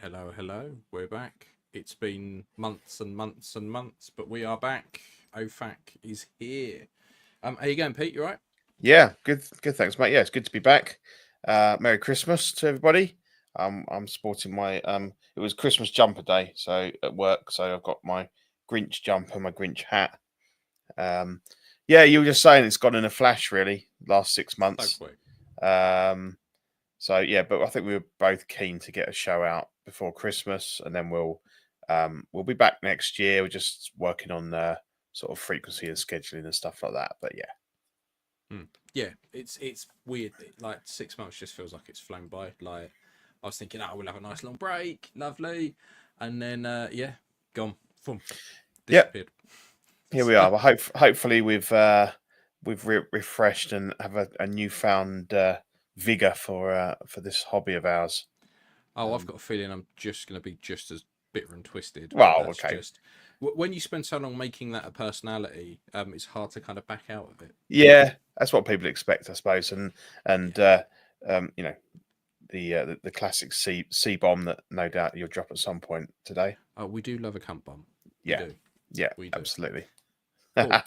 Hello, hello. We're back. It's been months and months and months, but we are back. OFAC is here. How you going, Pete? You right? Yeah, good, thanks, mate. Yeah, it's good to be back. Merry Christmas to everybody. I'm sporting my it was Christmas jumper day, so at work, so I've got my Grinch jumper, my Grinch hat. Um, yeah, you were just saying it's gone in a flash, really, last 6 months. So quick. So yeah, but I think we were both keen to get a show out before Christmas, and then we'll be back next year. We're just working on sort of frequency and scheduling and stuff like that. But yeah. Yeah, it's weird. Like 6 months just feels like it's flown by. Like I was thinking, oh, we'll have a nice long break, lovely, and then gone, boom, disappeared. Here we are. Well, hopefully we've refreshed and have a newfound vigor for this hobby of ours. Oh, I've got a feeling I'm just going to be just as bitter and twisted. But Well, that's okay. just when you spend so long making that a personality, it's hard to kind of back out of it. Yeah, that's what people expect, I suppose, and you know the classic C bomb that no doubt you'll drop at some point today. Oh, we do love a cunt bomb. Yeah, We do. yeah, We do. absolutely. Cool.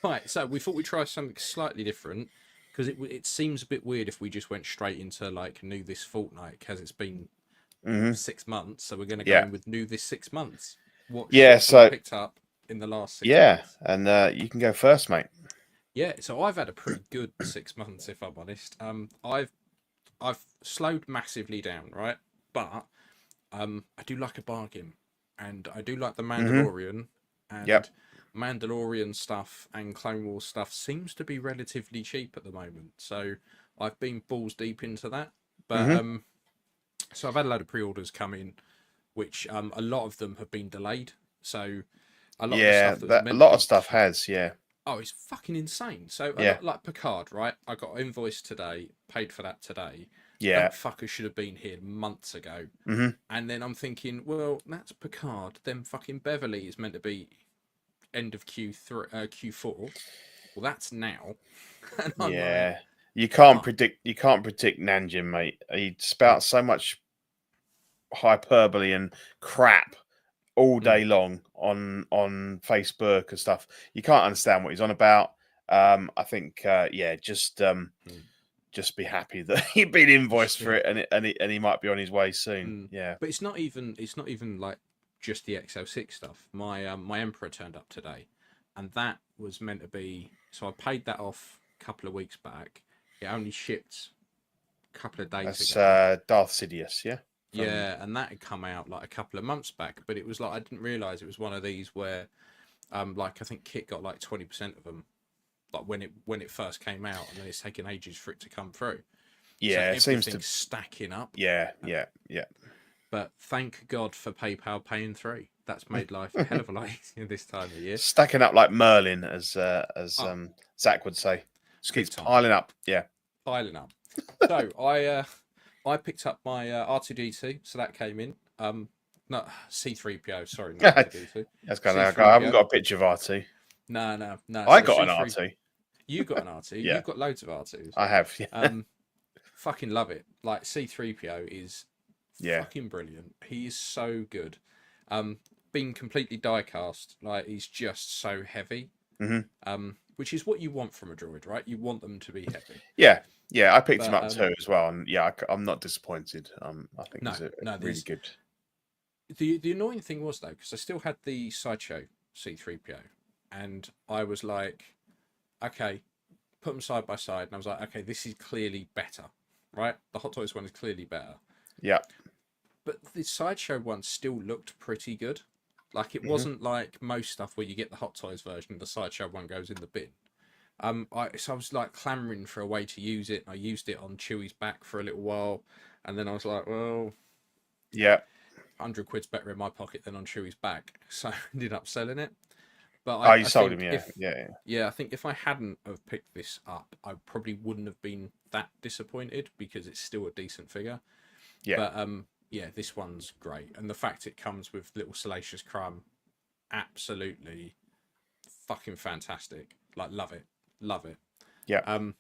Right, so we thought we'd try something slightly different because it seems a bit weird if we just went straight into like new this fortnight because it's been 6 months. So we're going to go in with new this 6 months. What so picked up in the last 6 months? And you can go first, mate. Yeah, so I've had a pretty good 6 months, if I'm honest. I've slowed massively down, right? But I do like a bargain, and I do like the Mandalorian, and Mandalorian stuff and Clone Wars stuff seems to be relatively cheap at the moment. So I've been balls deep into that. But so I've had a load of pre-orders come in, which a lot of them have been delayed. So a lot of the stuff that a lot of stuff has, Oh, it's fucking insane. So a Yeah. lot like Picard, right? I got an invoice today, paid for that today. Yeah. That fucker should have been here months ago. And then I'm thinking, well, that's Picard. Then fucking Beverly is meant to be end of Q4. Well, that's now. And I'm like, you can't predict Nanjing, mate. He spouts so much hyperbole and crap all day long on Facebook and stuff. You can't understand what he's on about. I think just be happy that he'd been invoiced for it, and he might be on his way soon. Yeah, but it's not even like just the XL6 stuff. My my Emperor turned up today, and that was meant to be. So I paid that off a couple of weeks back. It only shipped a couple of days ago. That's Darth Sidious, yeah. Yeah, and that had come out like a couple of months back, but it was like I didn't realise it was one of these where, like I think Kit got like 20% of them, like when it first came out, and then it's taken ages for it to come through. Yeah, so it seems to stacking up. Yeah. But thank God for PayPal paying through. That's made life a hell of a lot easier this time of year. Stacking up like Merlin, as Zach would say. Just keeps piling up. Yeah, piling up. So I picked up my R2D2, so that came in. No, C3PO. Sorry, not R2D2. That's kind of. I haven't got a picture of R2. No. I got an R2. You got an R2. Yeah. You've got loads of R2s. I have. Yeah. Fucking love it. Like C3PO is fucking brilliant. He is so good. Being completely die-cast, like he's just so heavy. Which is what you want from a droid, right? You want them to be heavy. Yeah. I picked him up too as well, and I'm not disappointed. I think he's really good. The annoying thing was though, because I still had the Sideshow C3PO, and I was like, okay, put them side by side, and I was like, okay, this is clearly better, right? The Hot Toys one is clearly better. Yeah. But the Sideshow one still looked pretty good. Like it wasn't like most stuff where you get the Hot Toys version, the Sideshow one goes in the bin. So I was like clamoring for a way to use it. I used it on Chewie's back for a little while, and then I was like, well, 100 quid's better in my pocket than on Chewie's back, so I ended up selling it. But you sold him, yeah. I think if I hadn't have picked this up, I probably wouldn't have been that disappointed because it's still a decent figure. Yeah. But this one's great, and the fact it comes with little Salacious Crumb, absolutely fucking fantastic. Like, love it. Yeah. I've only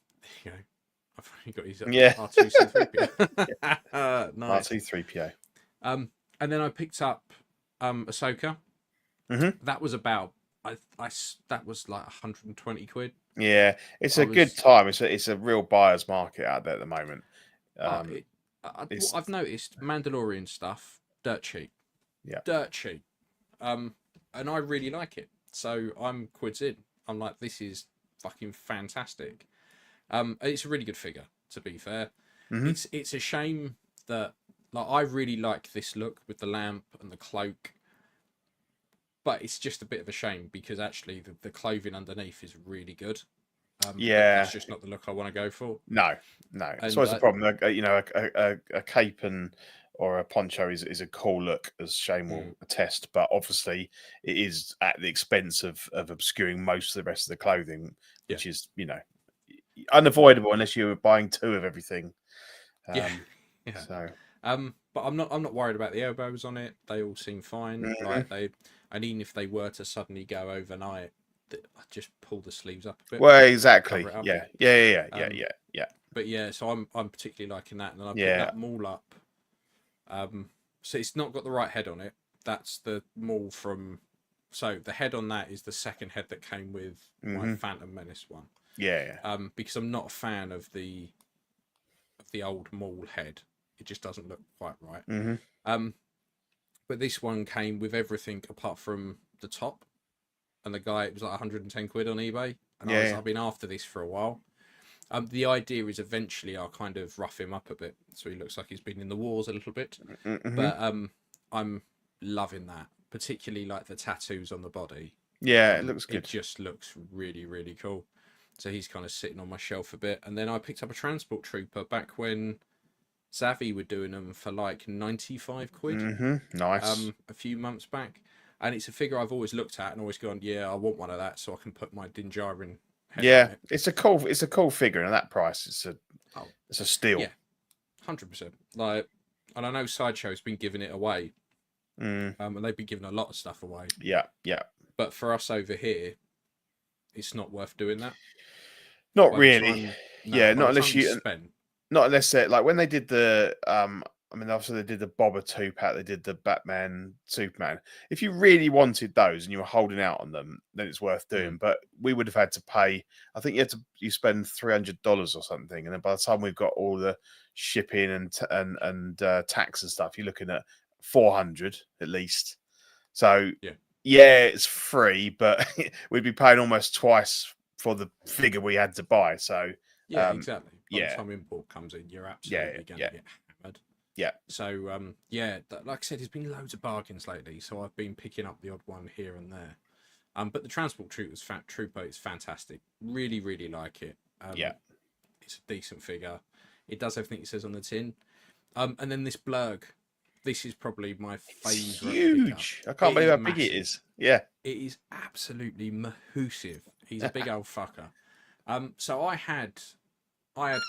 got his R2C3PO. Nice. R2C3PO. And then I picked up Ahsoka. Mm-hmm. That was about that was like 120 quid. Yeah, it's I a good was time. It's a real buyer's market out there at the moment. uh, Um, it, what it's I've noticed Mandalorian stuff dirt cheap, yeah, dirt cheap. And I really like it. So I'm quids in. I'm like, this is fucking fantastic. It's a really good figure, to be fair. hmm It's a shame that like I really like this look with the lamp and the cloak, but it's just a bit of a shame because actually the clothing underneath is really good. But that's yeah. just not the look I want to go for. No, no. That's And always the problem. A cape and or a poncho is a cool look, as Shane will mm, attest. But obviously, it is at the expense of obscuring most of the rest of the clothing, yeah, which is unavoidable unless you're buying two of everything. yeah, Um, yeah. so But I'm not worried about the elbows on it. They all seem fine. mhm. Like and even if they were to suddenly go overnight, I just pull the sleeves up a bit, Well, cover exactly. it up. Yeah. But yeah, so I'm particularly liking that, and then I picked Yeah. that maul up. So it's not got the right head on it. That's the maul from. So the head on that is the second head that came with my hmm Phantom Menace one. Yeah. Because I'm not a fan of the old maul head. It just doesn't look quite right. hmm Um, but this one came with everything apart from the top, and the guy, it was like 110 quid on eBay, and Yeah. I've been after this for a while. The idea is eventually I'll kind of rough him up a bit, so he looks like he's been in the wars a little bit. hmm But I'm loving that, particularly like the tattoos on the body. Yeah. It looks It good. just looks really, really cool. So he's kind of sitting on my shelf a bit, and then I picked up a transport trooper back when Savvy were doing them for like 95 quid Nice. a few months back. And it's a figure I've always looked at and always gone, yeah, I want one of that so I can put my Dinjarin head on Yeah, it. it's a cool figure, and at that price, Oh, it's a steal. yeah, 100%. Like, and I know Sideshow's been giving it away, Mm, and they've been giving a lot of stuff away. yeah. But for us over here, it's not worth doing that. Not By the really. time, no, Yeah, by not the unless time you you, spend, not unless they like when they did the. I mean, obviously they did the Boba 2 pack. They did the Batman, Superman. If you really wanted those and you were holding out on them, then it's worth doing. But we would have had to pay. I think you spend $300 or something, and then by the time we've got all the shipping and tax and stuff, you're looking at 400 at least. So yeah, yeah, it's free, but we'd be paying almost twice for the figure we had to buy. So yeah, exactly. By the yeah, time import comes in, you're yeah, absolutely going to yeah, get hammered. yeah. So yeah, like I said, there's been loads of bargains lately. So I've been picking up the odd one here and there. But the transport trooper is fantastic. Really, really like it. Yeah. It's a decent figure. It does everything it says on the tin. And then this blurg. This is probably my It's favourite pickup. huge. I can't It believe is how big it massive. is. Yeah. It is absolutely mahoosive. He's a big old fucker. So I had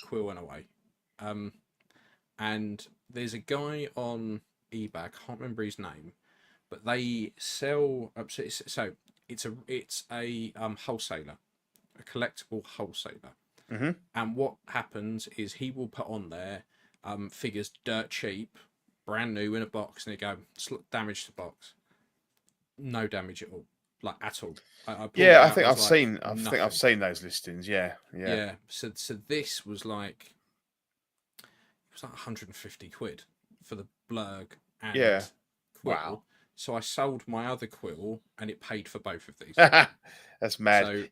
Quill in a way. And there's a guy on eBay. I can't remember his name, but they sell. So it's a wholesaler, a collectible wholesaler. hmm And what happens is he will put on there figures dirt cheap, brand new in a box, and they go damage to box, no damage at all, like at all. I pulled it Yeah, I out. think There's I've like seen. I think I've nothing. seen those listings. Yeah, yeah, Yeah. So this was like it was like 150 quid for the blurg yeah. and Wow, quill. So I sold my other quill and it paid for both of these. that's mad. So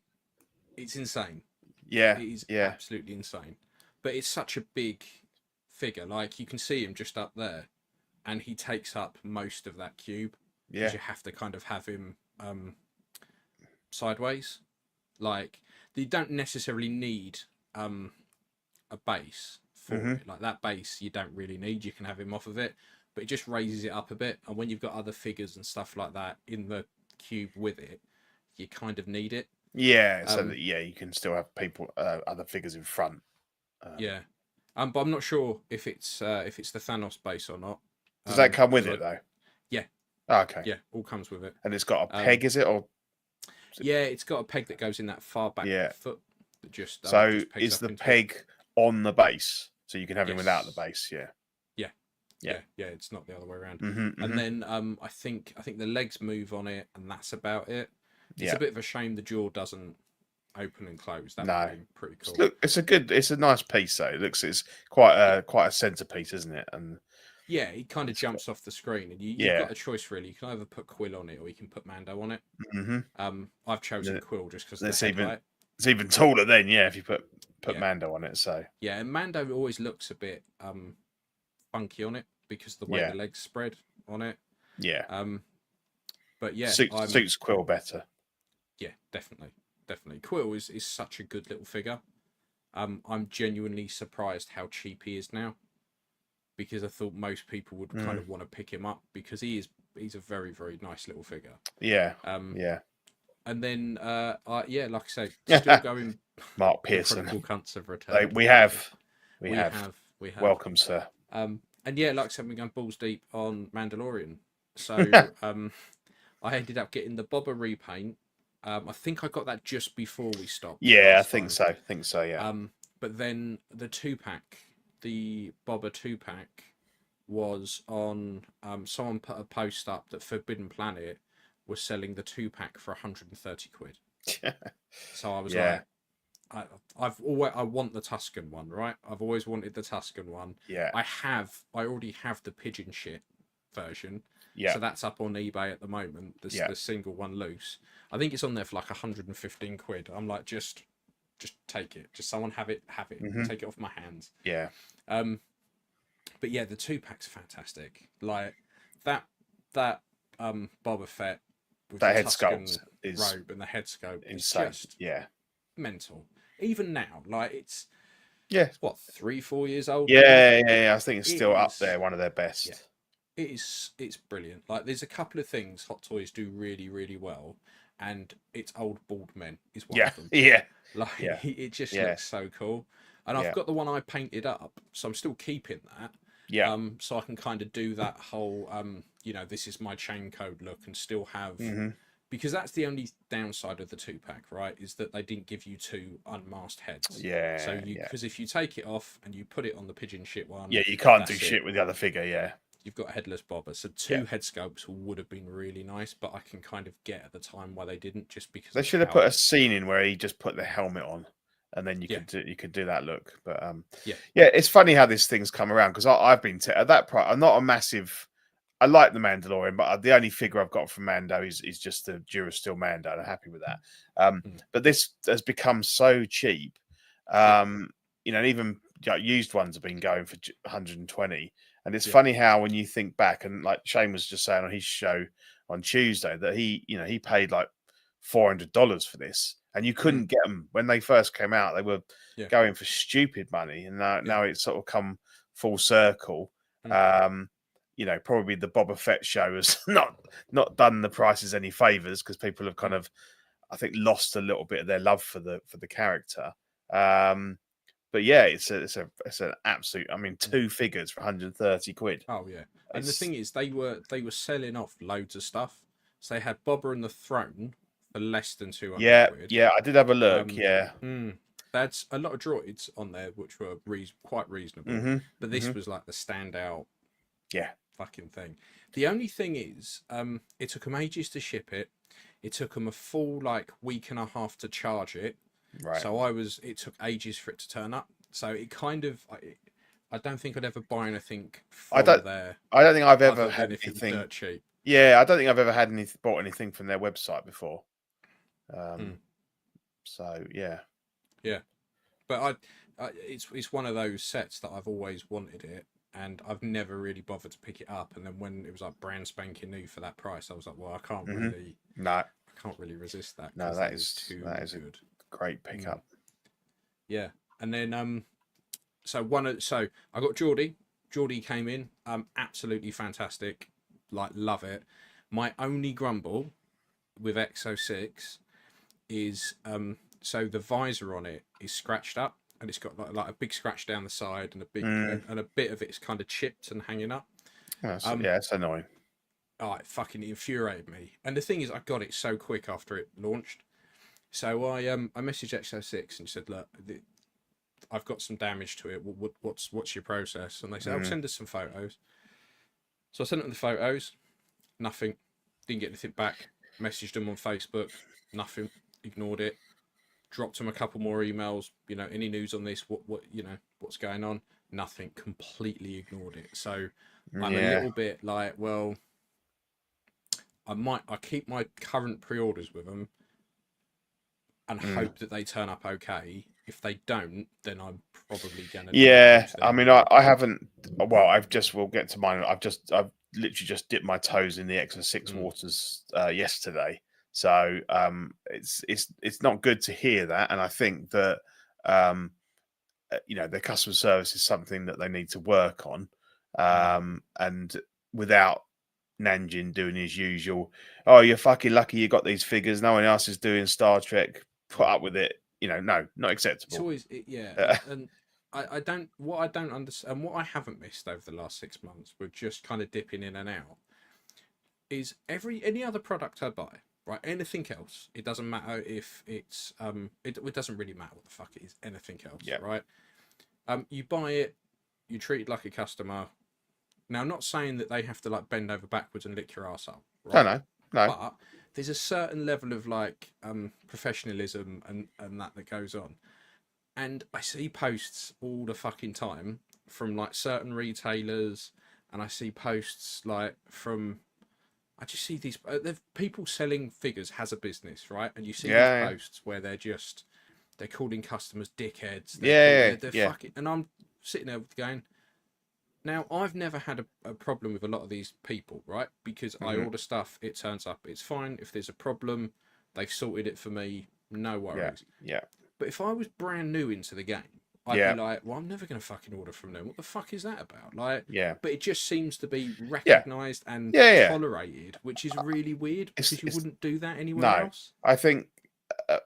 it's insane. Yeah, It is yeah, absolutely insane. But it's such a big figure. Like you can see him just up there, and he takes up most of that cube because yeah. you have to kind of have him sideways. Like you don't necessarily need a base for hmm it. Like that base you don't really need. You can have him off of it, but it just raises it up a bit. And when you've got other figures and stuff like that in the cube with it, you kind of need it. Yeah, so Um, that you can still have people, other figures in front. yeah. But I'm not sure if it's the Thanos base or not. Does that come with Because it though? yeah, Oh, okay, yeah, all comes with it. and it's got a Um, peg, is it, or is it... yeah, it's got a peg that goes in that far back Yeah. foot that So just pegs is up the into it. peg on the base, so you can have him without the Yes. base? Yeah. Yeah. Yeah, yeah, it's not the other way around. Mm-hmm, And then I think the legs move on it, and that's about it. It's yeah. a bit of a shame the jaw doesn't open and close. That would No. have been pretty cool. Look, it's a nice piece though. It looks, it's quite a centerpiece, isn't it? And Yeah, it kind of jumps off the screen, and you've yeah. got a choice really. You can either put Quill on it, or you can put Mando on it. Mm-hmm. I've chosen Quill just because of It's the headlight. even taller then, yeah, if you put Yeah. Mando on it. So Yeah, and Mando always looks a bit funky on it because of the way yeah, the legs spread on it. yeah. But yeah, Suits Quill better. Yeah, definitely. Quill is such a good little figure. I'm genuinely surprised how cheap he is now, because I thought most people would kind of want to pick him up because he's a very, very nice little figure. Yeah. Yeah. And then yeah, like I say, still going. Mark Pearson. Incredible cunts have returned. We have. Welcome, sir. And yeah, like I said, we're going balls deep on Mandalorian. So I ended up getting the Boba repaint. I think I got that just before we stopped. Yeah, I think so. Yeah. But then the 2-pack, the Boba 2-pack, was on. Someone put a post up that Forbidden Planet was selling the 2-pack for 130 quid. So I was like, I want the Tuscan one, right? I've always wanted the Tuscan one. Yeah. I already have the pigeon shit version. Yeah. So that's up on eBay at the moment. There's the single one loose. I think it's on there for like 115 quid. I'm like, just take it. Just someone have it. Take it off my hands. Yeah. But yeah, the 2-pack's fantastic. Like that Boba Fett with that the head Tuscan sculpt is robe and the head sculpt insane. is just mental. Even now, like it's what, 3-4 years old? Yeah. I think it's still up there, one of their best. Yeah. It's brilliant. Like there's a couple of things Hot Toys do really, really well, and it's old bald men is one of them. Like it just looks so cool. And I've got the one I painted up, so I'm still keeping that. So I can kind of do that whole this is my chain code look and still have because that's the only downside of the 2-pack, right? Is that they didn't give you 2 unmasked heads. So because if you take it off and you put it on the pigeon shit one, you can't do shit with the other figure. You've got a headless Boba, so 2 head sculpts would have been really nice, but I can kind of get at the time why they didn't, just because they should have put a scene in where he just put the helmet on, and then you could do that look. But it's funny how this thing's come around, because I've been at that price. I'm not a massive. I like the Mandalorian, but the only figure I've got from Mando is just the Durasteel Mando, and I'm happy with that. But this has become so cheap. Even used ones have been going for 120. And it's funny how when you think back, and like Shane was just saying on his show on Tuesday, that he paid like $400 for this, and you couldn't get them when they first came out. They were going for stupid money, and now it's sort of come full circle. Probably the Boba Fett show has not done the prices any favors, because people have kind of, I think, lost a little bit of their love for the character. But yeah, it's an absolute. I mean, 2 figures for 130 quid. Oh yeah, and the thing is, they were selling off loads of stuff. So they had Boba and the Throne for less than 200 quid. Yeah, I did have a look. That's a lot of droids on there, which were quite reasonable. But this was like the standout. Fucking thing. The only thing is, it took them ages to ship it. It took them a full week and a half to charge it. Right. So it took ages for it to turn up. So it kind of, I don't think I'd ever buy anything from there. I don't think I've ever had anything dirt cheap. Yeah, I don't think I've ever had bought anything from their website before. So yeah. But it's one of those sets that I've always wanted it, and I've never really bothered to pick it up. And then when it was brand spanking new for that price, I was like, well, I can't really. No. I can't really resist that. No, that is too good. Great pickup. Yeah, and then so I got Geordie. Geordie came in, absolutely fantastic, love it. My only grumble with X06 is so the visor on it is scratched up, and it's got like a big scratch down the side, and a big and a bit of it's kind of chipped and hanging up. It's annoying. Oh, it fucking infuriated me. And the thing is, I got it so quick after it launched. So I messaged X06 and said, look, I've got some damage to it. What's your process? And they said, send us some photos. So I sent them the photos, nothing. Didn't get anything back. Messaged them on Facebook, nothing. Ignored it. Dropped them a couple more emails. You know, any news on this? What you know, what's going on? Nothing. Completely ignored it. So I'm a Yeah. little bit like, well, I keep my current pre-orders with them and hope that they turn up okay. If they don't, then I'm probably gonna Yeah, use I them. mean, I haven't. Well, we'll get to mine. I've literally just dipped my toes in the Extra 6 waters yesterday, so it's not good to hear that, and I think that you know, their customer service is something that they need to work on, and without Nanjin doing his usual, oh, you're fucking lucky you got these figures. No one else is doing Star Trek. Put up with it. You know, no, not It's acceptable. always yeah, and I don't what I don't understand and what I haven't missed over the last 6 months with just kind of dipping in and out is any other product I buy, right? Anything else, it doesn't matter if it's it doesn't really matter what the fuck it is. Anything else, Yeah. right? You buy it, you treat it like a customer. Now, I'm not saying that they have to like bend over backwards and lick your ass up, right? No. But there's a certain level of like professionalism and that goes on. And I see posts all the fucking time from like certain retailers, and I see posts like from I just see these people selling figures as a business, right? And you see these posts where they're calling customers dickheads. They're fucking, and I'm sitting there going, now I've never had a problem with a lot of these people, right? Because I order stuff, it turns up, it's fine. If there's a problem, they've sorted it for me, no worries. Yeah. But if I was brand new into the game, I'd be like, well, I'm never going to fucking order from them. What the fuck is that about? Like, but it just seems to be recognised and tolerated, which is really weird because you wouldn't do that anywhere else. I think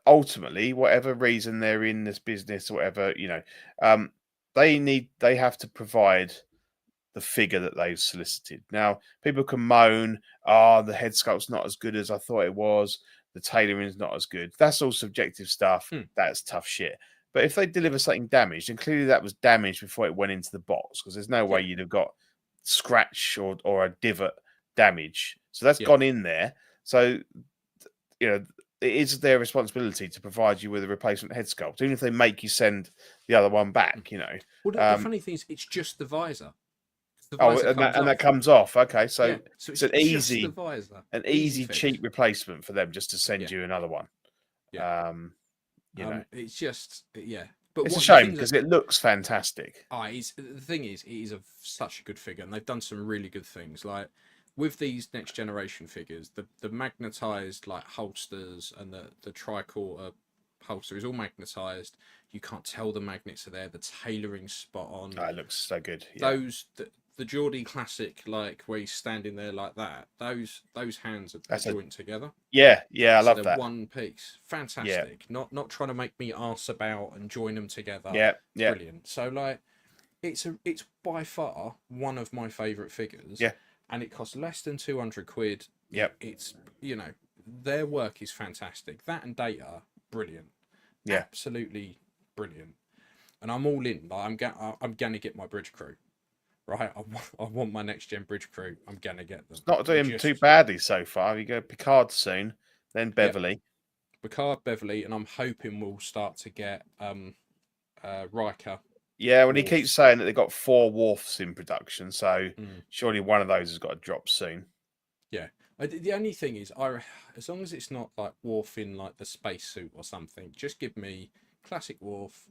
ultimately, whatever reason they're in this business or whatever, you know, they have to provide the figure that they've solicited. Now, people can moan, the head sculpt's not as good as I thought it was, the tailoring is not as good. That's all subjective stuff. That's tough shit. But if they deliver something damaged, and clearly that was damaged before it went into the box, because there's no way you'd have got scratch or a divot damage. So that's gone in there. So, you know, it is their responsibility to provide you with a replacement head sculpt, even if they make you send the other one back, you know. Well, the funny thing is, it's just the visor. That comes off. Okay, so so it's an easy, easy cheap replacement for them just to send you another one. Yeah. You know, it's just But it's a shame because it looks fantastic. The thing is, it is such a good figure, and they've done some really good things. Like with these next generation figures, the magnetized like holsters and the tricorder holster is all magnetized. You can't tell the magnets are there. The tailoring's spot on. Oh, it looks so good. The Geordie classic, like where he's standing there like that, those hands are joined together. Yeah, I love that. One piece, fantastic. Not trying to make me arse about and join them together. Yeah, brilliant. So like, it's by far one of my favourite figures. Yeah, and it costs less than 200 quid. Yep. It's their work is fantastic. That and Data, brilliant. Yeah, absolutely brilliant. And I'm all in. Like I'm gonna get my bridge crew. Right, I want my next gen bridge crew. I'm gonna get them. It's not doing too badly so far. You go Picard soon, then Beverly, Picard, Beverly, and I'm hoping we'll start to get Riker. Yeah, when he keeps saying that they've got 4 Worfs in production, so surely one of those has got to drop soon. Yeah, the only thing is, as long as it's not like Worf in like the spacesuit or something, just give me classic Worf.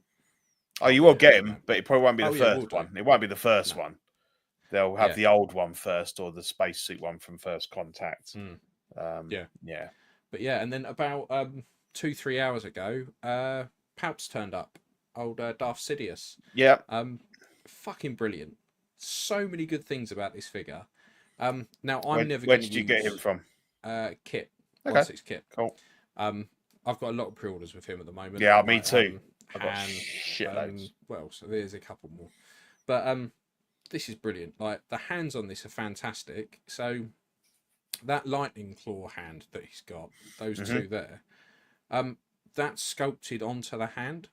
Oh, you will get him, but it probably won't be the first one. It won't be the first one. They'll have the old one first, or the spacesuit one from First Contact. Yeah. But yeah, and then about 2-3 hours ago, Palps turned up. Old Darth Sidious. Yeah. Fucking brilliant. So many good things about this figure. Now I'm never. Where did you get him from? Kit. Okay. 16 Kit. Cool. I've got a lot of pre-orders with him at the moment. Yeah, me too. I've got shitloads. So there's a couple more, but this is brilliant. Like the hands on this are fantastic. So that lightning claw hand that he's got, those two there, that's sculpted onto the hand.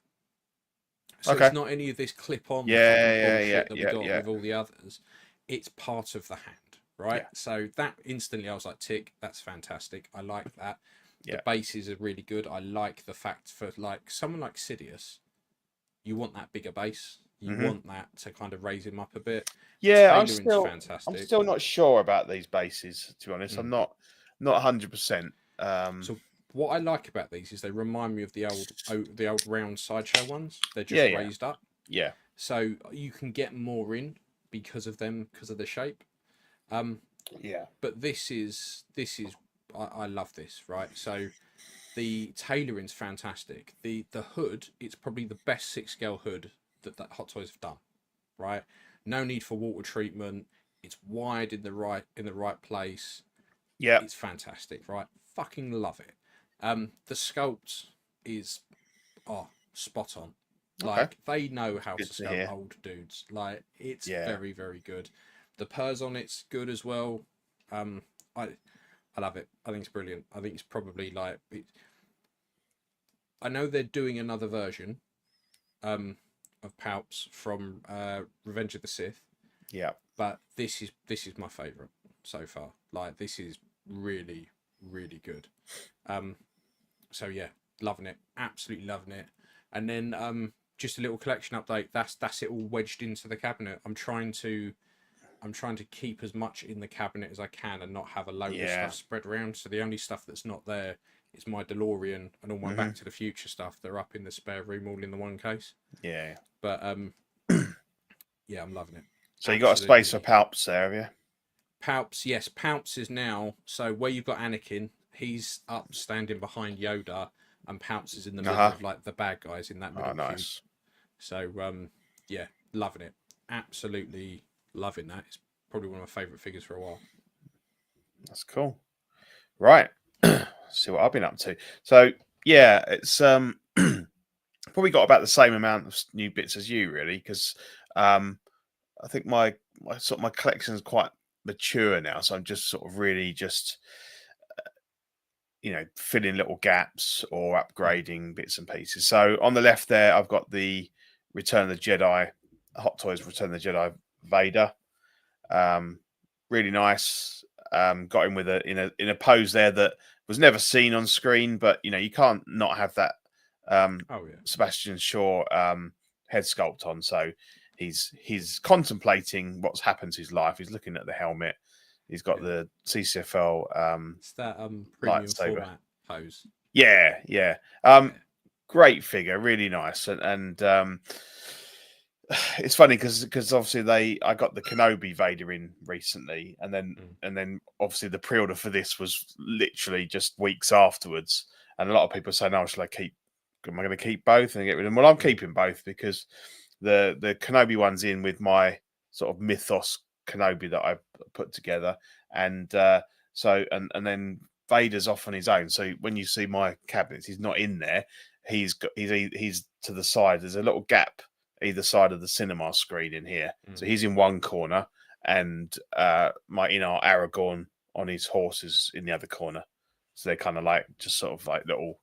So it's not any of this clip-on bullshit that we got with all the others. It's part of the hand. right? Yeah. So that instantly I was like, tick, that's fantastic. I like that. Yeah. The bases are really good. I like the fact for like someone like Sidious, you want that bigger base. You want that to kind of raise him up a bit. The Yeah, tailoring's I'm fantastic. still not sure about these bases, to be honest. I'm Mm. not 100%. So what I like about these is they remind me of the old round Sideshow ones. They're Yeah, just yeah, raised up, yeah, so you can get more in because of them, because of the shape. yeah, But I love this, right? So the tailoring's fantastic. The hood, it's probably the best 6 scale hood that Hot Toys have done, right? No need for water treatment. It's wide in the right place. yeah. It's fantastic, right? Fucking love it. The sculpt is spot on. Okay, Like they know how good to to sculpt hear. old dudes. Like it's Yeah, very, very good. The purrs on it's good as well. Um, I I love it. I think it's brilliant. I think it's probably like I know they're doing another version of Palps from Revenge of the Sith, yeah. but this is my favourite so far. Like this is really, really good. Um, so yeah, loving it, absolutely loving it. And then just a little collection update. That's it all wedged into the cabinet. I'm trying to keep as much in the cabinet as I can and not have a load of Yeah. stuff spread around. So the only stuff that's not there is my DeLorean and all my Back to the Future stuff. They're up in the spare room, all in the one case. Yeah. But yeah, I'm loving it. So you got a space for Absolutely. Palps there, have you? Palps, yes, Palps is now. So where you've got Anakin, he's up standing behind Yoda, and Palps is in the middle Uh-huh. of like the bad guys in that Oh, middle cube. nice. So yeah, loving it. Absolutely loving that. It's probably one of my favourite figures for a while. That's cool. Right. See what I've been up to. So yeah, it's probably got about the same amount of new bits as you, really, because I think my collection is quite mature now, so I'm just sort of really just filling little gaps or upgrading bits and pieces. So on the left there, I've got the Return of the Jedi, Hot Toys Return of the Jedi Vader. Really nice. Got him with in a pose there that was never seen on screen, but you can't not have that Oh yeah. Sebastian Shaw head sculpt on. So he's contemplating what's happened to his life. He's looking at the helmet. He's got the CCFL It's that premium lightsaber. format pose. Yeah, yeah. Yeah. Great figure, really nice, and it's funny because obviously I got the Kenobi Vader in recently, and then obviously the pre-order for this was literally just weeks afterwards, and a lot of people say, "No, shall I keep? Am I going to keep both and get rid of them?" Well, I'm keeping both because the Kenobi one's in with my sort of mythos Kenobi that I put together, and so then Vader's off on his own. So when you see my cabinets, he's not in there. He's to the side. There's a little gap either side of the cinema screen in here. So he's in one corner, and my Aragorn on his horse is in the other corner. So they're kind of like just sort of like little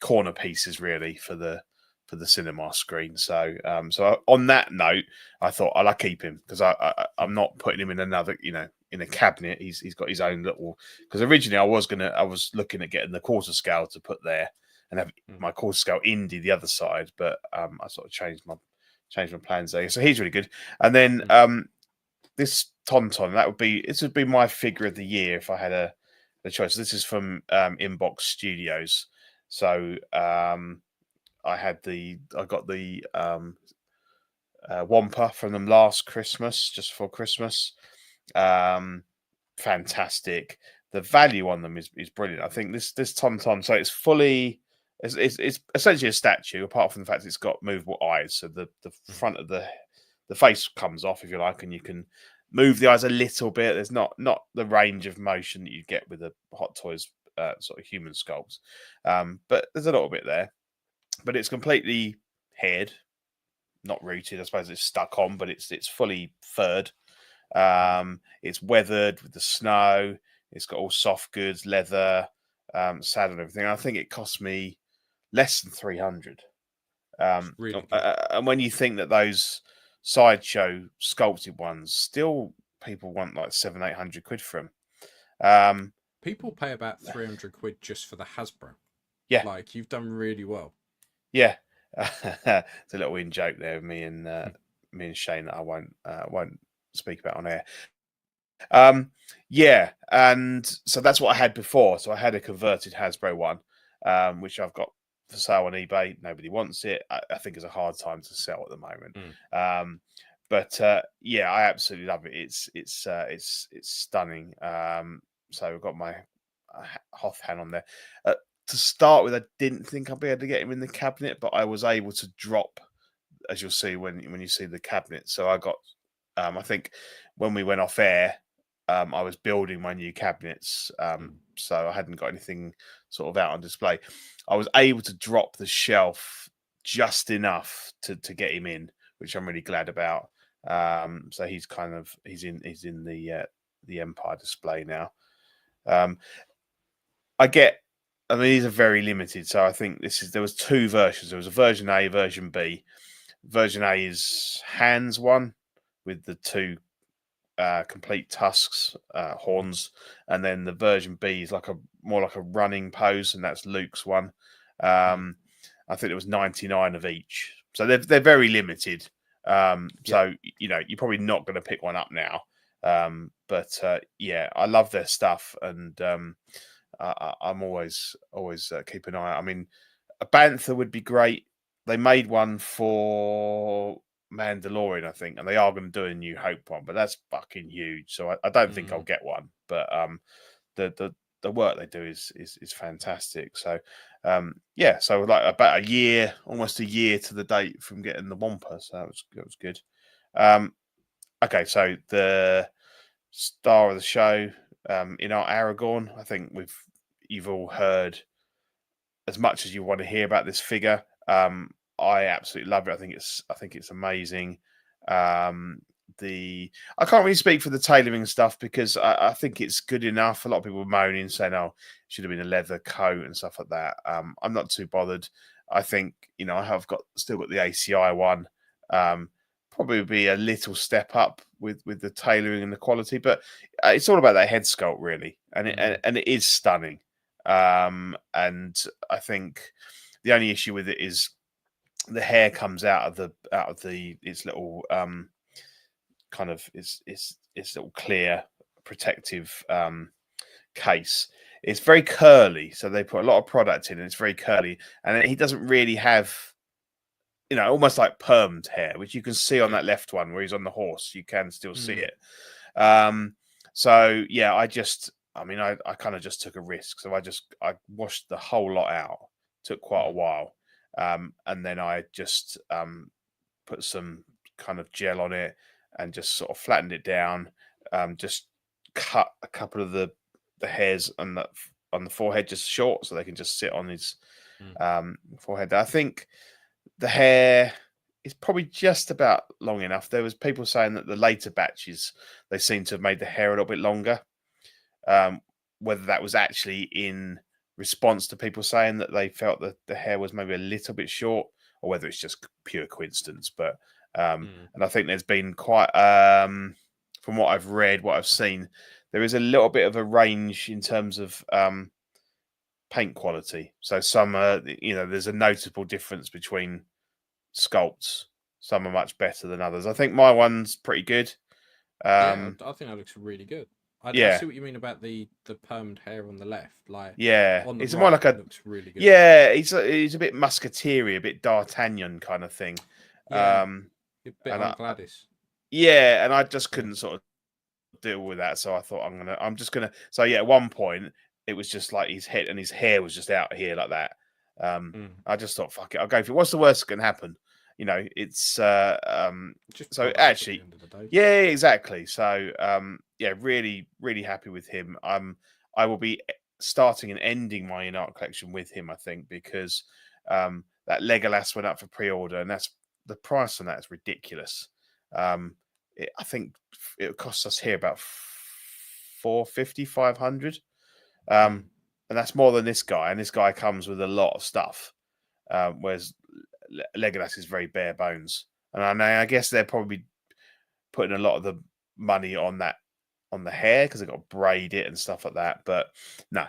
corner pieces really for the cinema screen. So so on that note, I thought I'll keep him because I'm not putting him in another in a cabinet. He's got his own little, because originally I was looking at getting the quarter scale to put there and have my quarter scale Indy the other side, but I sort of changed my plans there. So he's really good. And then this Tauntaun, this would be my figure of the year if I had a choice. This is from Inbox Studios. So I got the Wampa from them last Christmas, just before Christmas. Fantastic. The value on them is brilliant. I think this Tauntaun, so it's essentially a statue, apart from the fact it's got movable eyes. So the front of the face comes off, if you like, and you can move the eyes a little bit. There's not the range of motion that you get with a Hot Toys sort of human sculpts, but there's a little bit there. But it's completely haired, not rooted. I suppose it's stuck on, but it's fully furred. It's weathered with the snow. It's got all soft goods, leather, saddle, and everything. I think it cost me less than 300. Really good. And when you think that those Sideshow sculpted ones still people want like 700-800 quid for them. People pay about 300 quid just for the Hasbro. Yeah. Like, you've done really well. Yeah. It's a little in joke there with me and Shane that I won't speak about on air. Yeah, and so that's what I had before. So I had a converted Hasbro one, which I've got for sale on eBay. Nobody wants it. I think it's a hard time to sell at the moment. But yeah, I absolutely love it. It's stunning. So I've got my Hoth hand on there. To start with, I didn't think I'd be able to get him in the cabinet, but I was able to drop, as you'll see when you see the cabinet. So I got, I think when we went off air, I was building my new cabinets, so I hadn't got anything sort of out on display. I was able to drop the shelf just enough to get him in, which I'm really glad about. So he's in the Empire display now. I mean, these are very limited, so I think there was two versions. There was a version A, version B. Version A is hands one with the two complete tusks, horns, and then the version B is more like a running pose, and that's Luke's one. I think it was 99 of each, so they're very limited. So you're probably not going to pick one up now. But yeah, I love their stuff, and I'm always keep an eye out. I mean, a Bantha would be great. They made one for Mandalorian, I think, and they are going to do a New Hope one, but that's fucking huge. So I don't think I'll get one. But the work they do is fantastic. So yeah, so like about almost a year to the date from getting the Wampa. So that was good. Okay, so the star of the show, in our Aragorn, I think you've all heard as much as you want to hear about this figure. I absolutely love it. I think it's amazing. I can't really speak for the tailoring stuff because I think it's good enough. A lot of people moaning, saying, "Oh, it should have been a leather coat and stuff like that." I'm not too bothered. I think I have still got the ACI one. Probably be a little step up with the tailoring and the quality, but it's all about that head sculpt really, and it is stunning. And I think the only issue with it is the hair comes out of its little kind of its little clear protective case. It's very curly, so they put a lot of product in, and it's very curly, and he doesn't really have almost like permed hair, which you can see on that left one where he's on the horse. You can still see it. So yeah, I kind of just took a risk. So I washed the whole lot out. Took quite a while. And then I just put some kind of gel on it and just sort of flattened it down. Just cut a couple of the hairs on the forehead just short so they can just sit on his forehead. I think the hair is probably just about long enough. There was people saying that the later batches, they seem to have made the hair a little bit longer. Whether that was actually in response to people saying that they felt that the hair was maybe a little bit short, or whether it's just pure coincidence. But and I think there's been quite, from what I've read, what I've seen, there is a little bit of a range in terms of paint quality. So some there's a notable difference between sculpts. Some are much better than others. I think my one's pretty good. Yeah, I think that looks really good. I see what you mean about the permed hair on the left. Like, yeah, on the it's right, more like it looks really good. Yeah, he's a bit musketeer, a bit D'Artagnan kind of thing. Yeah, a bit on Gladys. Yeah, and I just couldn't sort of deal with that, so I thought I'm just gonna. So yeah, at one point it was just like his head and his hair was just out here like that. I just thought, fuck it, I'll go for it. What's the worst that can happen? It's just so actually, yeah, exactly. So yeah, really, really happy with him. I will be starting and ending my in-art collection with him, I think, because that Legolas went up for pre-order, and that's the price on that is ridiculous. I think it costs us here about 450, 500. And that's more than this guy, and this guy comes with a lot of stuff, whereas Legolas is very bare bones. And I guess they're probably putting a lot of money on that on the hair because I got to braid it and stuff like that. But no,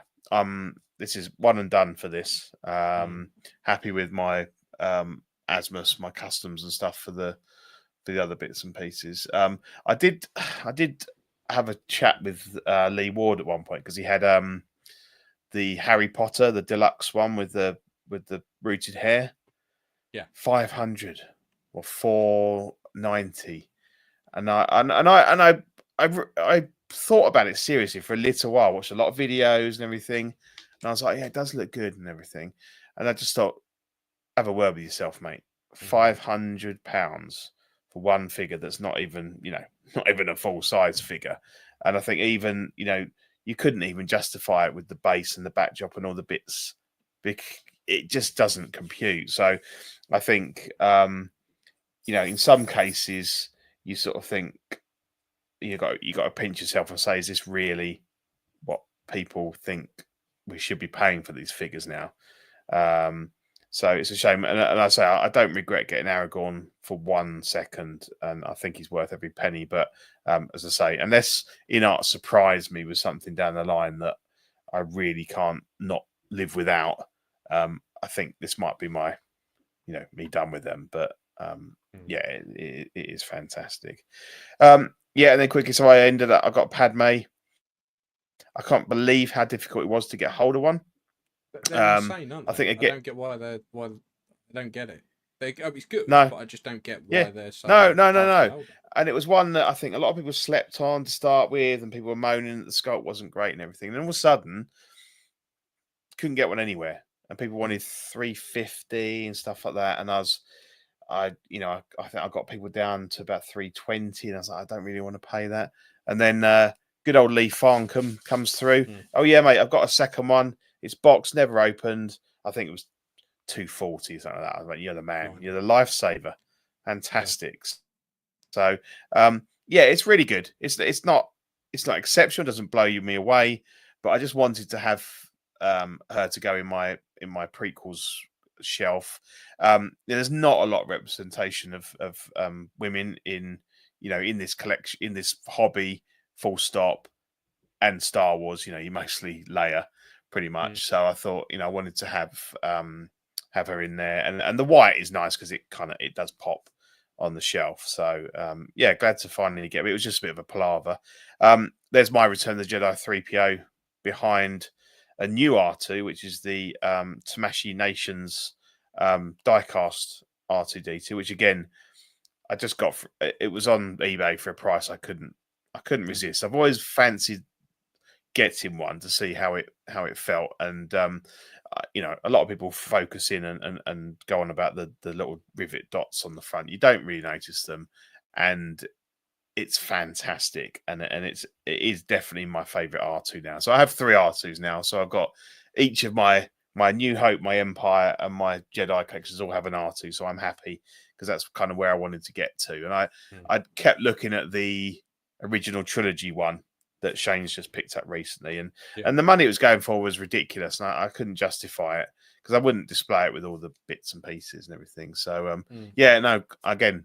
this is one and done for this. Happy with my Asmus, my customs and stuff for the other bits and pieces. I did have a chat with Lee Ward at one point because he had the Harry Potter, the deluxe one with the rooted hair. Yeah, 500 or 490, and I thought about it seriously for a little while. Watched a lot of videos and everything, and I was like, yeah, it does look good and everything. And I just thought, have a word with yourself, mate. £500 for one figure that's not even, not even a full size figure. And I think even, you couldn't even justify it with the base and the backdrop and all the bits. It just doesn't compute. So I think, in some cases, you sort of think you got to pinch yourself and say, is this really what people think we should be paying for these figures now? So it's a shame. And I say, I don't regret getting Aragorn for 1 second. And I think he's worth every penny. But as I say, unless In-Art surprised me with something down the line that I really can't not live without, I think this might be my, me done with them. But yeah, it is fantastic. Yeah, and then quickly, so I got Padme. I can't believe how difficult it was to get hold of one. But they're insane, aren't they? I think I don't get why I don't get it. It's good, no, but I just don't get why they're so no. And it was one that I think a lot of people slept on to start with, and people were moaning that the sculpt wasn't great and everything. And all of a sudden, couldn't get one anywhere, and people wanted 350 and stuff like that. And I think I got people down to about 320, and I was like, I don't really want to pay that. And then good old Lee Farncombe comes through. Oh yeah, mate, I've got a second one. It's boxed, never opened. I think it was 240, something like that. I was like, you're the man. You're the lifesaver. Fantastic. Yeah. So yeah, it's really good. It's not exceptional. It doesn't blow me away, but I just wanted to have her to go in my prequels shelf. There's not a lot of representation of women in in this collection, in this hobby, full stop, and Star Wars. You mostly Leia, pretty much. So I thought, I wanted to have her in there, and the white is nice because it does pop on the shelf. So yeah, glad to finally get it. It was just a bit of a palaver. There's my Return of the Jedi 3PO behind a new R2, which is the Tamashii Nations diecast R2D2, which again I just got. It was on eBay for a price I couldn't resist. I've always fancied getting one to see how it felt, and a lot of people focus in and go on about the little rivet dots on the front. You don't really notice them, and it's fantastic, and it is definitely my favorite R2 now. So I have 3 R2s now. So I've got each of my New Hope, my Empire, and my Jedi collections all have an R2. So I'm happy because that's kind of where I wanted to get to. And I kept looking at the original trilogy one that Shane's just picked up recently, and the money it was going for was ridiculous, and I couldn't justify it because I wouldn't display it with all the bits and pieces and everything. So yeah, no, again,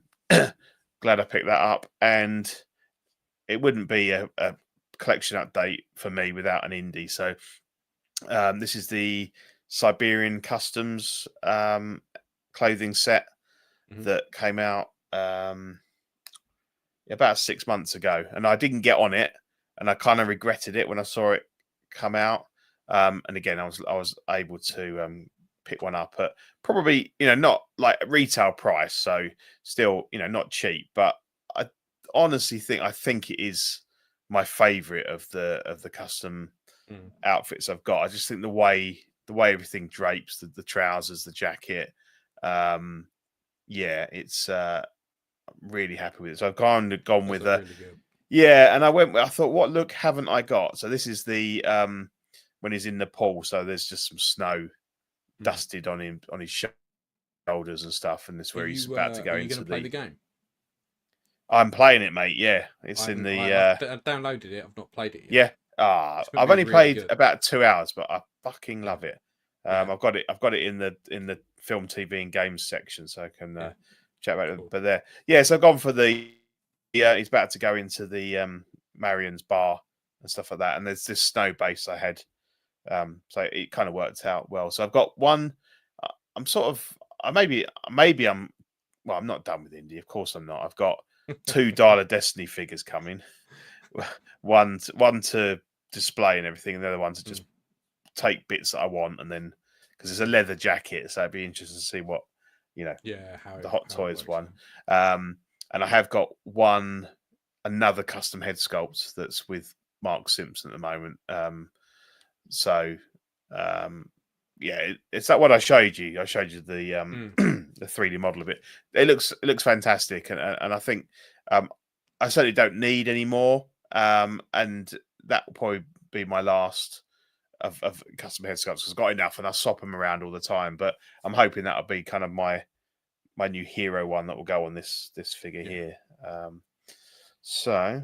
glad I picked that up, and it wouldn't be a collection update for me without an indie. So this is the Siberian Customs clothing set that came out about 6 months ago, and I didn't get on it, and I kind of regretted it when I saw it come out. And again, I was able to pick one up at probably not like retail price, so still not cheap, but I honestly think it is my favorite of the custom outfits I've got. I just think the way everything drapes, the trousers, the jacket, yeah, it's really happy with it. So I've gone with a really good. Yeah, and I thought, what look haven't I got? So this is the when he's in Nepal, so there's just some snow dusted on him, on his shoulders and stuff, and this is where he's about to go into play the game. I'm playing it, mate. Yeah, it's in the. I downloaded it. I've not played it yet. Yeah, I've only played about 2 hours, but I fucking love it. I've got it in the film, TV, and games section, so I can chat about it. But there, yeah. So I've gone for the he's about to go into the Marion's bar and stuff like that. And there's this snow base I had, so it kind of worked out well. So I've got one. I'm sort of maybe I'm well. I'm not done with Indy. Of course I'm not. I've got 2 Dial of Destiny figures coming. one to display and everything, and the other one to just take bits that I want, and then because it's a leather jacket, so it'd be interesting to see what how the Hot Toys one. And I have got another custom head sculpt that's with Mark Simpson at the moment. It's that one I showed you. I showed you the the 3D model of it. It looks fantastic, and I think I certainly don't need any more. And that will probably be my last of custom head sculpts because I've got enough, and I swap them around all the time. But I'm hoping that'll be kind of my new hero one that will go on this figure here. So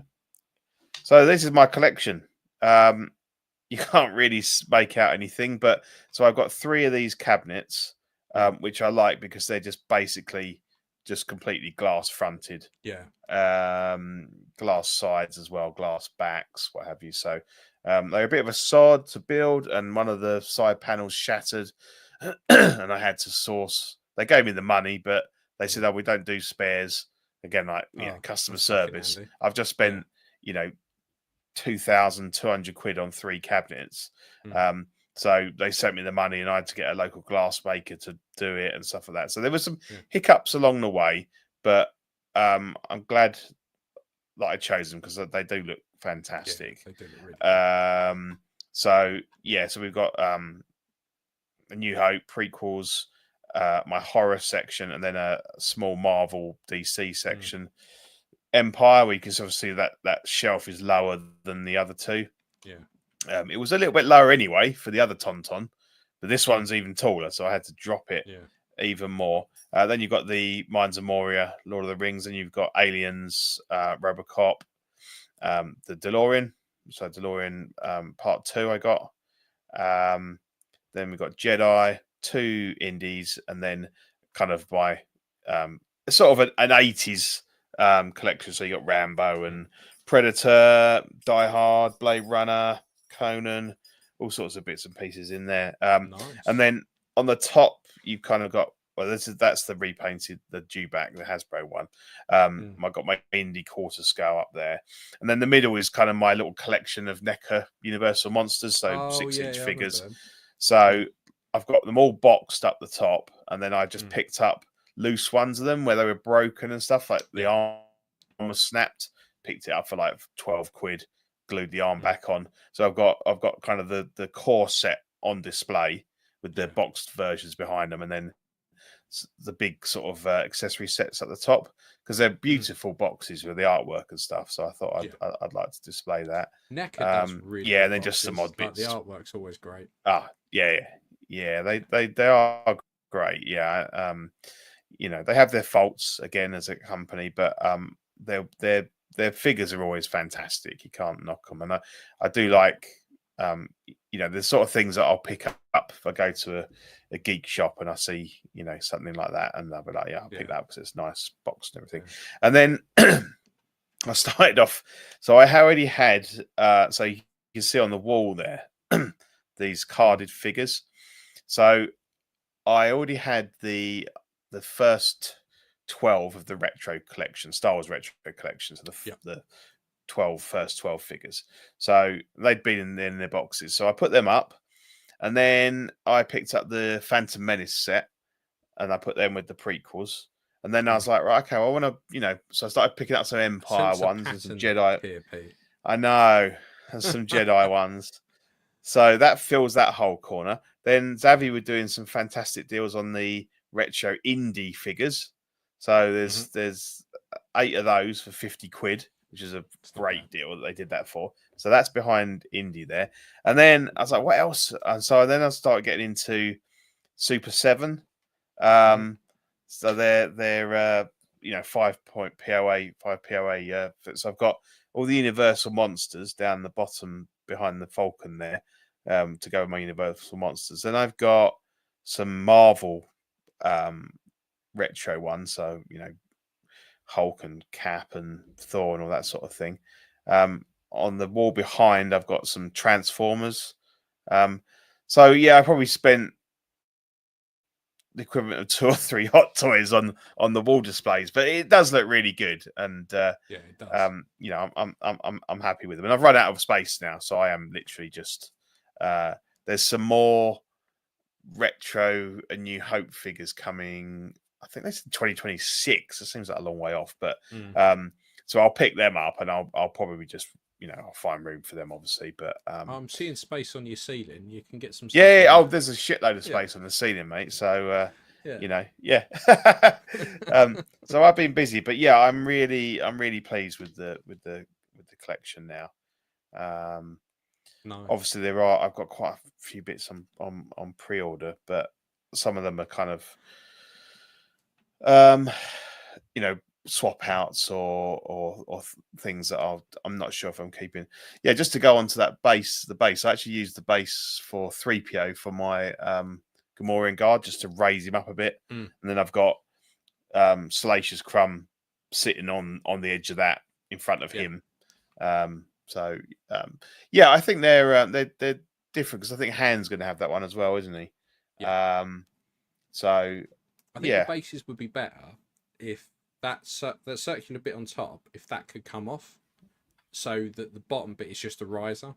this is my collection. You can't really make out anything, but so I've got 3 of these cabinets, which I like because they're just basically just completely glass fronted. Glass sides as well, glass backs, what have you. So they're a bit of a sod to build, and one of the side panels shattered, and I had to source. They gave me the money, but they said, "Oh, we don't do spares." Again, like customer service. I've just spent 2,200 quid on 3 cabinets. So they sent me the money, and I had to get a local glass maker to do it and stuff like that. So there were some hiccups along the way, but I'm glad that I chose them because they do look fantastic. They do look really cool. So we've got A New Hope, prequels, my horror section, and then a small Marvel DC section. Empire, where you can sort of see that shelf is lower than the other 2. It was a little bit lower anyway for the other Tauntaun, but this one's even taller, so I had to drop it even more. Then you've got the Mines of Moria, Lord of the Rings, and you've got Aliens, Robocop, the DeLorean. So DeLorean Part 2 I got. Then we've got Jedi, 2 indies, and then kind of my sort of an 80s collection. So you got Rambo and Predator, Die Hard, Blade Runner, Conan, all sorts of bits and pieces in there. Nice. And then on the top, you've kind of got that's the repainted, the dewback, the Hasbro one. I've got my indie quarter scale up there, and then the middle is kind of my little collection of NECA Universal Monsters, so 6-inch figures. So I've got them all boxed up the top, and then I just picked up loose ones of them where they were broken and stuff, like the arm was snapped. Picked it up for like 12 quid, glued the arm back on. So I've got kind of the core set on display with the boxed versions behind them, and then the big sort of accessory sets at the top because they're beautiful boxes with the artwork and stuff. So I thought I'd like to display that. NECA does really and then just some odd bits. The artwork's always great. They are great. They have their faults again as a company, but their figures are always fantastic. You can't knock them, and I do like the sort of things that I'll pick up if I go to a geek shop and I see something like that, and I'll be like, I'll pick that up because it's nice boxed and everything. And then I started off, so I already had so you can see on the wall there these carded figures. So I already had the first 12 of the retro collection, Star Wars retro collection, so the first 12 figures. So they'd been in their boxes. So I put them up, and then I picked up the Phantom Menace set, and I put them with the prequels. And then I was like, right, okay, well, I want to, so I started picking up some Empire ones and some Jedi. I know, and some Jedi ones. So that fills that whole corner. Then Xavi were doing some fantastic deals on the retro indie figures. So there's 8 of those for 50 quid, which is a great deal that they did that for. So that's behind indie there. And then I was like, what else? And so then I started getting into Super 7. So they're 5-point POA, 5 POA. So I've got all the Universal Monsters down the bottom behind the Falcon there to go with my Universal Monsters. Then I've got some Marvel retro ones. So, Hulk and Cap and Thor and all that sort of thing. On the wall behind, I've got some Transformers. So yeah, I probably spent the equivalent of 2 or 3 Hot Toys on the wall displays, but it does look really good, and Yeah, it does. you know, I'm happy with them, and I've run out of space now, so I am literally just there's some more retro and New Hope figures coming. I think that's 2026. It seems like a long way off, but so I'll pick them up, and I'll probably just, you know, I'll find room for them, obviously. But I'm seeing space on your ceiling. You can get some stuff. yeah, on oh, that. there's a shitload of space on the ceiling, mate. So Yeah. you know, yeah. So I've been busy, but yeah, I'm really pleased with the collection now. No. Obviously, I've got quite a few bits on pre-order, but some of them are kind of you know, swap outs or things that I'm not sure if I'm keeping. Yeah, just to go on to that base, I actually used the base for 3PO for my Gamorrean guard, just to raise him up a bit, and then I've got Salacious Crumb sitting on the edge of that in front of him. So yeah, I think they're different, because I think Han's going to have that one as well, isn't he? Yeah. So I think the bases would be better if that circular bit on top, if that could come off, so that the bottom bit is just a riser.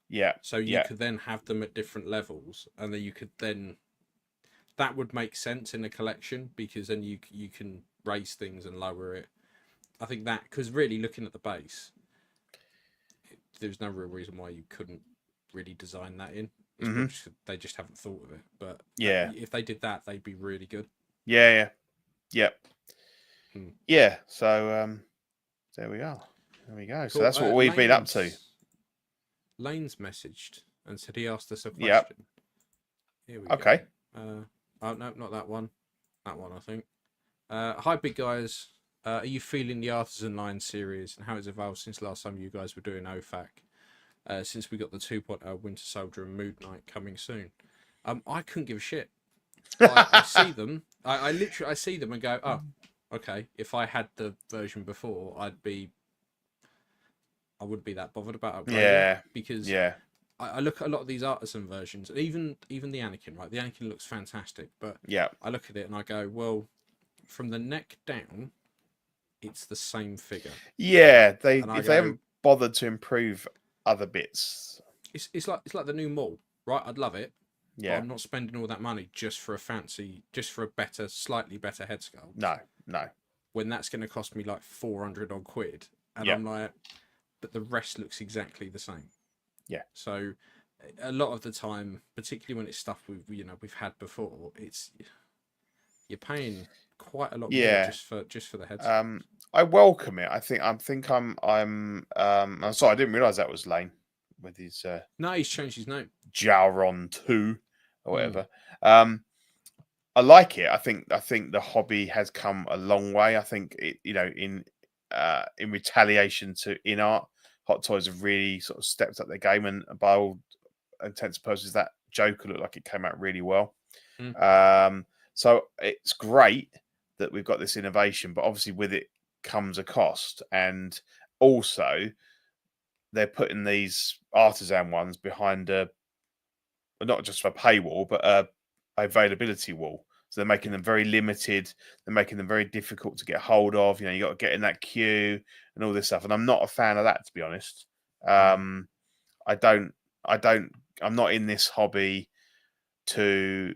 Yeah. So you could then have them at different levels, and then you could then, that would make sense in a collection, because then you can raise things and lower it. I think that, because really looking at the base, there's no real reason why you couldn't really design that in. They just haven't thought of it. But if they did that, they'd be really good. Yeah. So there we are. There we go. Cool. So that's what we've been up to. Lane's messaged and said he asked us a question. Here we go. Oh no, not that one. That one, I think. Hi, big guys. Are you feeling the Artisan Line series and how it's evolved since last time you guys were doing OFAC? Since we got the 2.0 Winter Soldier and Moon Knight coming soon. I couldn't give a shit. I see them. I literally see them and go, oh, okay. If I had the version before, I wouldn't be that bothered about upgrading. Yeah. Because I look at a lot of these Artisan versions, and even the Anakin, right? The Anakin looks fantastic, but I look at it and I go, well, from the neck down, it's the same figure. Yeah, they haven't bothered to improve other bits. It's like the new Maul, right? I'd love it. Yeah, but I'm not spending all that money just for a better, slightly better head sculpt. No. When that's going to cost me like 400 odd quid, and I'm like, but the rest looks exactly the same. Yeah. So a lot of the time, particularly when it's stuff we've had before, you're paying quite a lot more just for the head sculpt. I welcome it. I'm sorry, I didn't realise that was Lane with his No, he's changed his name. Jauron 2 or whatever. I like it. I think the hobby has come a long way. I think it, in retaliation to InArt, Hot Toys have really sort of stepped up their game, and by all intents and purposes, that Joker looked like it came out really well. So it's great that we've got this innovation, but obviously with it comes a cost, and also they're putting these artisan ones behind not just a paywall, but a availability wall. So they're making them very limited. They're making them very difficult to get hold of. You got to get in that queue and all this stuff. And I'm not a fan of that, to be honest. I'm not in this hobby to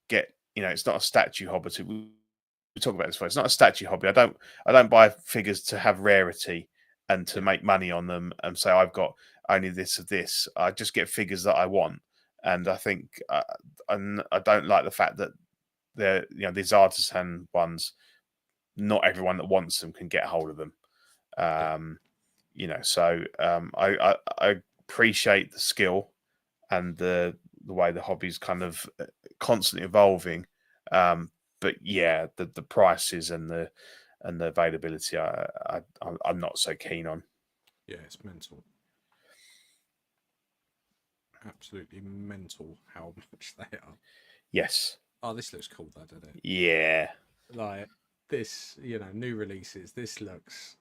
get, it's not a statue hobby. We talk about this before. It's not a statue hobby. I don't buy figures to have rarity and to make money on them and say I've got only this of this. I just get figures that I want, and I think I don't like the fact that these artisan ones, not everyone that wants them can get hold of them. So I appreciate the skill and the way the hobby's kind of constantly evolving. But yeah, the prices and the availability, I'm not so keen on. Yeah, it's mental. Absolutely mental how much they are. Yes. Oh, this looks cool though, doesn't it? Yeah. Like, this, you know, new releases. This looks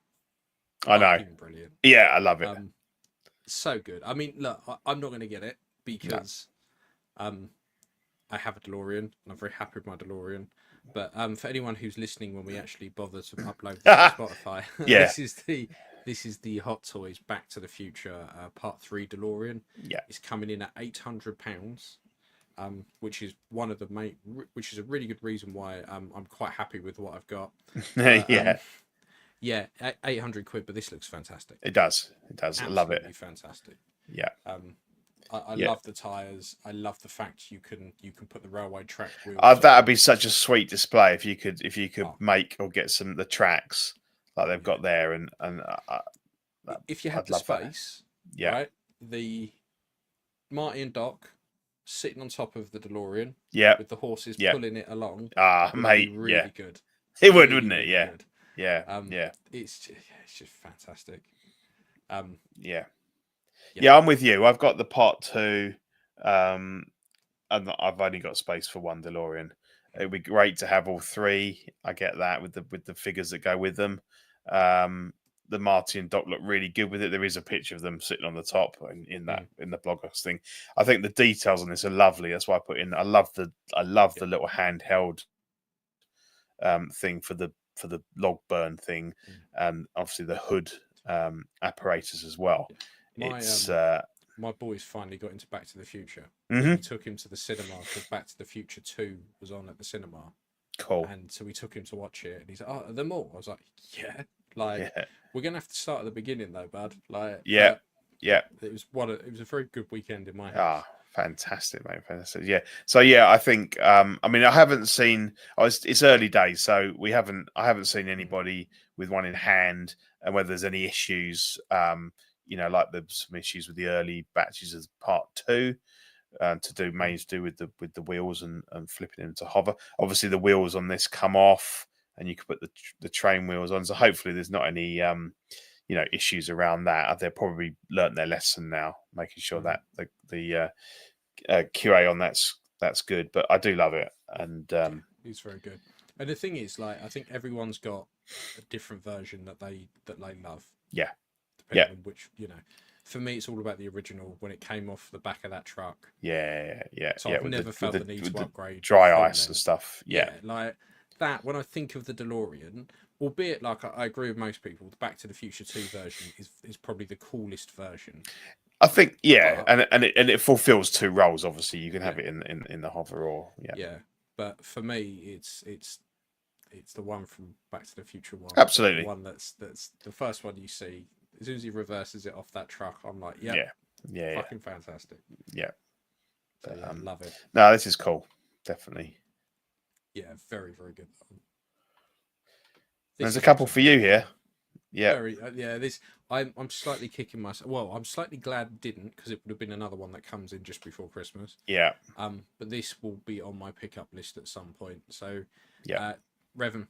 I know. fucking brilliant. Yeah, I love it. So good. I mean, look, I'm not going to get it No. because I have a DeLorean and I'm very happy with my DeLorean. But for anyone who's listening, when we actually bother to upload this to Spotify, Yeah. this is the Hot Toys Back to the Future Part 3 DeLorean. Yeah. It's coming in at £800, which is one of the main, which is a really good reason why I'm quite happy with what I've got. But, Yeah. yeah, £800, but this looks fantastic. It does. It does. I love it. Absolutely fantastic. Yeah. I Yeah. love the tires. I love the fact you can put the railway track wheels. That'd be such a sweet display if you could Oh. make or get some of the tracks like they've got there, and if you had I'd the love that. space, Yeah. right? The Marty and Doc sitting on top of the DeLorean, Yeah. with the horses Yeah. pulling it along. Ah, would mate. be really good. It would, Really, wouldn't it? really Yeah. good. Yeah. Yeah. It's just fantastic. Yeah. Yeah. Yeah, I'm with you. I've got the Part 2, and I've only got space for one DeLorean. It'd be great to have all three. I get that with the figures that go with them. The Marty and Doc look really good with it. There is a picture of them sitting on the top in the bloggers thing. I think the details on this are lovely. That's why I put in. I love the little handheld thing for the log burn thing, and obviously the hood apparatus as well. My boys finally got into Back to the Future. Mm-hmm. We took him to the cinema because Back to the Future 2 was on at the cinema. Cool. And so we took him to watch it, and he's like, "Oh, are there more?" I was like, "Yeah." Like, we're gonna have to start at the beginning though, bud. Like, yeah. It was a very good weekend in my house. Ah, fantastic, mate. Fantastic. Yeah. So yeah, I think I mean I haven't seen it's early days, so I haven't seen anybody with one in hand, and whether there's any issues, you know, like there's some issues with the early batches of Part 2. Mainly to do with the wheels and flipping them to hover. Obviously, the wheels on this come off, and you can put the train wheels on. So hopefully, there's not any issues around that. They've probably learnt their lesson now, making sure that the QA on that's good. But I do love it, and it's very good. And the thing is, like, I think everyone's got a different version that they love. Yeah. Depending on which, you know. For me, it's all about the original when it came off the back of that truck. Yeah. So I've never felt the need to upgrade. Dry ice and stuff. Yeah. Like that. When I think of the DeLorean, albeit like I agree with most people, the Back to the Future 2 version is probably the coolest version. I think, and it fulfills two roles. Obviously, you can have it in the hover or Yeah, but for me, it's the one from Back to the Future 1. Absolutely, the one that's the first one you see. As soon as he reverses it off that truck, I'm like, fucking fantastic. Yeah, so, love it. No, this is cool. Definitely. Yeah, very, very good. There's a couple for you here. Yeah. This I'm slightly kicking myself. Well, I'm slightly glad it didn't, because it would have been another one that comes in just before Christmas. Yeah. But this will be on my pickup list at some point. So yeah, Revan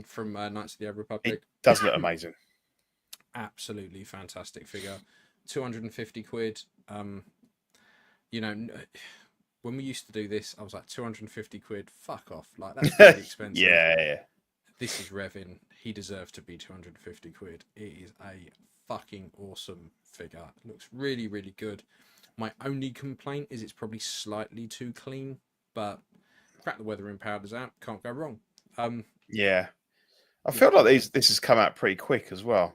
from Knights of the Old Republic. It does look amazing. Absolutely fantastic figure. 250 quid. You know, when we used to do this, I was like, 250 quid, fuck off. Like, that's really expensive. Yeah. This is Revan. He deserves to be 250 quid. It is a fucking awesome figure. It looks really, really good. My only complaint is it's probably slightly too clean, but crack the weathering powders out, can't go wrong. Yeah. I feel like this has come out pretty quick as well.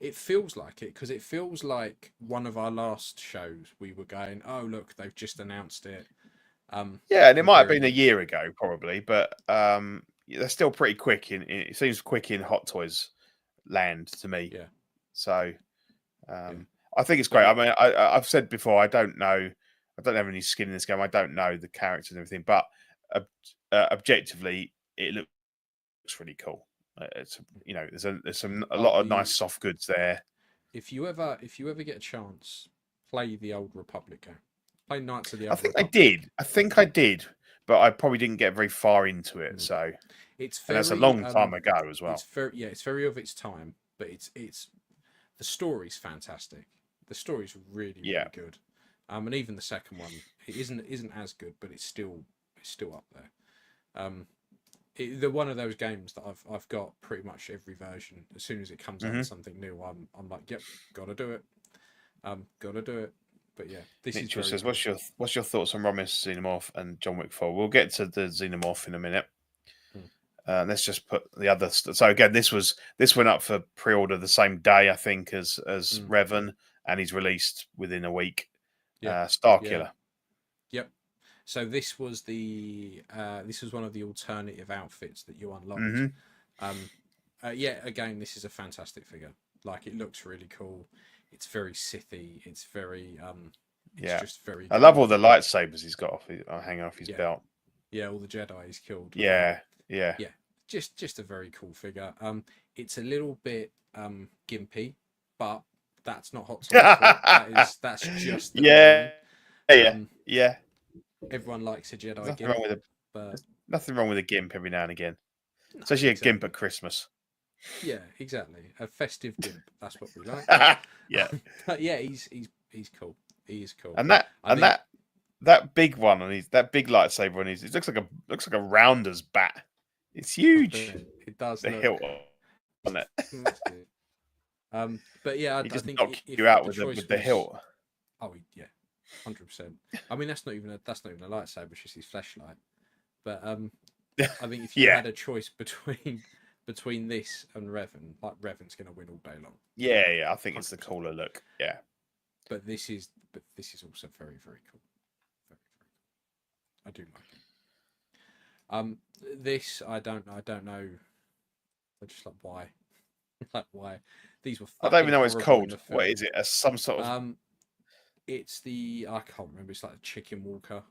It feels like it, because it feels like one of our last shows we were going, oh, look, they've just announced it. Yeah, and it might have been a year ago, probably, but they're still pretty quick. It seems quick in Hot Toys land to me. Yeah. So I think it's great. I mean, I've said before, I don't have any skin in this game. I don't know the characters and everything, but objectively, it looks really cool. It's there's a lot of nice soft goods there. If you ever get a chance, play the Old Republic game. Play Knights of the Old Republic. I think I did, but I probably didn't get very far into it. So that's a long time ago as well. It's very of its time, but it's the story's fantastic. The story's really good. And even the second one, it isn't as good, but it's still up there. they're one of those games that I've got pretty much every version. As soon as it comes out with something new, I'm like, yep, gotta do it. Gotta do it. But yeah, this Mitchell is says, very "What's your thoughts on Romulus, Xenomorph, and John Wick 4?" We'll get to the Xenomorph in a minute. Let's just put the other. So again, this went up for pre-order the same day, I think, as Revan, and he's released within a week. Yeah. Starkiller. Yep. So this was one of the alternative outfits that you unlocked. Yeah, again, this is a fantastic figure. Like, it looks really cool. It's very Sithy. It's very just very. I love all the lightsabers he's got hanging off his belt. Yeah, all the Jedi he's killed. Yeah. Just a very cool figure. It's a little bit gimpy, but that's not hot toys. That's just the yeah. Everyone likes a Jedi Nothing gimp, wrong with but nothing wrong with a gimp every now and again, especially a gimp at Christmas. Yeah, exactly. A festive gimp. That's what we like. Yeah, but yeah, he's cool. He is cool. And that big one on that big lightsaber on his, it looks like a rounder's bat. It's huge. It does. The hilt on it. But yeah, I just think knocked you out with the hilt. Oh yeah, 100%. I mean, that's not even a lightsaber; it's just his flashlight. But I think if you had a choice between this and Revan, like, Revan's going to win all day long. Yeah, I think 100%. It's the cooler look. Yeah, but this is also very, very cool. Very, very cool. I do like it. This I don't know. I just like why. Like, why these were. I don't even know what it's called. What is it? Some sort of. It's I can't remember. It's like a chicken walker.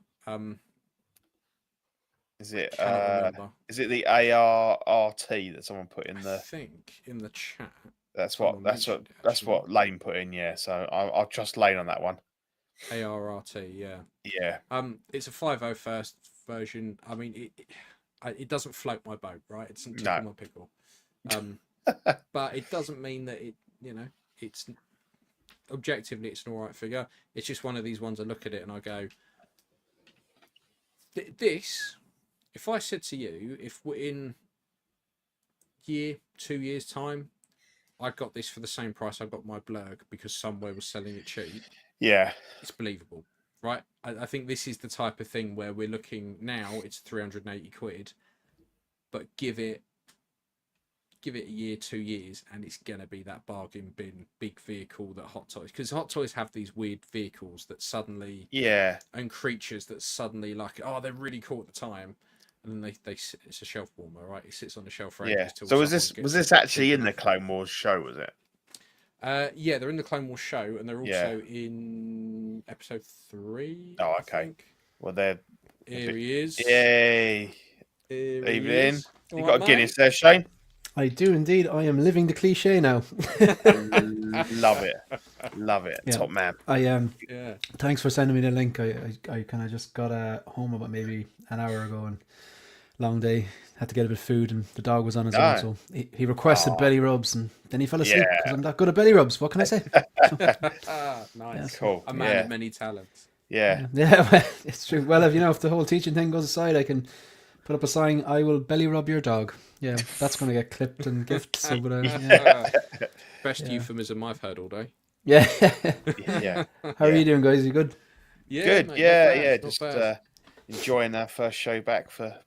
Is it the ARRT that someone put in I think in the chat? That's what Lane put in. Yeah, so I'll trust Lane on that one. ARRT, yeah. Yeah. It's a 501st version. I mean, it doesn't float my boat, right? It doesn't tickle my pickle. But it doesn't mean that it's objectively it's an alright figure. It's just one of these ones I look at it and I go, this. If I said to you, if we're in 2 years time, I got this for the same price I got my Blurg because somewhere was selling it cheap. Yeah, it's believable, right? I think this is the type of thing where we're looking now. It's 380 quid, but give it a year, 2 years, and it's gonna be that bargain bin big vehicle that Hot Toys, because Hot Toys have these weird vehicles that suddenly and creatures that suddenly, like, oh, they're really cool at the time. And then they it's a shelf warmer, right? It sits on the shelf for ages. So was this actually in the Clone Wars show? Was it? Yeah, they're in the Clone Wars show, and they're also in episode 3. Oh, okay. Well, they're here he is. Yay! Evening. You got a Guinness there, Shane? I do indeed. I am living the cliche now. Love it. Yeah. Top man. Thanks for sending me the link. I kind of just got home about maybe an hour ago, and long day. Had to get a bit of food, and the dog was on his own, so he requested belly rubs, and then he fell asleep because I'm that good at belly rubs. What can I say? Nice. Cool. A man of many talents. Yeah. Well, it's true. Well, if the whole teaching thing goes aside, I can put up a sign, I will belly rub your dog. Yeah, that's going to get clipped and gifted. So, Best euphemism I've heard all day. Yeah. Yeah. How are you doing, guys? You good? Yeah, good. Mate, yeah. Just enjoying our first show back for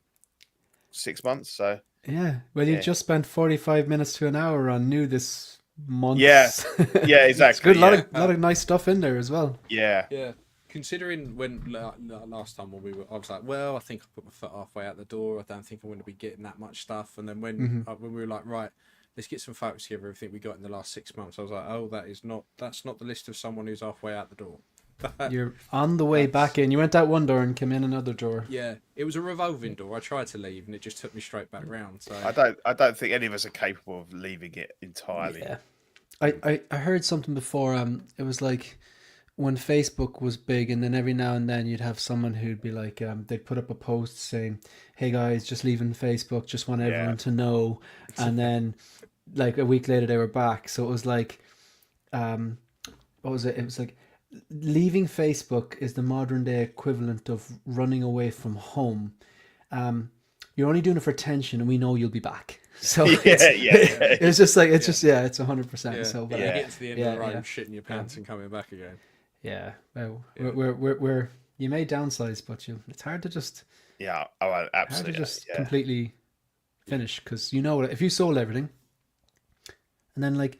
6 months. So yeah. Well, you just spent 45 minutes to an hour on new this month. Yeah, exactly. It's good. A lot of nice stuff in there as well. Yeah. Considering when last time when I was like, well, I think I put my foot halfway out the door. I don't think I'm going to be getting that much stuff. And then when we were like, right, let's get some photos together. Everything we got in the last 6 months. I was like, oh, that's not the list of someone who's halfway out the door. You're on the way back in. You went out one door and came in another door. Yeah, it was a revolving door. I tried to leave and it just took me straight back round. So I don't think any of us are capable of leaving it entirely. Yeah, I heard something before. It was like when Facebook was big, and then every now and then you'd have someone who'd be like, they'd put up a post saying, "Hey guys, just leaving Facebook. Just want everyone to know." And then, like a week later, they were back. So it was like, what was it? It was like, leaving Facebook is the modern day equivalent of running away from home. you're only doing it for attention, and we know you'll be back. So Yeah, it's just like it's 100%. Yeah. So, but You get to the end of the road, yeah. shitting your pants and coming back again. Yeah, well, Yeah. we're you may downsize, but it's hard to just Oh, hard to absolutely. just completely finish, because you know if you sold everything, and then like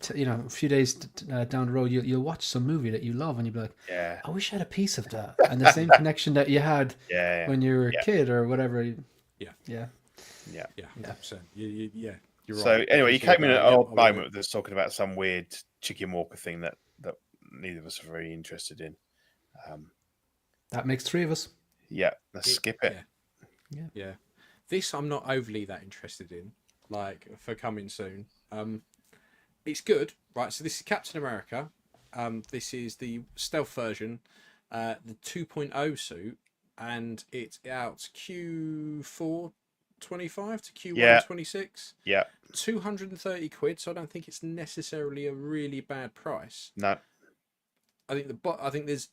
a few days down the road, you'll watch some movie that you love, and you'll be like, Yeah. I wish I had a piece of that, and the same connection that you had when you were a kid or whatever. Yeah. Yeah. 100%. Yeah, you're So right. anyway, you Definitely came in at right. an Yeah, odd I will. moment that's talking about some weird Chicken Walker thing that neither of us are very interested in. That makes 3 of us. Yeah, let's skip it. Yeah. This I'm not overly that interested in, like, for coming soon. It's good, right? So this is Captain America. This is the stealth version, the 2.0 suit, and it's out Q4 25 to Q1 26. Yeah. 230 quid, so I don't think it's necessarily a really bad price. No. I think there's.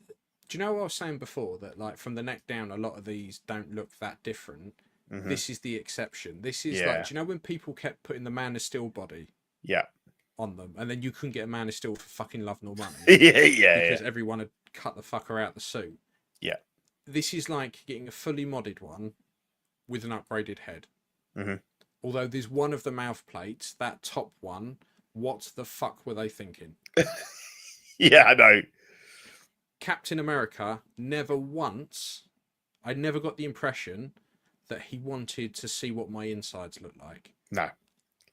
Do you know what I was saying before, that like from the neck down, a lot of these don't look that different. Mhm. This is the exception. This is like, do you know when people kept putting the Man of Steel body Yeah. on them, and then you couldn't get a Man of Steel for fucking love nor money Yeah. because everyone had cut the fucker out the suit. Yeah. This is like getting a fully modded one with an upgraded head. Mhm. Although there's one of the mouth plates, that top one. What the fuck were they thinking? Yeah, I know. Captain America never once. I never got the impression that he wanted to see what my insides look like. No.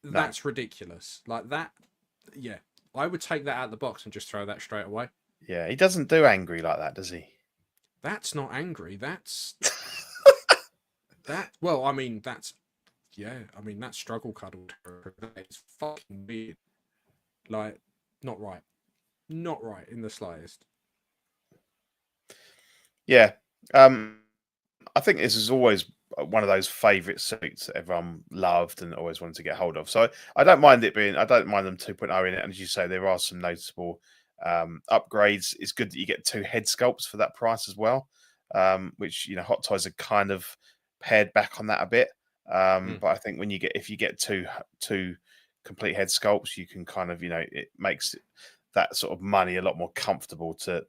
That's ridiculous. Like that. Yeah, I would take that out of the box and just throw that straight away. Yeah, he doesn't do angry like that, does he? That's not angry. That's that. Well, I mean, that's that's struggle cuddle. It's fucking weird. Like, not right. Not right in the slightest. Yeah. I think this is always one of those favourite suits that everyone loved and always wanted to get hold of. So I don't mind them 2.0 in it. And as you say, there are some noticeable upgrades. It's good that you get 2 head sculpts for that price as well, which, Hot Toys are kind of pared back on that a bit. But I think if you get two complete head sculpts, you can kind of, it makes that sort of money a lot more comfortable to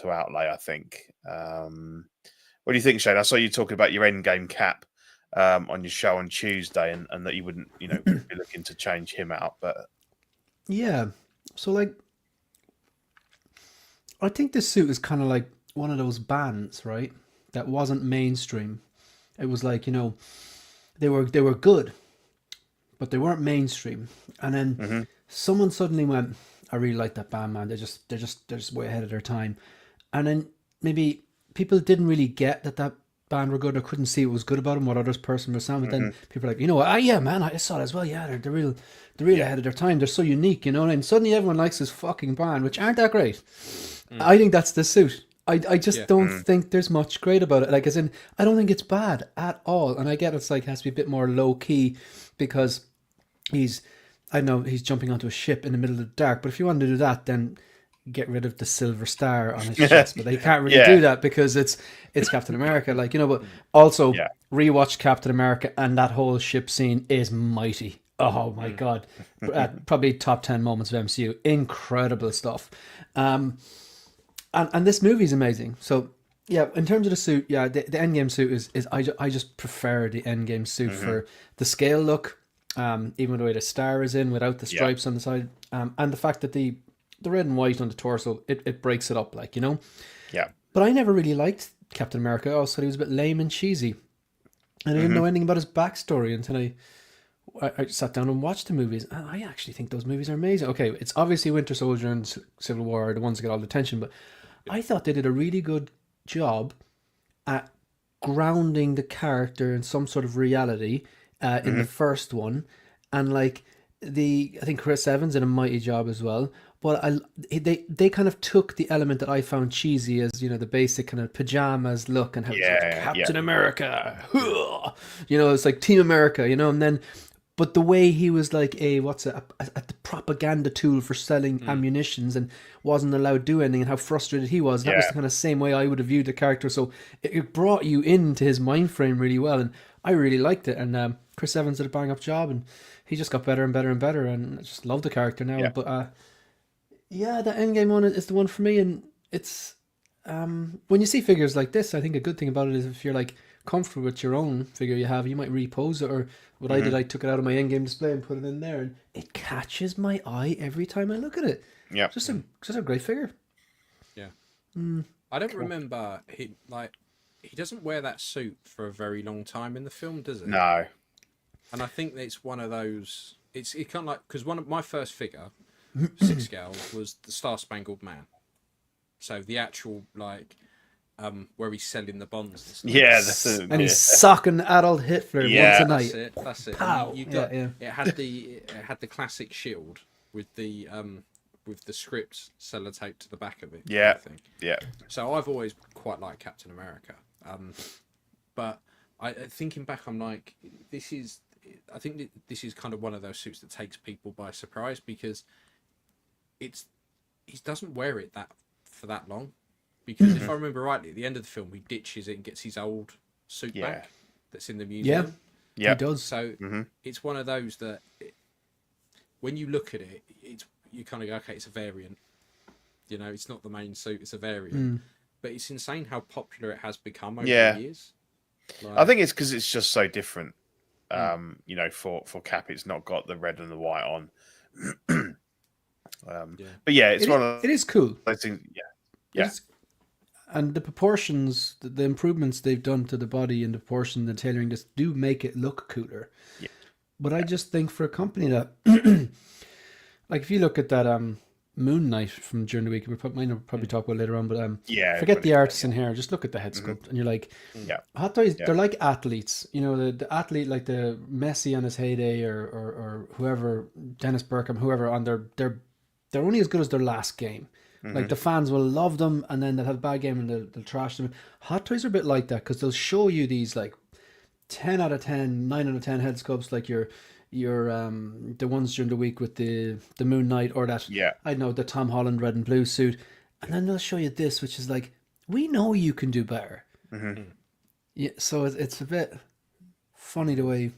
outlay, I think. What do you think, Shane? I saw you talking about your endgame cap on your show on Tuesday, and that you wouldn't, be looking to change him out. But yeah, so like, I think this suit is kind of like one of those bands, right? That wasn't mainstream. It was like, they were good, but they weren't mainstream. And then someone suddenly went, I really like that band, man. They're just way ahead of their time. And then maybe people didn't really get that band were good, or couldn't see what was good about them, what other person was saying. But then people are like, what? Yeah, man, I saw it as well. Yeah, they're really ahead of their time. They're so unique, And suddenly everyone likes this fucking band, which aren't that great. I think that's the suit. I just don't think there's much great about it. Like, as in, I don't think it's bad at all. And I get it's like, it has to be a bit more low key because he's jumping onto a ship in the middle of the dark. But if you want to do that, then get rid of the silver star on his chest. But they can't really do that because it's Captain America. Like, but also rewatch Captain America, and that whole ship scene is mighty. Oh my God. Probably top 10 moments of MCU. Incredible stuff. And this movie is amazing. So yeah, in terms of the suit, the Endgame suit is I just prefer the Endgame suit for the scale look, even the way the star is in without the stripes on the side, and the fact that the red and white on the torso, it breaks it up, like, Yeah. But I never really liked Captain America. I always thought he was a bit lame and cheesy. And I didn't know anything about his backstory until I sat down and watched the movies. And I actually think those movies are amazing. Okay, it's obviously Winter Soldier and Civil War are the ones that get all the attention, but I thought they did a really good job at grounding the character in some sort of reality in the first one. And like I think Chris Evans did a mighty job as well. But they kind of took the element that I found cheesy as, the basic kind of pajamas look, and how it's like Captain America. It's like Team America, and then But the way he was like a propaganda tool for selling ammunitions and wasn't allowed to do anything, and how frustrated he was. That was the kind of same way I would have viewed the character. So it brought you into his mind frame really well, and I really liked it. And Chris Evans did a bang up job, and he just got better and better and better, and I just love the character now. Yeah. But yeah, the Endgame one is the one for me, and it's when you see figures like this, I think a good thing about it is if you're like comfortable with your own figure you have, you might repose it, or what I did, I took it out of my Endgame display and put it in there, and it catches my eye every time I look at it. Yeah. Just a great figure. Yeah. I don't remember he doesn't wear that suit for a very long time in the film, does it? No. And I think that it's one of those. It kind of like, because one of my first figure, 6 scale, was the Star Spangled Man. So the actual where he's selling the bonds and stuff. Yeah, and he's socking Adolf Hitler once a night. That's it. Pow. You got, Yeah. It had the classic shield with the script sellotaped to the back of it. Yeah. I think. Yeah. So I've always quite liked Captain America. But thinking back, I'm like, I think this is kind of one of those suits that takes people by surprise, because he doesn't wear it for that long. Because if I remember rightly, at the end of the film, he ditches it and gets his old suit back that's in the museum. Yeah, he does. So it's one of those that when you look at it, you kind of go, okay, it's a variant. You know, it's not the main suit, it's a variant. But it's insane how popular it has become over the years. I think it's because it's just so different. You know, for Cap, it's not got the red and the white on. But yeah, it's it is cool. Those things. Yeah. And the proportions, the improvements they've done to the body and the proportion, the tailoring, just do make it look cooler. Yeah. But I just think for a company that, like, if you look at that Moon Knight from during the week, we'll probably talk about it later on, but forget the artists in here, just look at the head sculpt, and you're like, Hot Toys, they're like athletes. You know, the athlete, like the Messi on his heyday, or whoever, Dennis Bergkamp, whoever, on they're only as good as their last game. Like, the fans will love them, and then they'll have a bad game and they'll trash them. Hot Toys are a bit like that, because they'll show you these like 10 out of 10, 9 out of 10 head sculpts, like your the ones during the week with the Moon Knight, or that I don't know, the Tom Holland red and blue suit, and then they'll show you this, which is like, we know you can do better. Yeah, so it's a bit funny the way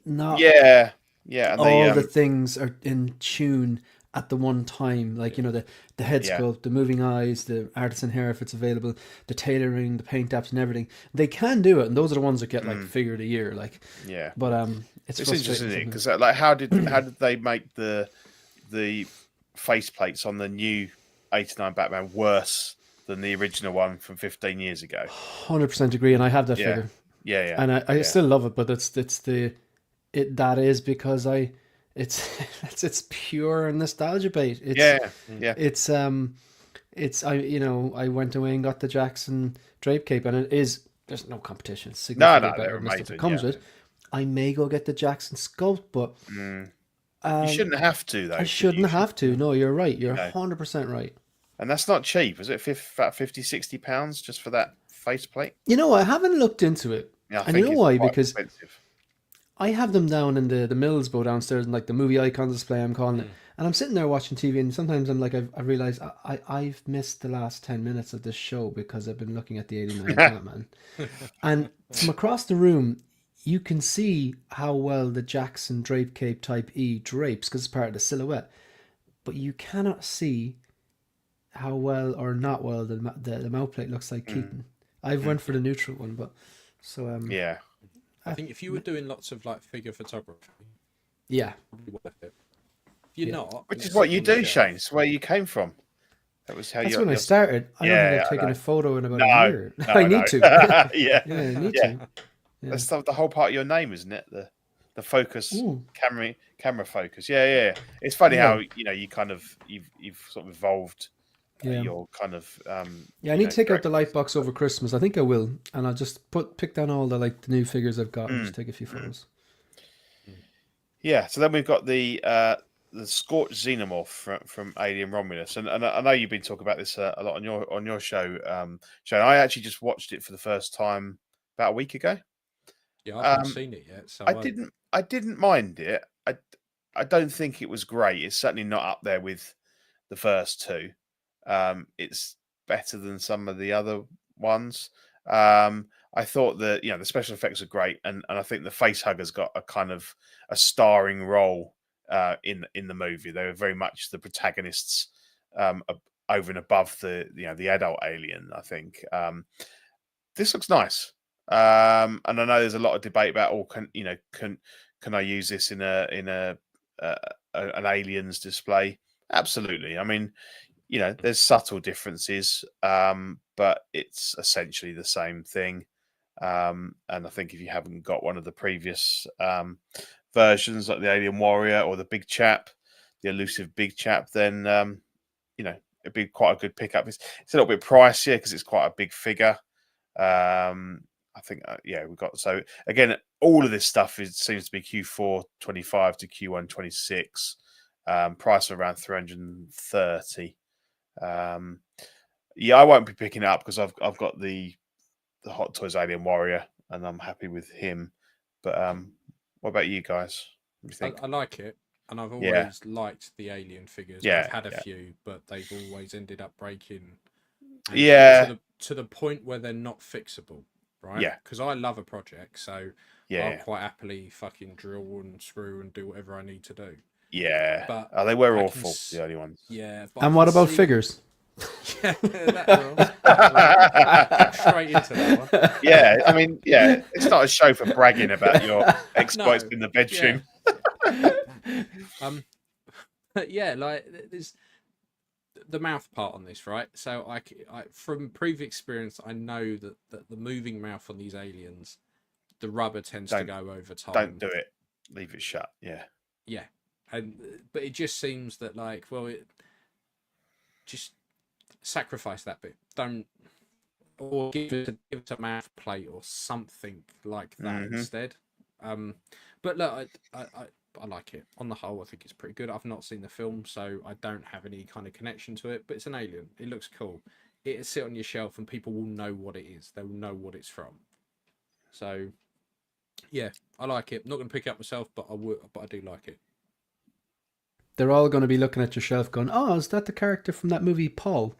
not and all the things are in tune at the one time, like, you know, the head sculpt, the moving eyes, the artisan hair if it's available, the tailoring, the paint apps and everything. They can do it, and those are the ones that get like figure of the year, like. Yeah. But it's interesting, because like how did they make the face plates on the new 89 Batman worse than the original one from 15 years ago? 100% agree, and I have that figure. Yeah. And I still love it, but that is because it's pure nostalgia bait. It's I went away and got the Jackson drape cape, and there's no competition. It's significantly better than the stuff it comes with. I may go get the Jackson sculpt, but you shouldn't have to, though. I shouldn't have to. No, you're right. You're 100% right. And that's not cheap, is it? About 50, 60 pounds just for that faceplate? You know, I haven't looked into it. Yeah, and you know why? Because expensive. I have them down in the Mills bow downstairs, in like the movie icons display, I'm calling it. And I'm sitting there watching TV, and sometimes I'm like, I realize I've missed the last 10 minutes of this show because I've been looking at the 89 Batman. And from across the room, you can see how well the Jackson drape cape type E drapes, because it's part of the silhouette. But you cannot see how well or not well the mouth plate looks like Keaton. I've went for the neutral one, but so I think if you were doing lots of like figure photography, probably worth it. If you're not, which is what you do, Shane. It's where you came from. That's when I started. I don't think I've taken a photo in about a year. I need to. Yeah, I need to. Yeah. That's the whole part of your name, isn't it? The focus, camera focus. Yeah. It's funny how you kind of you've sort of evolved. Your kind of I need to take out the light box over Christmas. I think I will, and I'll just pick down all the new figures I've got and just take a few photos. Yeah, so then we've got the Scorched Xenomorph from Alien Romulus, and I know you've been talking about this a lot on your show, Shane. I actually just watched it for the first time about a week ago. Yeah, I've not seen it yet, so I didn't mind it. I don't think it was great. It's certainly not up there with the first two. It's better than some of the other ones. I thought that the special effects are great, and I think the face hugger's got a kind of a starring role in the movie. They were very much the protagonists over and above the adult alien. I think this looks nice, and I know there's a lot of debate about can I use this in an aliens display? Absolutely. I mean, there's subtle differences, but it's essentially the same thing. And I think if you haven't got one of the previous versions, like the Alien Warrior or the Big Chap, the elusive Big Chap, then it'd be quite a good pickup. It's a little bit pricier because it's quite a big figure. I think we've got, so again, all of this stuff seems to be Q4 25 to Q1 26. Price of around 330. I won't be picking it up because I've got the Hot Toys Alien Warrior and I'm happy with him. But what about you guys? What do you think? I like it, and I've always liked the alien figures. I've had a few, but they've always ended up breaking. To the point where they're not fixable, right? Yeah. Because I love a project, so I'll quite happily fucking drill and screw and do whatever I need to do. Yeah, but they were awful, the only ones. Yeah. And what about figures? Yeah, straight into that one. Yeah, I mean, it's not a show for bragging about your exploits in the bedroom. Yeah. Like there's the mouth part on this, right? So I from previous experience, I know that the moving mouth on these aliens, the rubber tends to go over time. Don't do it. Leave it shut. Yeah. Yeah. But it just seems that it just sacrifice that bit. Don't, or give it a mouth plate or something like that instead. But look, I like it on the whole. I think it's pretty good. I've not seen the film, so I don't have any kind of connection to it. But it's an alien. It looks cool. It'll sit on your shelf, and people will know what it is. They will know what it's from. So, yeah, I like it. I'm not going to pick it up myself, but I would. But I do like it. They're all going to be looking at your shelf, going, "Oh, is that the character from that movie, Paul?"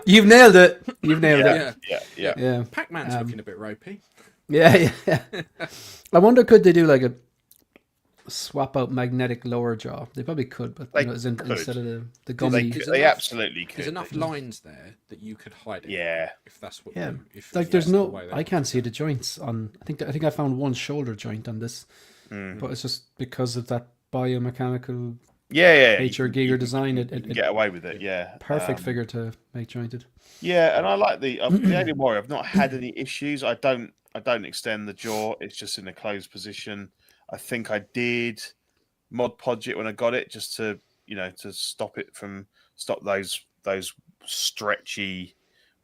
You've nailed it. You've nailed it. Yeah. Pac-Man's looking a bit ropey. Yeah. I wonder, could they do like a swap out magnetic lower jaw? They probably could, but instead of the gummy. They absolutely could. There's enough lines there that you could hide it. Yeah. If that's what. Yeah. There's no. I can't see the joints on. I think I found one shoulder joint on this, but it's just because of that biomechanical. Nature Giger design. It get away with it. Yeah. Perfect figure to make jointed. Yeah, and I like the Alien Warrior. I've not had any issues. I don't extend the jaw. It's just in a closed position. I think I did Mod Podge it when I got it, just to stop those stretchy,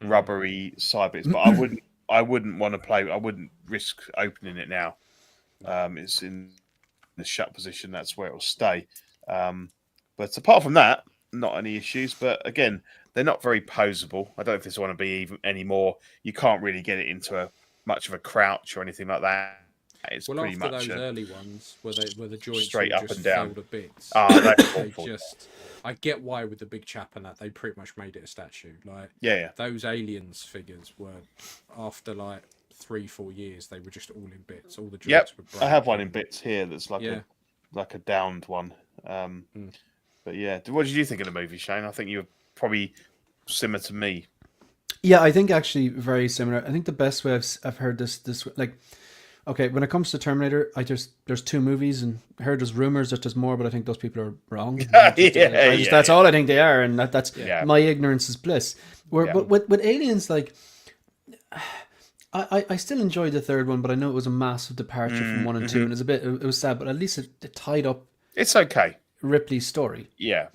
rubbery side bits. But I wouldn't want to play. I wouldn't risk opening it now. It's in the shut position. That's where it will stay. But apart from that, not any issues. But again, they're not very posable. I don't know if this want to be even anymore. You can't really get it into much of a crouch or anything like that. It's pretty after much those early ones where the joints straight up just and down fell to bits. They're awful. I get why with the Big Chap and that they pretty much made it a statue. Those aliens figures were after 3-4 years they were just all in bits. All the joints were broken. I have one in bits here that's like a downed one. But yeah, what did you think of the movie, Shane? I think you were probably similar to me. Yeah, I think actually very similar. I think the best way I've heard this okay, when it comes to Terminator, there's 2 movies, and I heard there's rumors that there's more, but I think those people are wrong. That's all I think they are, and that's my ignorance is bliss. But with Aliens, I still enjoyed the third one, but I know it was a massive departure from 1 and 2, and it was sad, but at least it tied up. It's okay. Ripley's story. Yeah.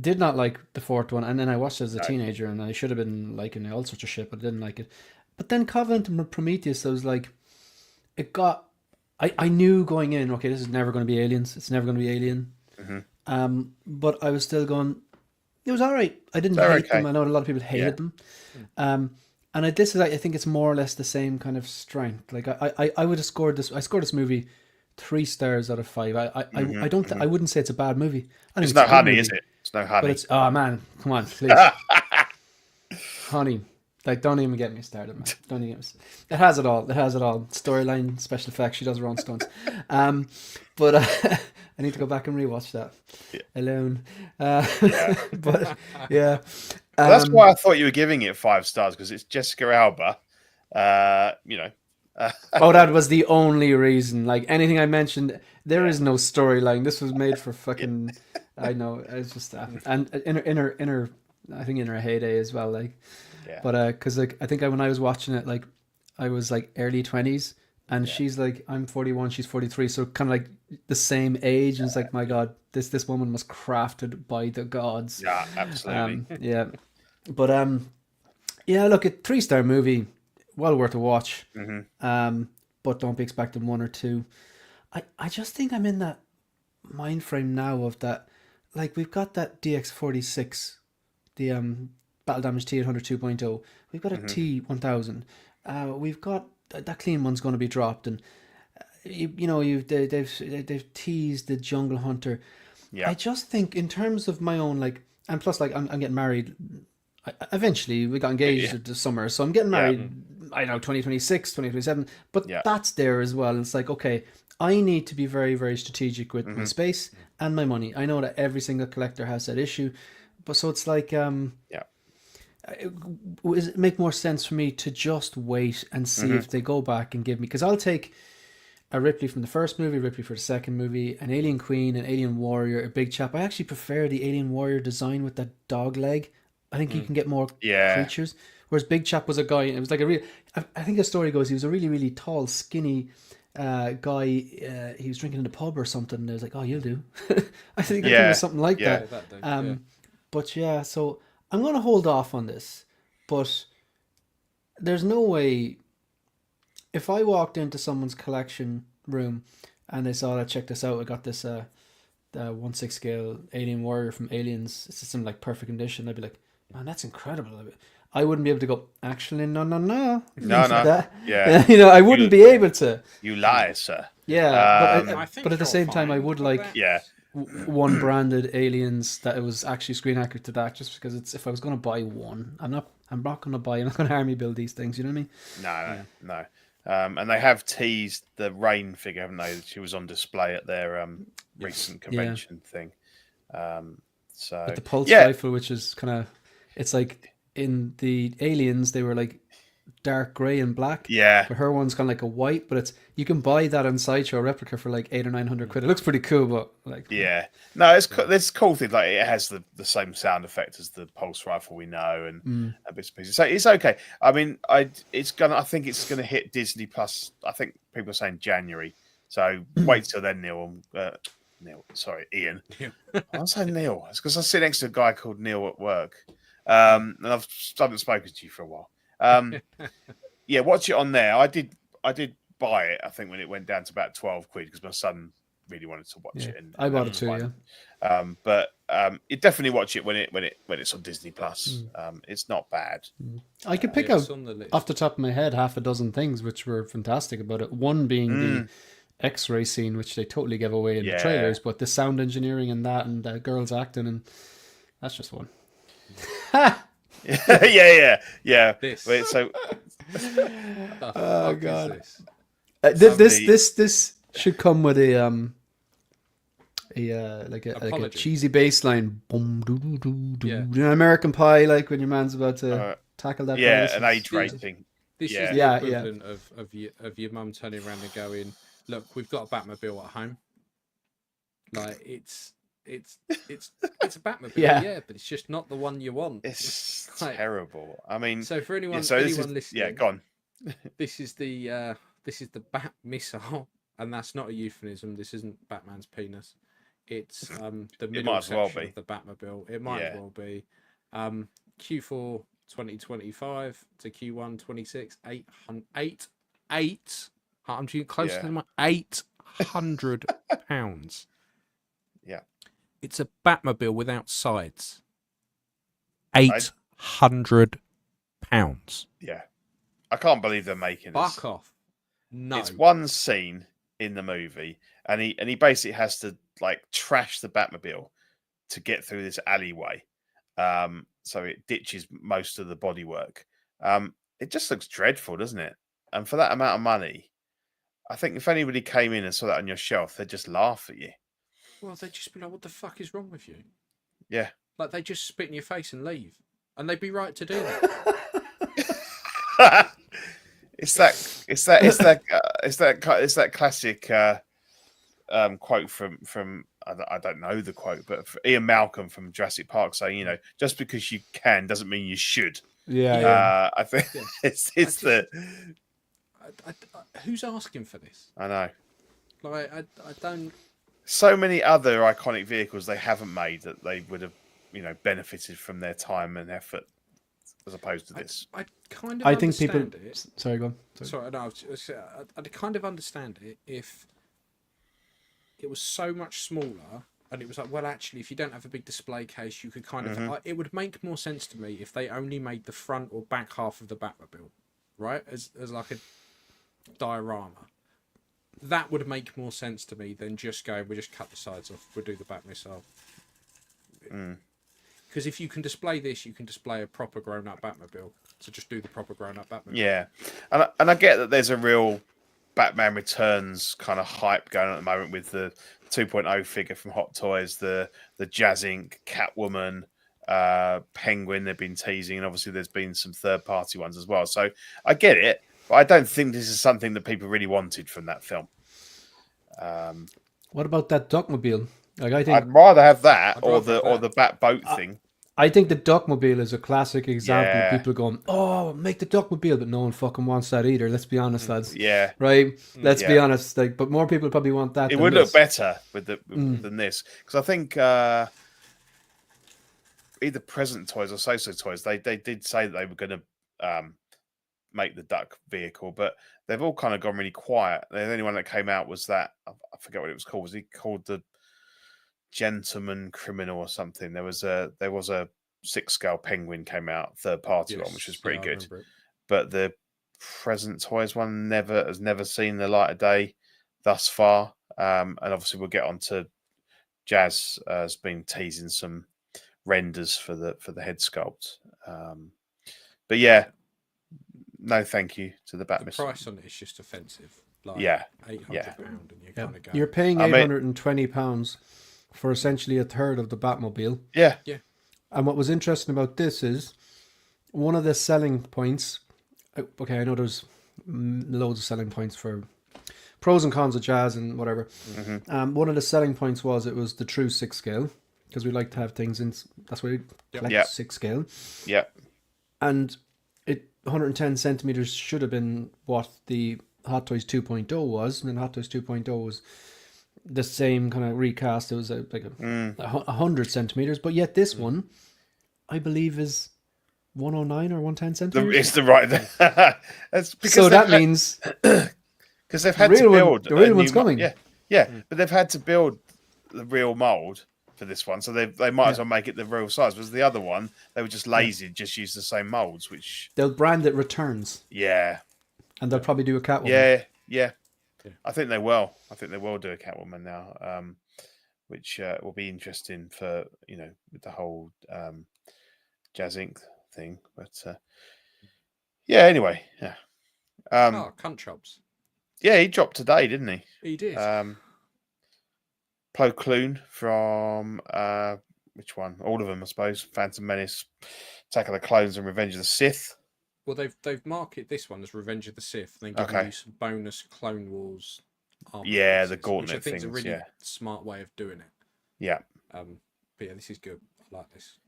Did not like the 4th one, and then I watched it as a teenager, and I should have been liking all sorts of shit, but I didn't like it. But then Covenant and Prometheus, I was like, I knew going in, okay, this is never going to be Aliens. It's never going to be Alien. But I was still going, it was all right. I didn't hate them. I know a lot of people hated them. this is, I think it's more or less the same kind of strength. Like I would have scored this. I scored this movie 3 stars out of 5. I don't. I wouldn't say it's a bad movie. I think It's it's a no good honey, movie, is it? It's no but honey. it's, oh man, come on, please, honey. Like, don't even get me started, man. Don't even. It has it all. It has it all. Storyline, special effects. She does her own stunts. But I need to go back and rewatch that alone. But yeah. Well, that's why I thought you were giving it 5 stars, because it's Jessica Alba. You know. Oh, that was the only reason. Like, anything I mentioned, there is no storyline. This was made for fucking. I know. It's just and in her, I think in her heyday as well. Like, but because like I think when I was watching it, like I was like early 20s, and she's like, I'm 41, she's 43, so kind of like the same age. And it's like, my God, this woman was crafted by the gods. Yeah, absolutely. Yeah, but yeah, look, a 3-star movie. Well worth a watch, but don't be expecting 1 or 2. I just think I'm in that mind frame now of that, like we've got that DX46, the Battle Damage T800 2.0. We've got a T1000. We've got that clean one's going to be dropped, and they've teased the Jungle Hunter. Yeah. I just think in terms of my own, like, and plus, like, I'm getting married. Eventually, we got engaged this summer, so I'm getting married. I know 2026, 2027, but that's there as well. It's like, okay, I need to be very, very strategic with my space and my money. I know that every single collector has that issue, but so it's like, does it make more sense for me to just wait and see if they go back and give me? Because I'll take a Ripley from the first movie, Ripley for the second movie, an Alien Queen, an Alien Warrior, a Big Chap. I actually prefer the Alien Warrior design with that dog leg. I think you can get more creatures. Whereas Big Chap was a guy, and it was like a real. I think the story goes he was a really, really tall, skinny guy. He was drinking in the pub or something, and I was like, "Oh, you'll do." I think it was something like that. But yeah, so I'm gonna hold off on this. But there's no way. If I walked into someone's collection room and they saw that, check this out, I got this the 1/6 scale Alien Warrior from Aliens. It's in like perfect condition. I'd be like, man, that's incredible. I wouldn't be able to go, actually, no. That. Yeah. I wouldn't be able to. You lie, sir. Yeah, but at the same time, I would like Yeah. one branded Aliens that it was actually screen accurate to that, just because it's, if I was going to buy one, I'm not going to army build these things, you know what I mean? No. And they have teased the Rain figure, haven't they? She was on display at their recent convention thing. So but the pulse rifle, which is kind of, it's like in the Aliens, they were like dark grey and black. Yeah. But her one's kind of like a white, but you can buy that on Sideshow replica for like 800 or 900 quid. It looks pretty cool, but like, no, it's cool thing. Like, it has the same sound effect as the pulse rifle we know, and bits and pieces. So it's okay. I mean, I think it's gonna hit Disney Plus. I think people are saying January. So wait till then, Ian. I'm saying Neil. It's because I sit next to a guy called Neil at work, and I haven't spoken to you for a while. Watch it on there. I did buy it, I think, when it went down to about 12 quid, because my son really wanted to watch it, and I bought it too. But you definitely watch it when it's on Disney Plus. It's not bad. I could pick out off the top of my head half a dozen things which were fantastic about it. One being the X-ray scene, which they totally gave away in the trailers, but the sound engineering and that, and the girls acting, and that's just one. yeah. This. Wait, so oh God, this should come with a cheesy bass line. Boom, doo, doo, doo, doo. You know, American Pie, like when your man's about to tackle that. An age rating. This is the equivalent of your mum turning around and going, "Look, we've got a Batmobile at home. Like, it's a Batmobile, but it's just not the one you want. It's like, terrible. I mean, so for anyone listening, go on. This is the Bat missile, and that's not a euphemism. This isn't Batman's penis. It's the middle section of the Batmobile. It might as well be. Q4 2025 to Q1 26, 800. I'm getting close to my £800. Yeah. It's a Batmobile without sides. £800. Yeah, I can't believe they're making this. Fuck off. No. It's one scene in the movie, and he basically has to like trash the Batmobile to get through this alleyway. So it ditches most of the bodywork. It just looks dreadful, doesn't it? And for that amount of money, I think if anybody came in and saw that on your shelf, they'd just laugh at you. Well, they'd just be like, what the fuck is wrong with you? Yeah. Like, they just spit in your face and leave. And they'd be right to do that. It's that classic quote from I don't know the quote, but Ian Malcolm from Jurassic Park saying, just because you can doesn't mean you should. Yeah. I think it's who's asking for this? I know. Like, I don't. So many other iconic vehicles they haven't made that they would have, benefited from their time and effort, as opposed to this. I kind of. I think people. It. Sorry, go on. Sorry, no. I'd kind of understand it if it was so much smaller, and it was like, well, actually, if you don't have a big display case, you could kind of. It would make more sense to me if they only made the front or back half of the Batmobile, right, as like a diorama. That would make more sense to me than just going, we'll just cut the sides off, we'll do the Bat missile. Because if you can display this, you can display a proper grown-up Batmobile. So just do the proper grown-up Batmobile. Yeah, and I get that there's a real Batman Returns kind of hype going on at the moment with the 2.0 figure from Hot Toys, the Jazz Inc, Catwoman, Penguin they've been teasing, and obviously there's been some third-party ones as well. So I get it, but I don't think this is something that people really wanted from that film. What about that Duckmobile? Like, I think I'd rather have that or the Bat boat thing. I think the Duckmobile is a classic example of Yeah. people going, "Oh, make the Duckmobile," but no one fucking wants that either. Let's be honest, lads. Yeah, Right. Let's be honest. Like, but more people probably want that. it than would this. look better with than this, because I think either Present Toys or So Toys they did say that they were going to make the Duck vehicle, but they've all kind of gone really quiet. The only one that came out was that I forget what it was called. Was he called the Gentleman Criminal or something? There was a 6-scale Penguin came out, third party one, which was pretty good. But the Present Toys one has never seen the light of day thus far. And obviously we'll get on to Jazz has been teasing some renders for the head sculpt. But yeah, no thank you to the Bat missile. The price on it is just offensive. Like, Yeah. £800 and you're kind of going. You're paying £820 for essentially a third of the Batmobile. Yeah. And what was interesting about this is one of the selling points. Okay, I know there's loads of selling points for pros and cons of Jazz and whatever. One of the selling points was it was the true 6 scale, because we like to have things in. That's why we collect 6 scale. Yeah. And 110 centimeters should have been what the Hot Toys 2.0 was, and Hot Toys 2.0 was the same kind of recast. It was like 100 centimeters, but yet this one, I believe, is 109 or 110 centimeters. It's the right. That's because so that means because they've had to build the real one's coming. Yeah, but they've had to build the real mold for this one, so they might as well make it the real size. Whereas the other one, they were just lazy, just use the same molds, which they'll brand it Returns. Yeah, and they'll probably do a Catwoman. Yeah. I think they will. I think they will do a Catwoman now, which will be interesting for with the whole Jazz Inc thing. But anyway, Cunt Chops. Yeah, he dropped today, didn't he? He did. Plo Koon from which one? All of them, I suppose. Phantom Menace, Attack of the Clones, and Revenge of the Sith. Well, they've marketed this one as Revenge of the Sith, and then given you some bonus Clone Wars armor pieces, the gauntlet which I think things. is a really smart way of doing it. Yeah. But yeah, this is good. I like this.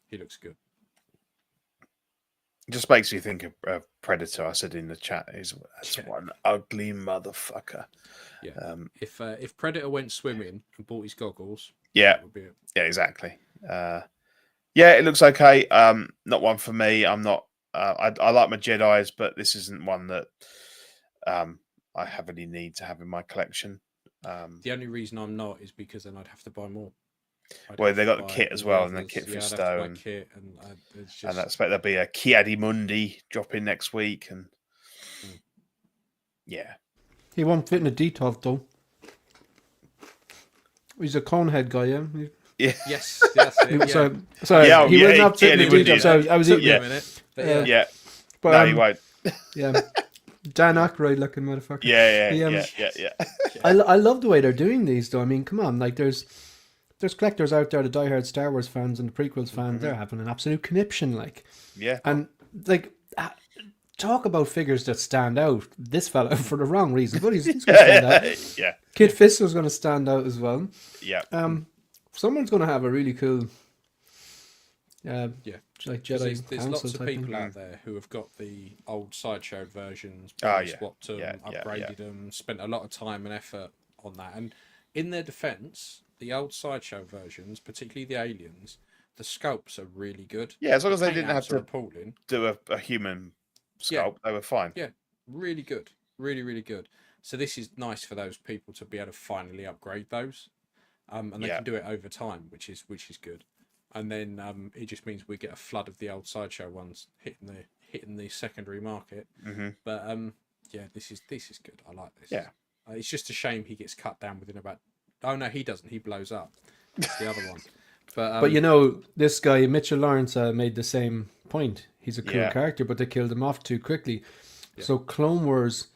He looks good. It just makes you think of Predator. I said in the chat, that's one ugly motherfucker. Yeah. If Predator went swimming and bought his goggles, that would be it. Yeah, exactly. It looks okay. Not one for me. I'm not. I like my Jedis, but this isn't one that I heavily need to have in my collection. The only reason I'm not is because then I'd have to buy more. I'd Well, have they to got the buy kit as all well, and the others. kit for Yeah, I'd have to Stowe, buy and kit, and it's I just expect there'll be a Chiadi Mundi dropping next week, and Mm. yeah, He won't fit in a D-top though. He's a conehead guy, yeah. yeah, yes, that's it. Yeah, Sorry, Yeah, he yeah, will not fit in Chiadi a Mundi D-top. is- So I was took me yeah. a minute, but yeah, yeah. but, No, you won't. yeah, Dan Aykroyd looking motherfucker. Yeah, He, yeah. I love the way they're doing these though. I mean, come on, like there's collectors out there, the diehard Star Wars fans and the prequels fans. They're having an absolute conniption, like, Yeah. and like. Talk about figures that stand out. This fella, for the wrong reason, but he's going to stand out. Yeah. Kid Fisto's going to stand out as well. Yeah. Someone's going to have a really cool, yeah. like 'Cause Jedi there's Council lots of type people thing. out there who have got the old Sideshow versions, Oh, yeah. swapped them, Yeah, upgraded them, spent a lot of time and effort on that. And in their defence, the old Sideshow versions, particularly the aliens, the sculpts are really good. Yeah, as long as The they didn't have paint apps are to appalling. do a human sculpt, they were fine. Yeah, really good, really, really good. So this is nice for those people to be able to finally upgrade those, and they can do it over time, which is good. And then it just means we get a flood of the old Sideshow ones hitting the secondary market. Mm-hmm. But yeah, this is good. I like this. Yeah. It's just a shame he gets cut down within about. Oh no, he doesn't. He blows up. That's the other one. But you know, this guy Mitchell Lawrence made the same point. He's a cool character, but they killed him off too quickly. Yeah. So Clone Wars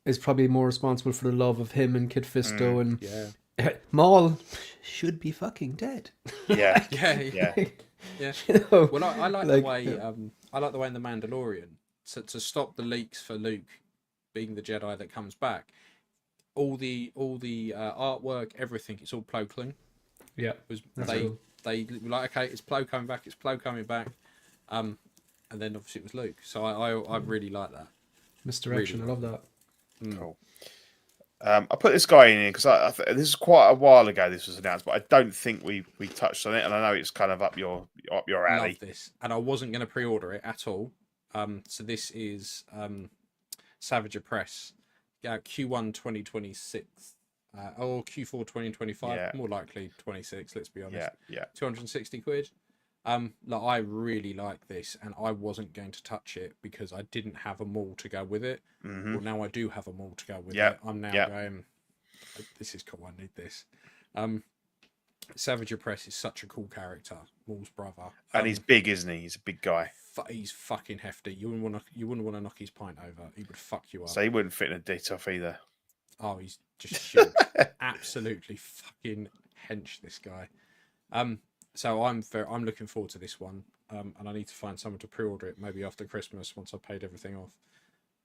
is probably more responsible for the love of him and Kid Fisto and Maul should be fucking dead. Yeah. yeah. You know, Well, I like the way I like the way in the Mandalorian to stop the leaks for Luke being the Jedi that comes back. All the artwork, everything, it's all Plo Koon. Yeah, They were like, okay, it's Plo coming back, it's Plo coming back, and then obviously it was Luke. So I really like that. misdirection. Really I love that. Cool. I put this guy in here because this is quite a while ago. This was announced, but I don't think we touched on it, and I know it's kind of up your alley. Love this, and I wasn't going to pre-order it at all. So this is Savage Press, Q1 2026. Or Q4 2025, more likely 26. Let's be honest. Yeah. 260 quid. Like I really like this, and I wasn't going to touch it because I didn't have a Maul to go with it. Mm-hmm. Well, now I do have a Maul to go with it. I'm now going. This is cool. I need this. Savage Press is such a cool character. Maul's brother, and he's big, isn't he? He's a big guy. He's fucking hefty. You wouldn't want to knock his pint over. He would fuck you up. So he wouldn't fit in a D-top either. Oh, he's just huge. Absolutely fucking hench, this guy. So I'm looking forward to this one. And I need to find someone to pre-order it maybe after Christmas once I've paid everything off.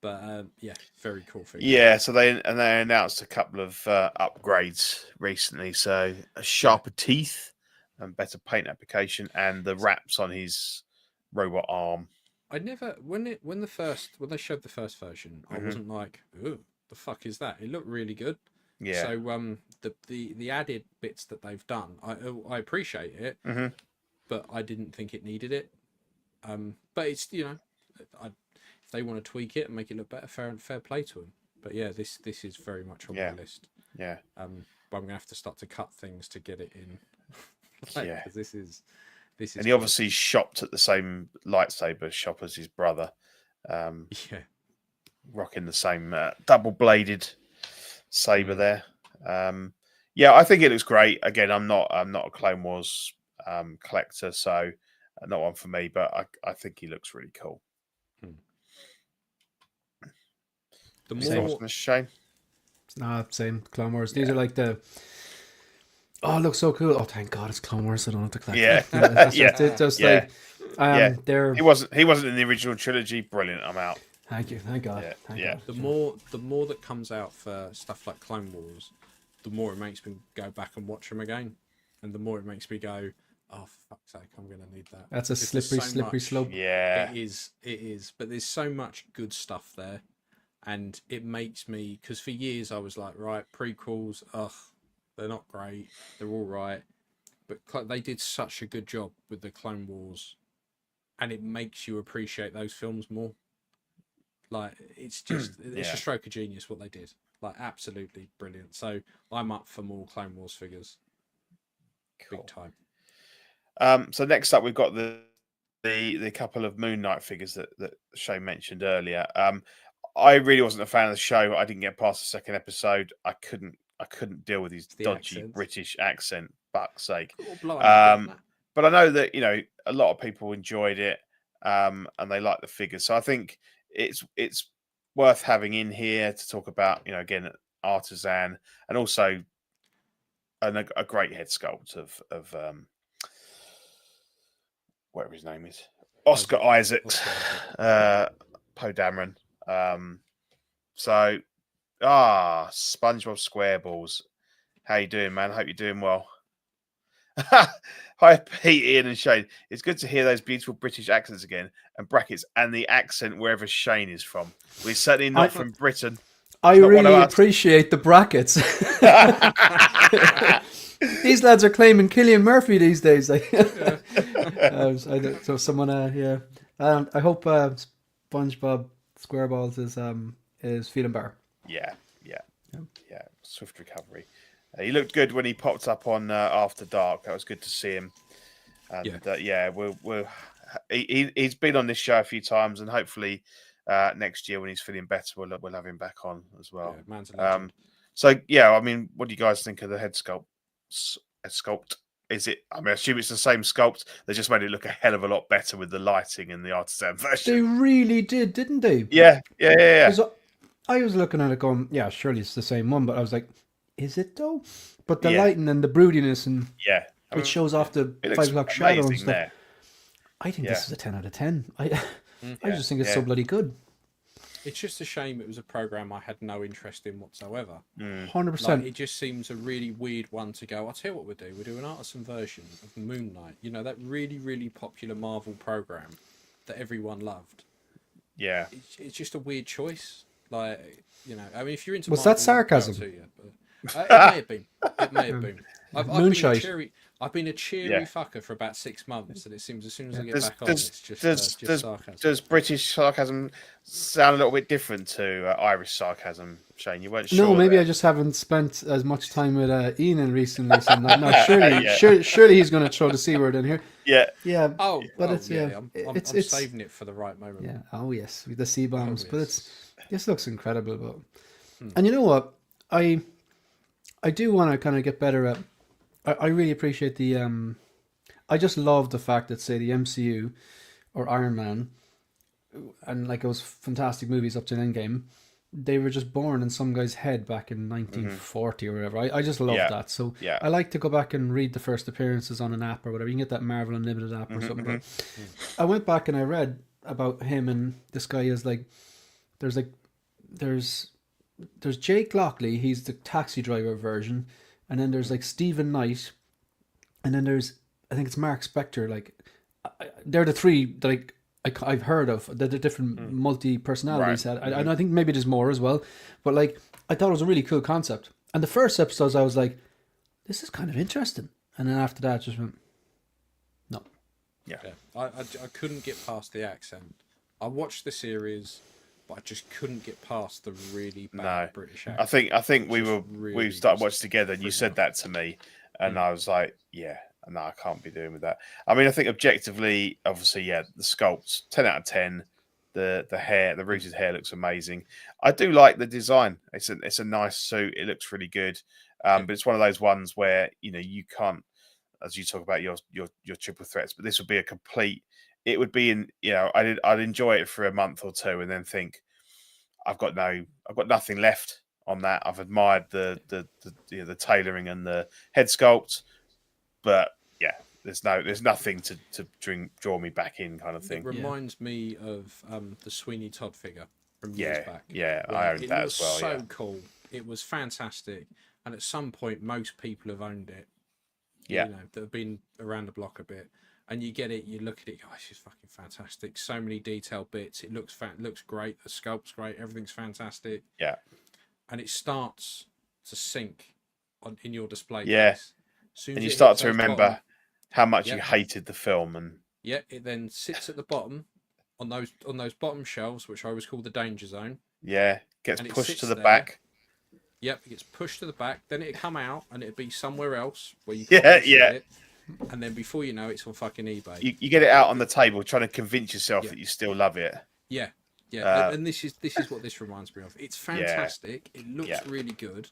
But yeah, very cool figure. Yeah, so they announced a couple of upgrades recently. So sharper teeth and better paint application, and the wraps on his robot arm. I never when they showed the first version, I wasn't like, ooh, the fuck is that? It looked really good. Yeah. So the added bits that they've done, I appreciate it, but I didn't think it needed it. But it's if they want to tweak it and make it look better, fair play to them. But yeah, this is very much on my list. Yeah. But I'm gonna have to start to cut things to get it in. Because this is. And he obviously shopped at the same lightsaber shop as his brother. Rocking the same double-bladed saber there. I think it looks great. Again, I'm not a Clone Wars collector, so not one for me. But I think he looks really cool. The more Shane. Nah, same Clone Wars. These are like the. Oh, it looks so cool! Oh, thank God, it's Clone Wars. I don't have to collect. They're. He wasn't in the original trilogy. Brilliant. I'm out. Thank you. Thank God. Thank God. The more that comes out for stuff like Clone Wars, the more it makes me go back and watch them again, and the more it makes me go, oh, for fuck's sake, I'm going to need that. That's a slippery slope. Yeah. It is. But there's so much good stuff there, and it makes me, because for years I was like, right, prequels, they're not great. They're all right. But they did such a good job with the Clone Wars, and it makes you appreciate those films more. Like, it's a stroke of genius what they did. Like, absolutely brilliant. So I'm up for more Clone Wars figures. big time. So next up, we've got the couple of Moon Knight figures that Shane mentioned earlier. I really wasn't a fan of the show. I didn't get past the second episode. I couldn't deal with his dodgy accents. British accent. Fuck's sake. But I know that a lot of people enjoyed it, and they like the figures. So I think it's worth having in here to talk about. Again, Artisan, and also a great head sculpt of whatever his name is, Oscar Isaacs, Poe Dameron. SpongeBob Squareballs. How you doing, man? Hope you're doing well. Hi, Pete, Ian, and Shane. It's good to hear those beautiful British accents again, and brackets, and the accent wherever Shane is from. We're certainly not from Britain. I really appreciate the brackets. These lads are claiming Cillian Murphy these days. So someone, I hope SpongeBob Squareballs is feeling better. Yeah. Swift recovery. He looked good when he popped up on After Dark. That was good to see him. And he's been on this show a few times, and hopefully next year when he's feeling better, we'll have him back on as well. Yeah, man's a legend. So I mean, what do you guys think of the head sculpt? Is it? I mean, I assume it's the same sculpt. They just made it look a hell of a lot better with the lighting in the Artisan version. They really did, didn't they? Yeah. I was looking at it going, yeah, surely it's the same one, but I was like, is it though? But the lighting and the broodiness and it shows off the 5 o'clock shadow and stuff. There. I think this is a 10 out of 10. I just think it's so bloody good. It's just a shame it was a program I had no interest in whatsoever. 100%. Like, it just seems a really weird one to go, I'll tell you what we'll do. We'll do an artisan version of Moon Knight. That really, really popular Marvel program that everyone loved. Yeah. It's just a weird choice. I mean, if you're into Was Marvel, that sarcasm? It may have been. I've been a cheery fucker for about 6 months, and it seems as soon as I get back on, it's just sarcasm. Does British sarcasm sound a little bit different to Irish sarcasm, Shane? You weren't sure. No, maybe I just haven't spent as much time with Ian recently. So surely he's going to throw the C word in here. Yeah. I'm saving it for the right moment. Yeah. Oh yes, with the C bombs. But this looks incredible. But and you know what, I do want to kind of get better at. I really appreciate the. I just love the fact that, say, the MCU or Iron Man, and like those fantastic movies up to Endgame, they were just born in some guy's head back in 1940 or whatever. I just love that. So I like to go back and read the first appearances on an app or whatever. You can get that Marvel Unlimited app or something. But I went back and I read about him, and this guy is like, there's Jake Lockley. He's the taxi driver version. And then there's like Stephen Knight, and then there's, I think it's Mark Spector. Like, they're the three that I've heard of. They're the different multi-personalities. Right. And I think maybe there's more as well. But like, I thought it was a really cool concept. And the first episodes, I was like, this is kind of interesting. And then after that, just went, no. Yeah. I couldn't get past the accent. I watched the series, but I just couldn't get past the really bad British accent. I think we started watching together, and you said that to me, and I was like, no, I can't be doing with that. I mean, I think objectively, obviously, the sculpts, 10 out of 10. The hair, the rooted hair looks amazing. I do like the design. It's a nice suit. It looks really good. But it's one of those ones where you can't, as you talk about your triple threats, but this would be a complete. It would be in, I'd enjoy it for a month or two and then think, I've got nothing left on that. I've admired the tailoring and the head sculpt, but there's nothing to draw me back in, kind of thing. It reminds me of the Sweeney Todd figure from years back. Yeah, I owned that as well. So cool. It was fantastic, and at some point, most people have owned it. That have been around the block a bit. And you get it, you look at it, gosh, it's fucking fantastic. So many detailed bits. It looks great. The sculpt's great. Everything's fantastic. Yeah. And it starts to sink in your display case. And you start to remember how much you hated the film. And it then sits at the bottom on those bottom shelves, which I always call the danger zone. Yeah. Gets pushed to the back. Yep, it gets pushed to the back. Then it'd come out and it'd be somewhere else where you Yeah, can't see yeah. it. And then before you know it, it's on fucking eBay. You get it out on the table, trying to convince yourself Yeah. that you still love it. Yeah, yeah. And this is what this reminds me of. It's Yeah. fantastic. It looks Yeah. really good.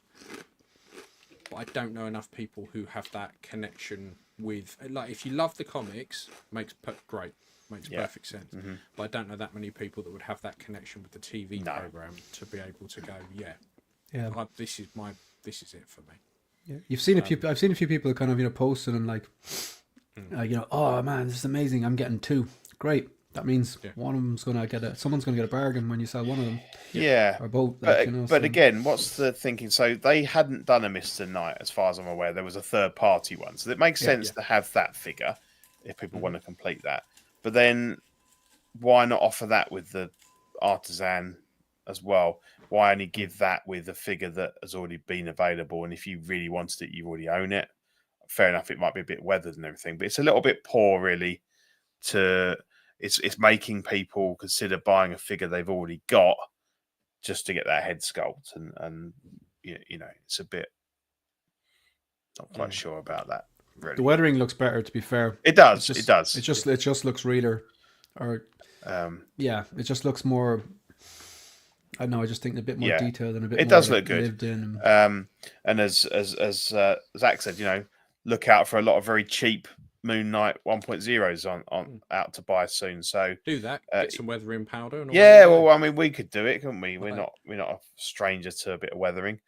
But I don't know enough people who have that connection with. Like, if you love the comics, makes perfect sense. Mm-hmm. But I don't know that many people that would have that connection with the TV program to be able to go, Yeah. this is it for me. Yeah. You've seen a few. I've seen a few people kind of posted and like, oh man, this is amazing. I'm getting 2. Great. That means one of them's someone's gonna get a bargain when you sell one of them. Yeah. Or both. But again, what's the thinking? So they hadn't done a Mr. Knight, as far as I'm aware. There was a third party one. So it makes sense to have that figure if people want to complete that. But then why not offer that with the artisan as well? Why only give that with a figure that has already been available? And if you really wanted it, you already own it. Fair enough, it might be a bit weathered and everything, but it's a little bit poor, really. It's making people consider buying a figure they've already got just to get that head sculpt, and it's a bit not quite sure about that. Really. The weathering looks better, to be fair. It does. It does. It just looks realer, or it just looks more. I don't know. I just think a bit more detailed and a bit. It more does look good. Lived in. And as Zach said, look out for a lot of very cheap Moon Knight 1.0s on out to buy soon. So do that. Get some weathering powder. And well, I mean, we could do it, couldn't we? We're not a stranger to a bit of weathering.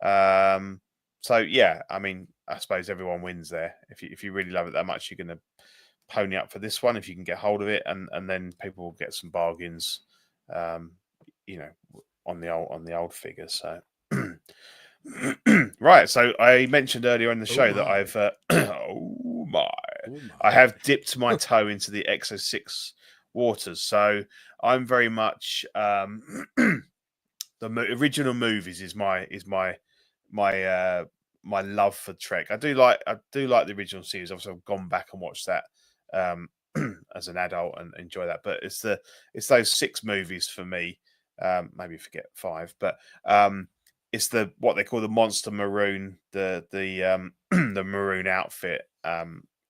So yeah, I mean, I suppose everyone wins there. If you really love it that much, you're going to pony up for this one if you can get hold of it, and then people will get some bargains, on the old figures. So. Right, so I mentioned earlier in the show that I've I have dipped my toe into the Exo 6 waters. So I'm very much the original movies is my love for Trek. I do like the original series. Obviously, I've gone back and watched that as an adult and enjoy that. But it's those 6 movies for me. Maybe forget 5, but it's what they call the Monster Maroon, the the maroon outfit.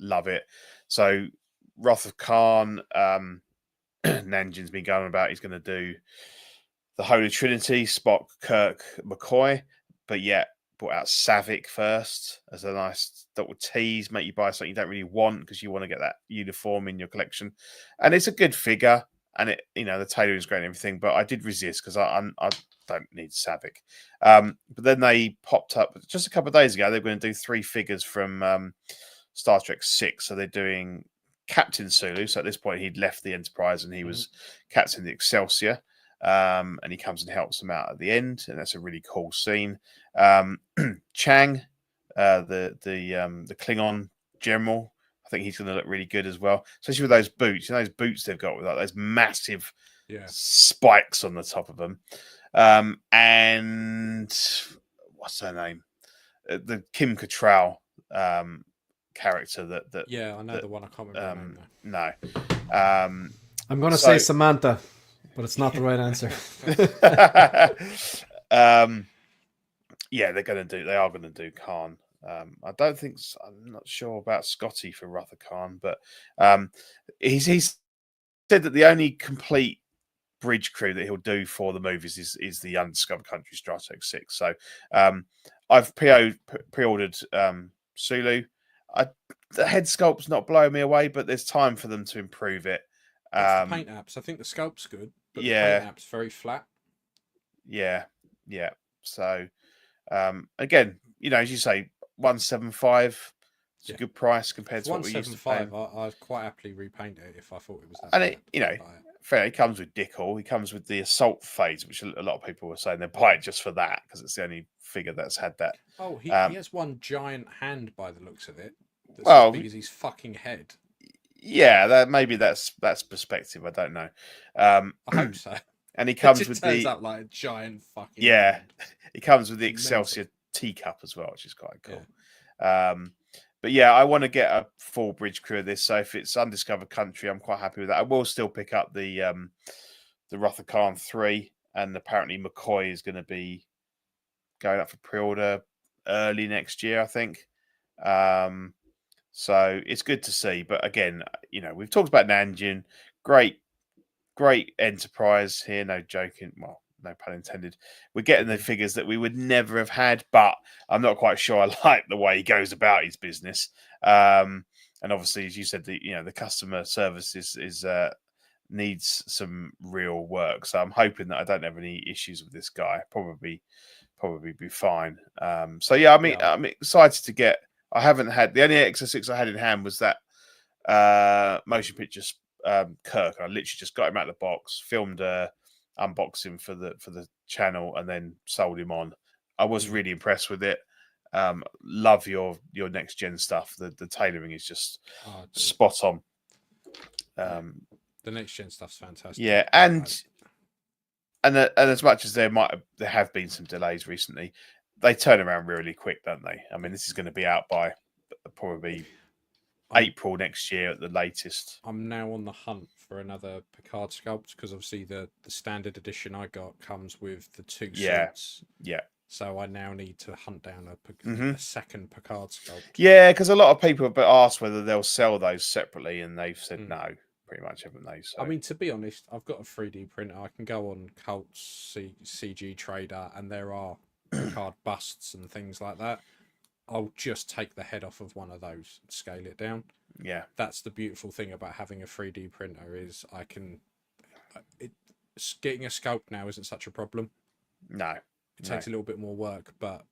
Love it. So Wrath of Khan, Nanjin's been going about. He's going to do the Holy Trinity: Spock, Kirk, McCoy, but yet brought out Savick first as a nice little tease, make you buy something you don't really want because you want to get that uniform in your collection. And it's a good figure, and it the tailoring is great and everything. But I did resist because I don't need Savick. But then they popped up just a couple of days ago. They're going to do 3 figures from Star Trek 6. So they're doing Captain Sulu. So at this point, he'd left the Enterprise and he was Captain the Excelsior. And he comes and helps them out at the end, and that's a really cool scene. Chang, the Klingon general, I think he's going to look really good as well, especially with those boots. Those boots they've got with those massive spikes on the top of them. And what's her name? The Kim Cattrall character that I know the one. I can't remember. No. I'm going to say Samantha, but it's not the right answer. They are going to do Khan. I don't think I'm not sure about Scotty for Wrath of Khan, but he's said that the only complete bridge crew that he'll do for the movies is the Undiscovered Country Star Trek 6. So I've pre-ordered Sulu. The head sculpt's not blowing me away, but there's time for them to improve it. It's the paint apps. I think the sculpt's good, but the paint app's very flat. Yeah. So again, as you say, 175 is a good price compared to what we used to pay. 175, I'd quite happily repaint it if I thought it was that. And fair, it comes with Dickel. He comes with the Assault phase, which a lot of people were saying they buy it just for that because it's the only figure that's had that. Oh, he has one giant hand by the looks of it. That's as big as his fucking head. Yeah, maybe that's perspective. I don't know. I hope so. And he comes with turns out like a giant fucking hand. He comes with the Excelsior teacup as well, which is quite cool. Yeah. But yeah, I want to get a full bridge crew of this. So if it's Undiscovered Country, I'm quite happy with that. I will still pick up the Wrath of Khan 3, and apparently McCoy is going to be going up for pre-order early next year, I think. So it's good to see. But again, we've talked about Nanjing. Great enterprise here. No joking. Well, no pun intended. We're getting the figures that we would never have had, but I'm not quite sure I like the way he goes about his business. And obviously, as you said, the customer service is needs some real work. So I'm hoping that I don't have any issues with this guy. Probably be fine. So yeah, I'm excited to get. I haven't had the only Exo-6 I had in hand was that motion picture Kirk. I literally just got him out of the box, filmed a unboxing for the channel, and then sold him on. I was really impressed with it. Love your next gen stuff. The tailoring is just spot on. The next gen stuff's fantastic. Yeah, and as much as there have been some delays recently, they turn around really quick, don't they? I mean, this is going to be out by probably April next year at the latest. I'm now on the hunt for another Picard sculpt because obviously the standard edition I got comes with the 2 suits. Yeah. So I now need to hunt down a second Picard sculpt. Yeah, because a lot of people have been asked whether they'll sell those separately, and they've said no, pretty much, haven't they? So. I mean, to be honest, I've got a 3D printer. I can go on Cult's CG Trader, and there are Picard busts and things like that. I'll just take the head off of one of those and scale it down. Yeah. That's the beautiful thing about having a 3D printer is I can... getting a sculpt now isn't such a problem. No. It takes a little bit more work, but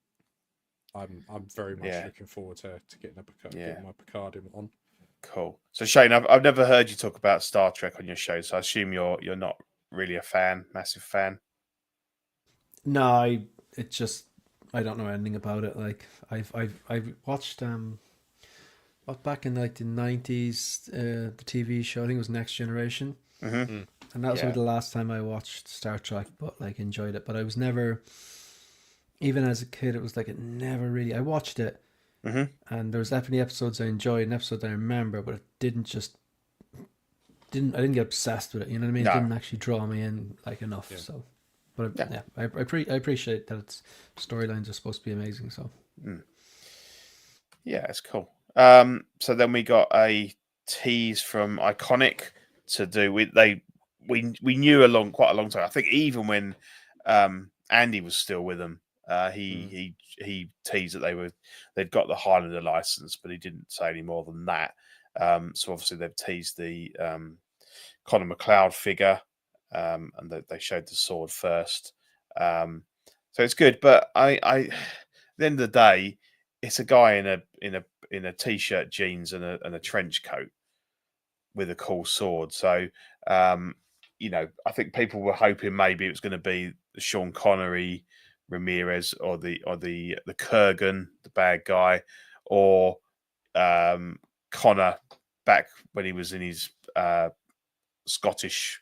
I'm very much looking forward to getting getting my Picard on. Cool. So Shane, I've never heard you talk about Star Trek on your show, so I assume you're not really a massive fan. No, I don't know anything about it. Like I've watched back in like the 90s, the TV show, I think it was Next Generation. Mm-hmm. And that was the last time I watched Star Trek, but like enjoyed it. But I was never, even as a kid, it was like it never really. I watched it, and there was definitely episodes I enjoyed and episodes I remember, but it didn't get obsessed with it. You know what I mean? No. It didn't actually draw me in like enough. Yeah. So, but I appreciate that its storylines are supposed to be amazing. So, yeah, it's cool. So then we got a tease from Iconic to do with we knew quite a long time. I think even when Andy was still with them, he teased that they'd got the Highlander license, but he didn't say any more than that. So obviously they've teased the Connor McLeod figure, and they showed the sword first. So it's good, but I at the end of the day, it's a guy in a t-shirt, jeans, and a trench coat with a cool sword. So I think people were hoping maybe it was going to be the Sean Connery, Ramirez, or the Kurgan, the bad guy, or Connor back when he was in his Scottish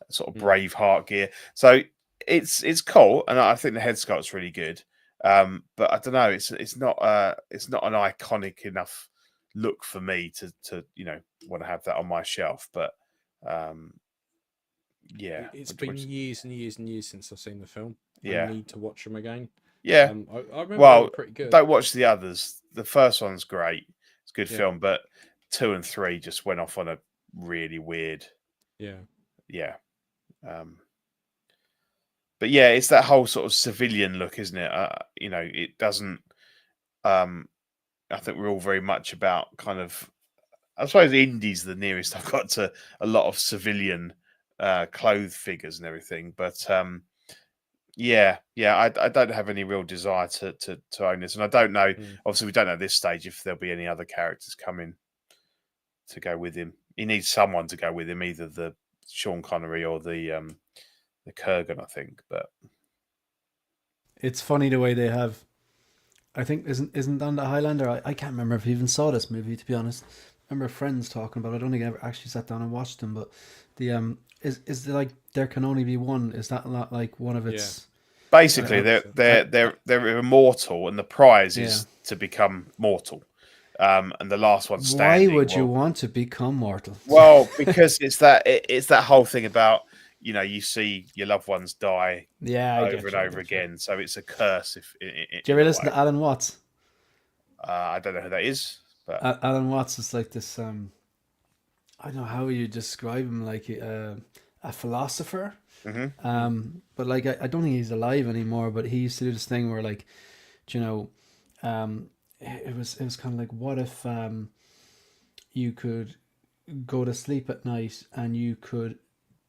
sort of Braveheart gear. So it's cool, and I think the head sculpt's really good. But I don't know, it's not an iconic enough look for me to want to have that on my shelf. But it's been years and years and years since I've seen the film. Yeah, I need to watch them again. Yeah, I remember they were pretty good. Don't watch the others. The first one's great. It's a good film, but 2 and 3 just went off on a really weird. Yeah. But yeah, it's that whole sort of civilian look, isn't it? It doesn't. I think we're all very much about kind of. I suppose Indie's the nearest I've got to a lot of civilian clothed figures and everything. But I don't have any real desire to own this, and I don't know. Obviously, we don't know at this stage if there'll be any other characters coming to go with him. He needs someone to go with him, either the Sean Connery or the Kurgan, I think. But it's funny the way they have. I think isn't on the Highlander. I can't remember if I even saw this movie, to be honest. I remember friends talking about it. I don't think I ever actually sat down and watched them. But the is like there can only be one. Is that not like one of its? Basically, they're immortal, and the prize is to become mortal. And the last one standing. Why would you want to become mortal? Well, because it's that whole thing about you know, you see your loved ones die Yeah, I over and over again. So it's a curse. Do you ever listen to Alan Watts? I don't know who that is, but Alan Watts is like this. I don't know how you describe him, like a philosopher. But like I don't think he's alive anymore. But he used to do this thing where, like, you know, it was kind of like, what if you could go to sleep at night and you could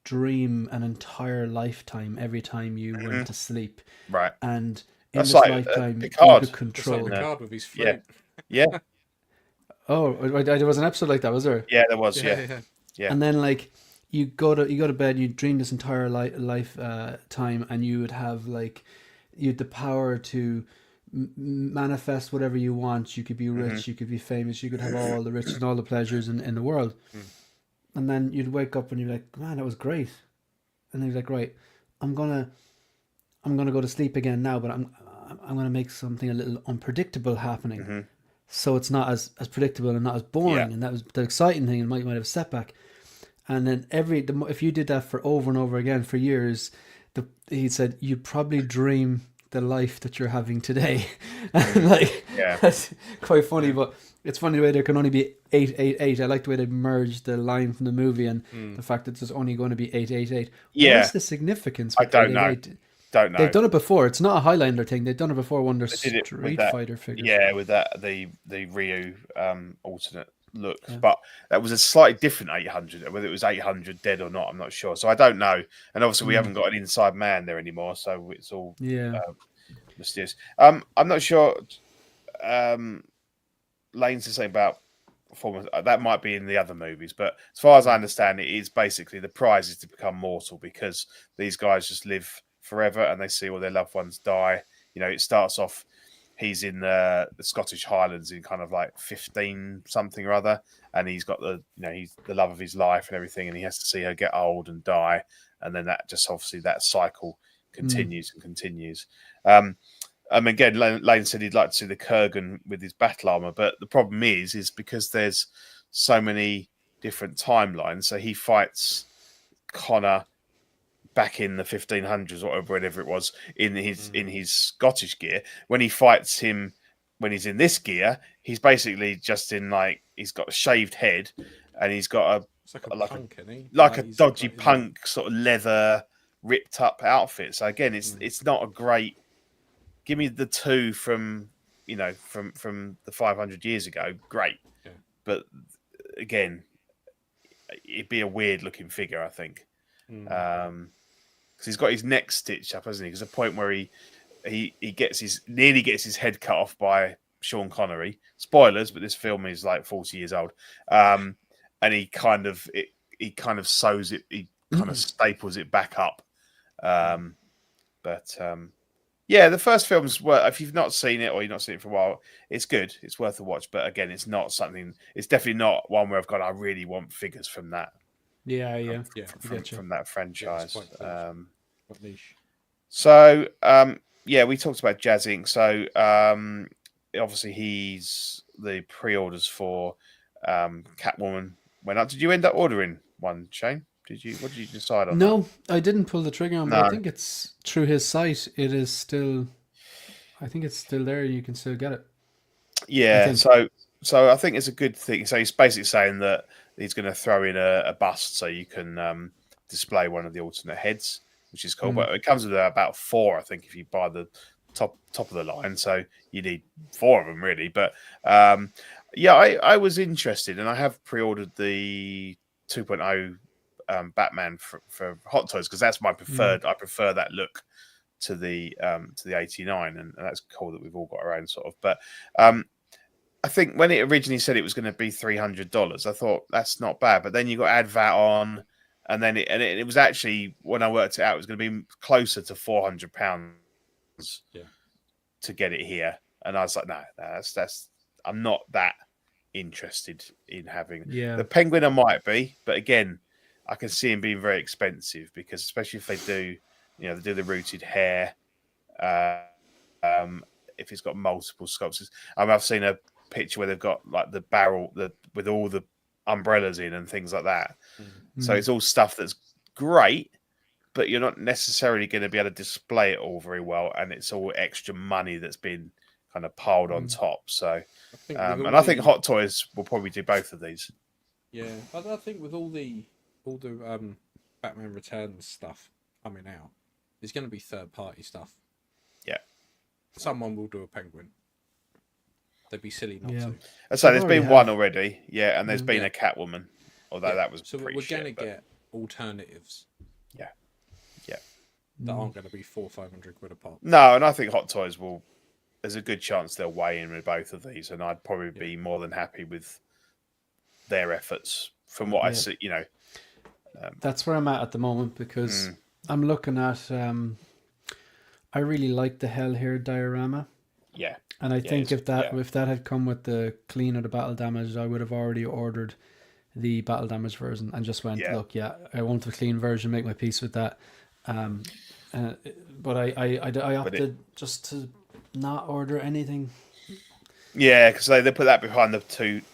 dream an entire lifetime every time you went to sleep, right? And in That's this like lifetime, you Picard. could control. It's like Picard with his flute. Yeah. Oh, there was an episode like that, was there? Yeah, there was. Yeah. And then, like, you go to bed, you dream this entire life time, and you would have, like, you had the power to manifest whatever you want. You could be rich, you could be famous, you could have all the riches and all the pleasures in the world. And then you'd wake up and you'd be like, man, that was great. And then you're like, right, I'm gonna go to sleep again now, but I'm gonna make something a little unpredictable happening. So it's not as predictable and not as boring, and that was the exciting thing. And might have a setback. And then if you did that for over and over again for years, he said you'd probably dream the life that you're having today. And like, that's quite funny, but it's funny the way there can only be 888. I like the way they merged the line from the movie and the fact that there's only going to be 888. Yeah. What is the significance? I don't know. Don't know. They've done it before. It's not a Highlander thing. They've done it before when they're Street Fighter figures. Yeah, with that the Ryu alternate looks, but that was a slightly different 800. Whether it was 800 dead or not, I'm not sure. So I don't know. And obviously, we haven't got an inside man there anymore, so it's all mysterious. I'm not sure. Lane's the same about performance. That might be in the other movies, but as far as I understand, it is basically the prize is to become mortal because these guys just live forever and they see all their loved ones die. You know, it starts off. He's in the Scottish Highlands in kind of like 15 something or other, and he's got he's the love of his life and everything, and he has to see her get old and die, and then that just obviously that cycle continues and continues. Again, Lane said he'd like to see the Kurgan with his battle armor, but the problem is because there's so many different timelines. So he fights Connor back in the 1500s or whatever it was in his Scottish gear. When he fights him, when he's in this gear, he's basically just in he's got a shaved head and he's got a dodgy punk sort of leather ripped up outfit. So again, it's not a great. Give me the two from the 500 years ago. Great, but again, it'd be a weird looking figure, I think. Because he's got his neck stitched up, hasn't he? There's a point where he nearly gets his head cut off by Sean Connery. Spoilers, but this film is like 40 years old. And he kind of sews it, he kind of staples it back up. Yeah, the first films were, if you've not seen it or you've not seen it for a while, it's good. It's worth a watch. But again, it's definitely not one where I've gone, I really want figures from that. From that franchise. So, we talked about Jazz Inc. So, obviously, he's the pre-orders for Catwoman went up. Did you end up ordering one, Shane? What did you decide on? No, I didn't pull the trigger on, but I think it's through his site. It is still, I think it's still there. You can still get it. Yeah. So I think it's a good thing. So he's basically saying that he's going to throw in a bust so you can display one of the alternate heads, which is cool. But it comes with about 4, I think, if you buy the top of the line. So you need 4 of them, really. But I was interested, and I have pre-ordered the 2.0 Batman for Hot Toys because that's my preferred. I prefer that look to the 89, and that's cool that we've all got our own sort of. But I think when it originally said it was going to be $300, I thought that's not bad. But then you got to add VAT on, and then it was actually, when I worked it out, it was going to be closer to £400 to get it here. And I was like, no, that's I'm not that interested in having the Penguin. I might be, but again, I can see him being very expensive because, especially if they do, they do the rooted hair. If it's got multiple sculptures, I've seen a picture where they've got like the barrel with all the umbrellas in and things like that. So it's all stuff that's great, but you're not necessarily going to be able to display it all very well, and it's all extra money that's been kind of piled on top. So, I think and I think Hot Toys will probably do both of these. Yeah, I think with all the Batman Returns stuff coming out, there's going to be third party stuff. Yeah, someone will do a Penguin. They'd be silly not to. And so there's been one already, and there's been a Catwoman, although that was so we're going to get alternatives. Yeah. That aren't going to be 400-500 quid a pop. No, and I think Hot Toys will. There's a good chance they'll weigh in with both of these, and I'd probably be more than happy with their efforts from what I see. That's where I'm at the moment, because I'm looking at. I really like the Hell Here diorama. Yeah. And I think if that had come with the clean or the battle damage, I would have already ordered the battle damage version and just went, look, I want the clean version, make my peace with that. But I opted just to not order anything. Yeah, because they put that behind the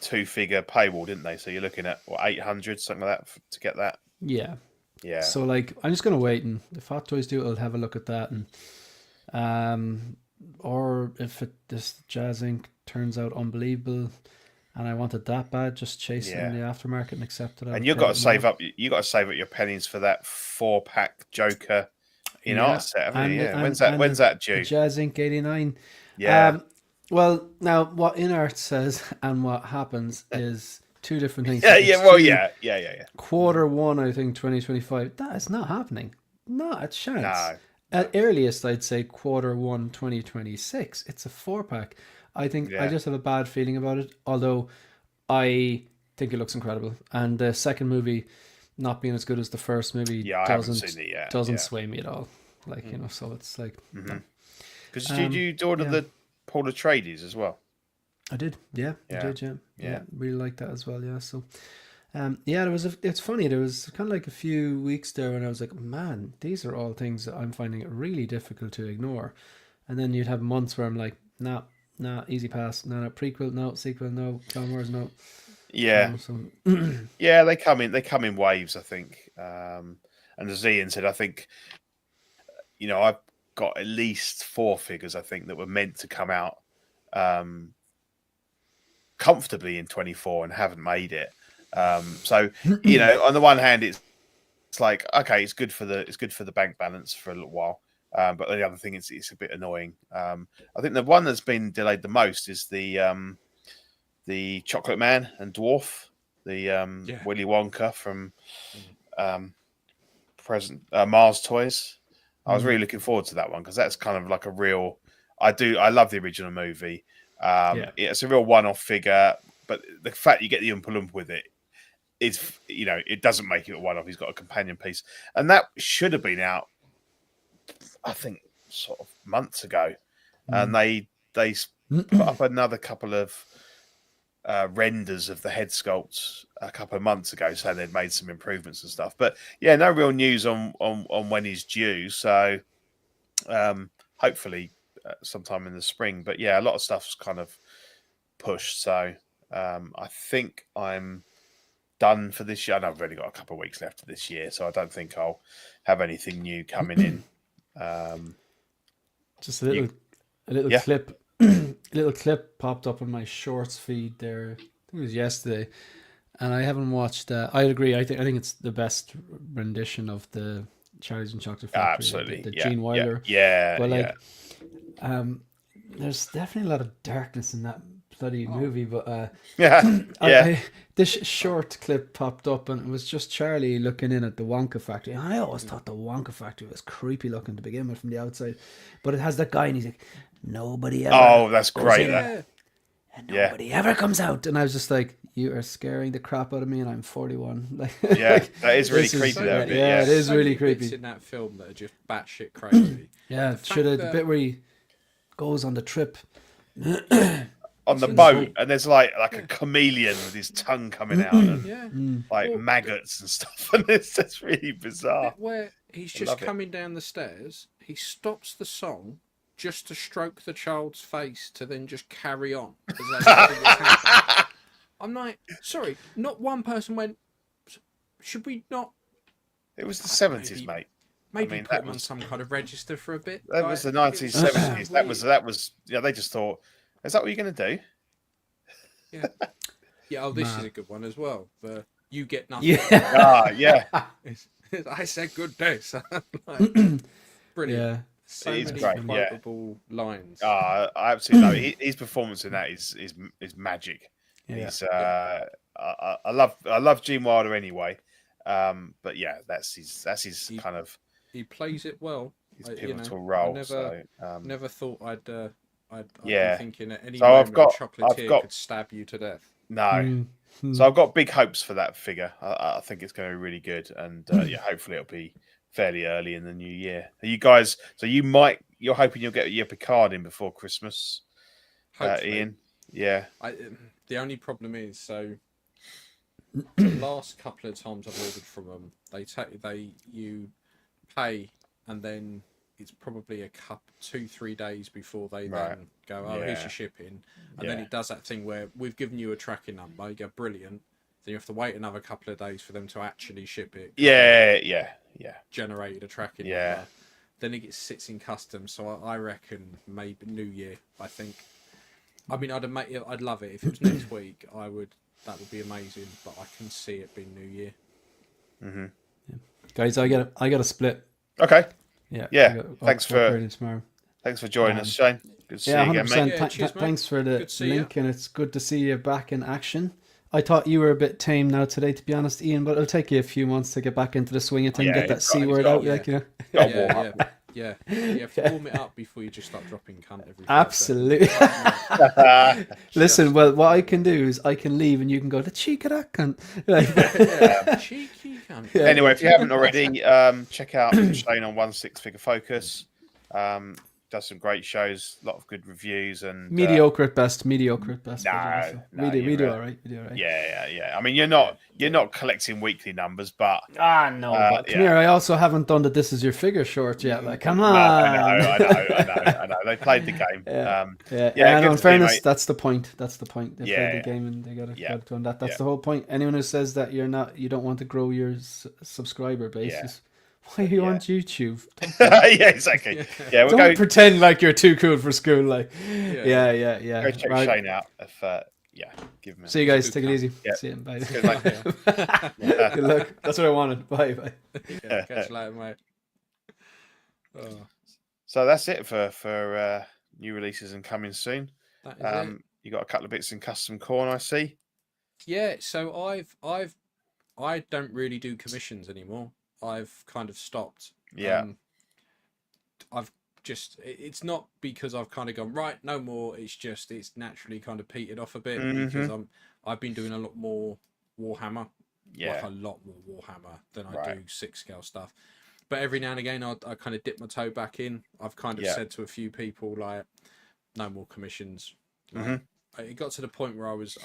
two figure paywall, didn't they? So you're looking at 800 something like that to get that. Yeah. Yeah. So like, I'm just gonna wait, and if Hot Toys do it, I'll have a look at that, and or if this Jazz Inc. turns out unbelievable, and I wanted that bad, just chase it in the aftermarket and accept it. And you've got to save up. You got to save up your pennies for that 4-pack Joker in art set. When's that due? Jazz Inc. 89. Yeah. Well, now what InArt says and what happens is two different things. Yeah. Q1, I think 2025. That is not happening. Not a chance. No. At earliest, I'd say Q1 2026. It's a 4-pack. I think I just have a bad feeling about it. Although I think it looks incredible, and the second movie not being as good as the first movie doesn't sway me at all. Like so it's like because did you order the Paul Atreides as well? I did, I did, really like that as well, So, it's funny. There was kind of like a few weeks there when I was like, man, these are all things that I'm finding it really difficult to ignore, and then you'd have months where I'm like, nah, easy pass, no, prequel, no, sequel, no, Clone Wars, no. Yeah, yeah, they come in waves, I think. And as Ian said, I think, I've got at least 4 figures, I think, that were meant to come out comfortably in 24 and haven't made it. So on the one hand, it's like, okay, it's good for the bank balance for a little while. But the other thing is it's a bit annoying. I think the one that's been delayed the most is the Chocolate Man and Dwarf, the Willy Wonka from Mars Toys. I was really looking forward to that one because that's kind of like a real. I love the original movie. It's a real one-off figure, but the fact you get the Oompa Loompa with it is, it doesn't make it a one-off. He's got a companion piece, and that should have been out, I think, sort of months ago, and they put up another couple of renders of the head sculpts a couple of months ago, saying they'd made some improvements and stuff. But no real news on when he's due. So hopefully sometime in the spring. But a lot of stuff's kind of pushed. So I think I'm done for this year. I know I've only got a couple of weeks left of this year, so I don't think I'll have anything new coming in. Just a little clip. A little clip popped up on my shorts feed there. I think it was yesterday, and I haven't watched. I agree. I think it's the best rendition of the Charlie's and Chocolate Factory. Absolutely, the Gene Wilder. But there's definitely a lot of darkness in that bloody movie. But this short clip popped up, and it was just Charlie looking in at the Wonka factory. And I always thought the Wonka factory was creepy looking to begin with from the outside, but it has that guy, and he's like, nobody ever. Oh, that's great! And nobody ever comes out, and I was just like, "You are scaring the crap out of me," and I'm 41. Like, that is really creepy. It is really creepy. Bits in that film that are just batshit crazy. The bit where he goes on the trip on the boat, and there's like a chameleon with his tongue coming out, and maggots and stuff, and it's really bizarre. Where he's just coming down the stairs, he stops the song just to stroke the child's face to then just carry on. I'm like, sorry, not one person went, should we not? It was the 70s, mate. Maybe mean, put that them on was some kind of register for a bit. that like, was the it was so 1970s. weird. That was. Yeah, they just thought, is that what you're going to do? Yeah. Yeah. Oh, this is a Man. good one as well. The you get nothing. Yeah. Yeah, I said good day, son. Like, brilliant. Yeah. So it is many great. Yeah, quotable lines. I absolutely know his performance in that is magic. Yeah. He's Yeah. I love Gene Wilder anyway, but yeah, that's his He kind of he plays it well. his You know, pivotal I role. never So never thought I'd be yeah, thinking at any so I've moment a got chocolatier could stab you to death. no. Mm. So I've got big hopes for that figure. I think it's going to be really good, and yeah, hopefully it'll be fairly early in the new year. Are you guys? So you're hoping you'll get your Picard in before Christmas, Hopefully, Ian? Yeah, the only problem is the last couple of times I've ordered from them, you pay and then it's probably a 2-3 days before they Right. then go, oh, here's Yeah. your shipping, and then Yeah. it does that thing where we've given you a tracking number, you go brilliant, then you have to wait another couple of days for them to actually ship it. yeah. Generated a tracking Yeah. number. Then it sits in customs, so I reckon maybe New Year. I think. I mean, I'd love it if it was next week. That would be amazing. But I can see it being New Year. Mm-hmm. Guys, I got a split. Okay. Yeah. Yeah. Thanks for tomorrow. joining us, Shane. Good to see Yeah, you again, 100%. mate. Yeah, cheers, mate. Thanks for the Good to see link, and it's good to see you back in action. I thought you were a bit tame now today, to be honest, Ian, but it'll take you a few months to get back into the swing of things, Yeah, get that you've C got- word got- out, yeah. like, you know. Got warm Yeah, up. yeah. You have to warm it up before you just start dropping cunt every 5 Absolutely. seconds. Listen, well, what I can do is I can leave, and you can go, the cheek of that cunt. Like, Yeah, cheeky cunt. Yeah. Anyway, if you haven't already, check out Shane on 16 Figure Focus. Does some great shows, a lot of good reviews, and mediocre at best. Mediocre at best. No, we do you're all right. We do all right. yeah. I mean, you're not collecting weekly numbers, but Ah, no, but come here. I also haven't done the "This Is Your Figure" short yet. Like, come on. I know. They played the game. Yeah. good In to see you, fairness, mate. that's the point. That's the point. They Yeah. played the game and they got to do that. That's Yeah. the whole point. Anyone who says that you don't want to grow your subscriber base, is why are you on YouTube? Yeah, exactly. Yeah, we'll Don't go pretend like you're too cool for school. Like, yeah. go check Right. Shane out. If give him. See you guys. Take it cunt. easy. Yeah. See you. Bye. Good, mate. Good luck. That's what I wanted. Bye. Yeah, catch you later, mate. Oh, So that's it for new releases and coming soon. that is it. You got a couple of bits in custom corn, I see. Yeah, so I don't really do commissions anymore. I've kind of stopped. Yeah. It's not because I've kind of gone right, no more. It's naturally kind of petered off a bit because I've been doing a lot more Warhammer, like a lot more Warhammer than I do 6-scale stuff. But every now and again, I kind of dip my toe back in. I've kind of said to a few people like, no more commissions. Like, it got to the point where I was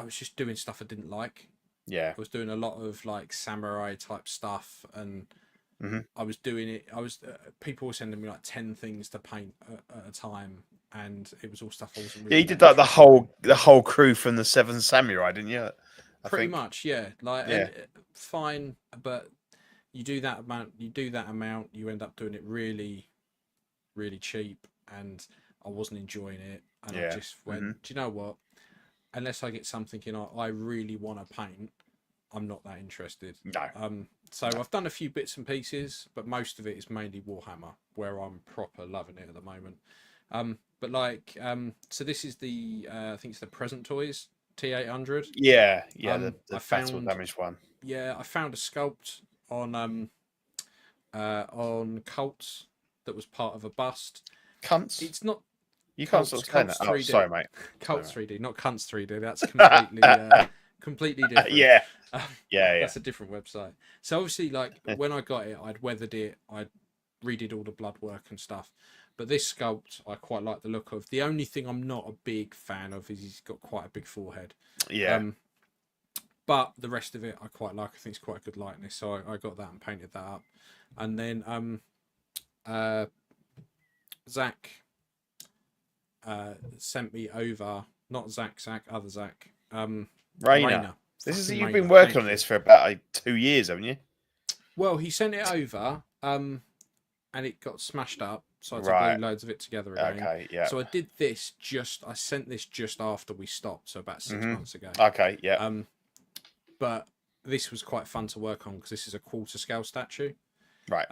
just doing stuff I didn't like. Yeah. I was doing a lot of like samurai type stuff, and I was doing it. People were sending me like 10 things to paint at a time, and it was all stuff I wasn't really. Yeah, you did like the whole crew from the Seven Samurai, didn't you? Pretty much, yeah. Like, fine, but you do that amount, you end up doing it really, really cheap, and I wasn't enjoying it, and I just went, do you know what? Unless I get something I really want to paint, I'm not that interested. No. So I've done a few bits and pieces, but most of it is mainly Warhammer, where I'm proper loving it at the moment. But like, so this is the I think it's the Present Toys T800. Yeah, I fatal found- damage one. Yeah, I found a sculpt on Cults that was part of a bust. Cunts. It's not You can't Cults- stop saying that. Cults Oh, 3D. sorry, mate. Cults 3D, not Cunts 3D. That's completely completely different. Yeah. Um, Yeah. That's a different website. So obviously, like when I got it, I'd weathered it, I'd redid all the blood work and stuff. But this sculpt, I quite like the look of. The only thing I'm not a big fan of is he's got quite a big forehead. Yeah. But the rest of it, I quite like. I think it's quite a good likeness. So I got that and painted that up. And then Zach sent me over, not Zach, other Zach. Rainer. Rainer. This is Fucking you've Rainer, been working thank on you. this for about 2 years, haven't you? Well, he sent it over, and it got smashed up, so I had to Right. glue loads of it together again. Okay. Yeah. So I sent this just after we stopped, so about 6 months ago. Okay. Yeah. But this was quite fun to work on because this is a quarter scale statue. Right.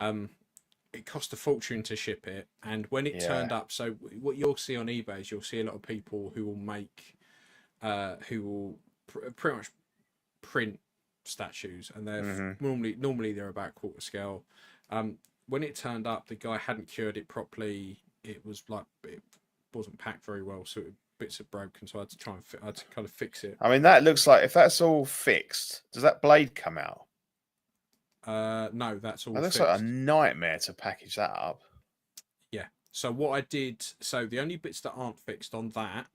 It cost a fortune to ship it, and when it turned up, so what you'll see on eBay is you'll see a lot of people who will make, who will pretty much print statues, and they're normally they're about quarter scale. When it turned up, the guy hadn't cured it properly. It was like it wasn't packed very well, so bits are broken. So I had to I had to kind of fix it. I mean, that looks like if that's all fixed, does that blade come out? No, that's all. That looks fixed. like a nightmare to package that up. Yeah. So what I did, so the only bits that aren't fixed on that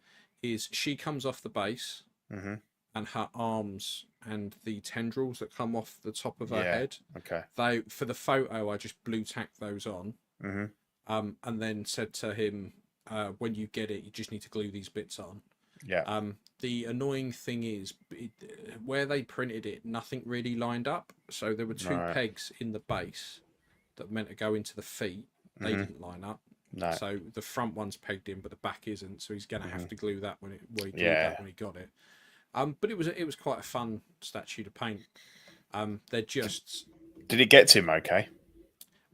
is she comes off the base, and her arms and the tendrils that come off the top of her head. Okay. They, for the photo, I just blue tacked those on, and then said to him, when you get it, you just need to glue these bits on. Yeah. The annoying thing is, where they printed it, nothing really lined up. So there were two pegs in the base that meant to go into the feet. They didn't line up. No. So the front one's pegged in, but the back isn't. So he's gonna have to glue that when he got it. But it was quite a fun statue to paint. They're just. Did it get to him okay?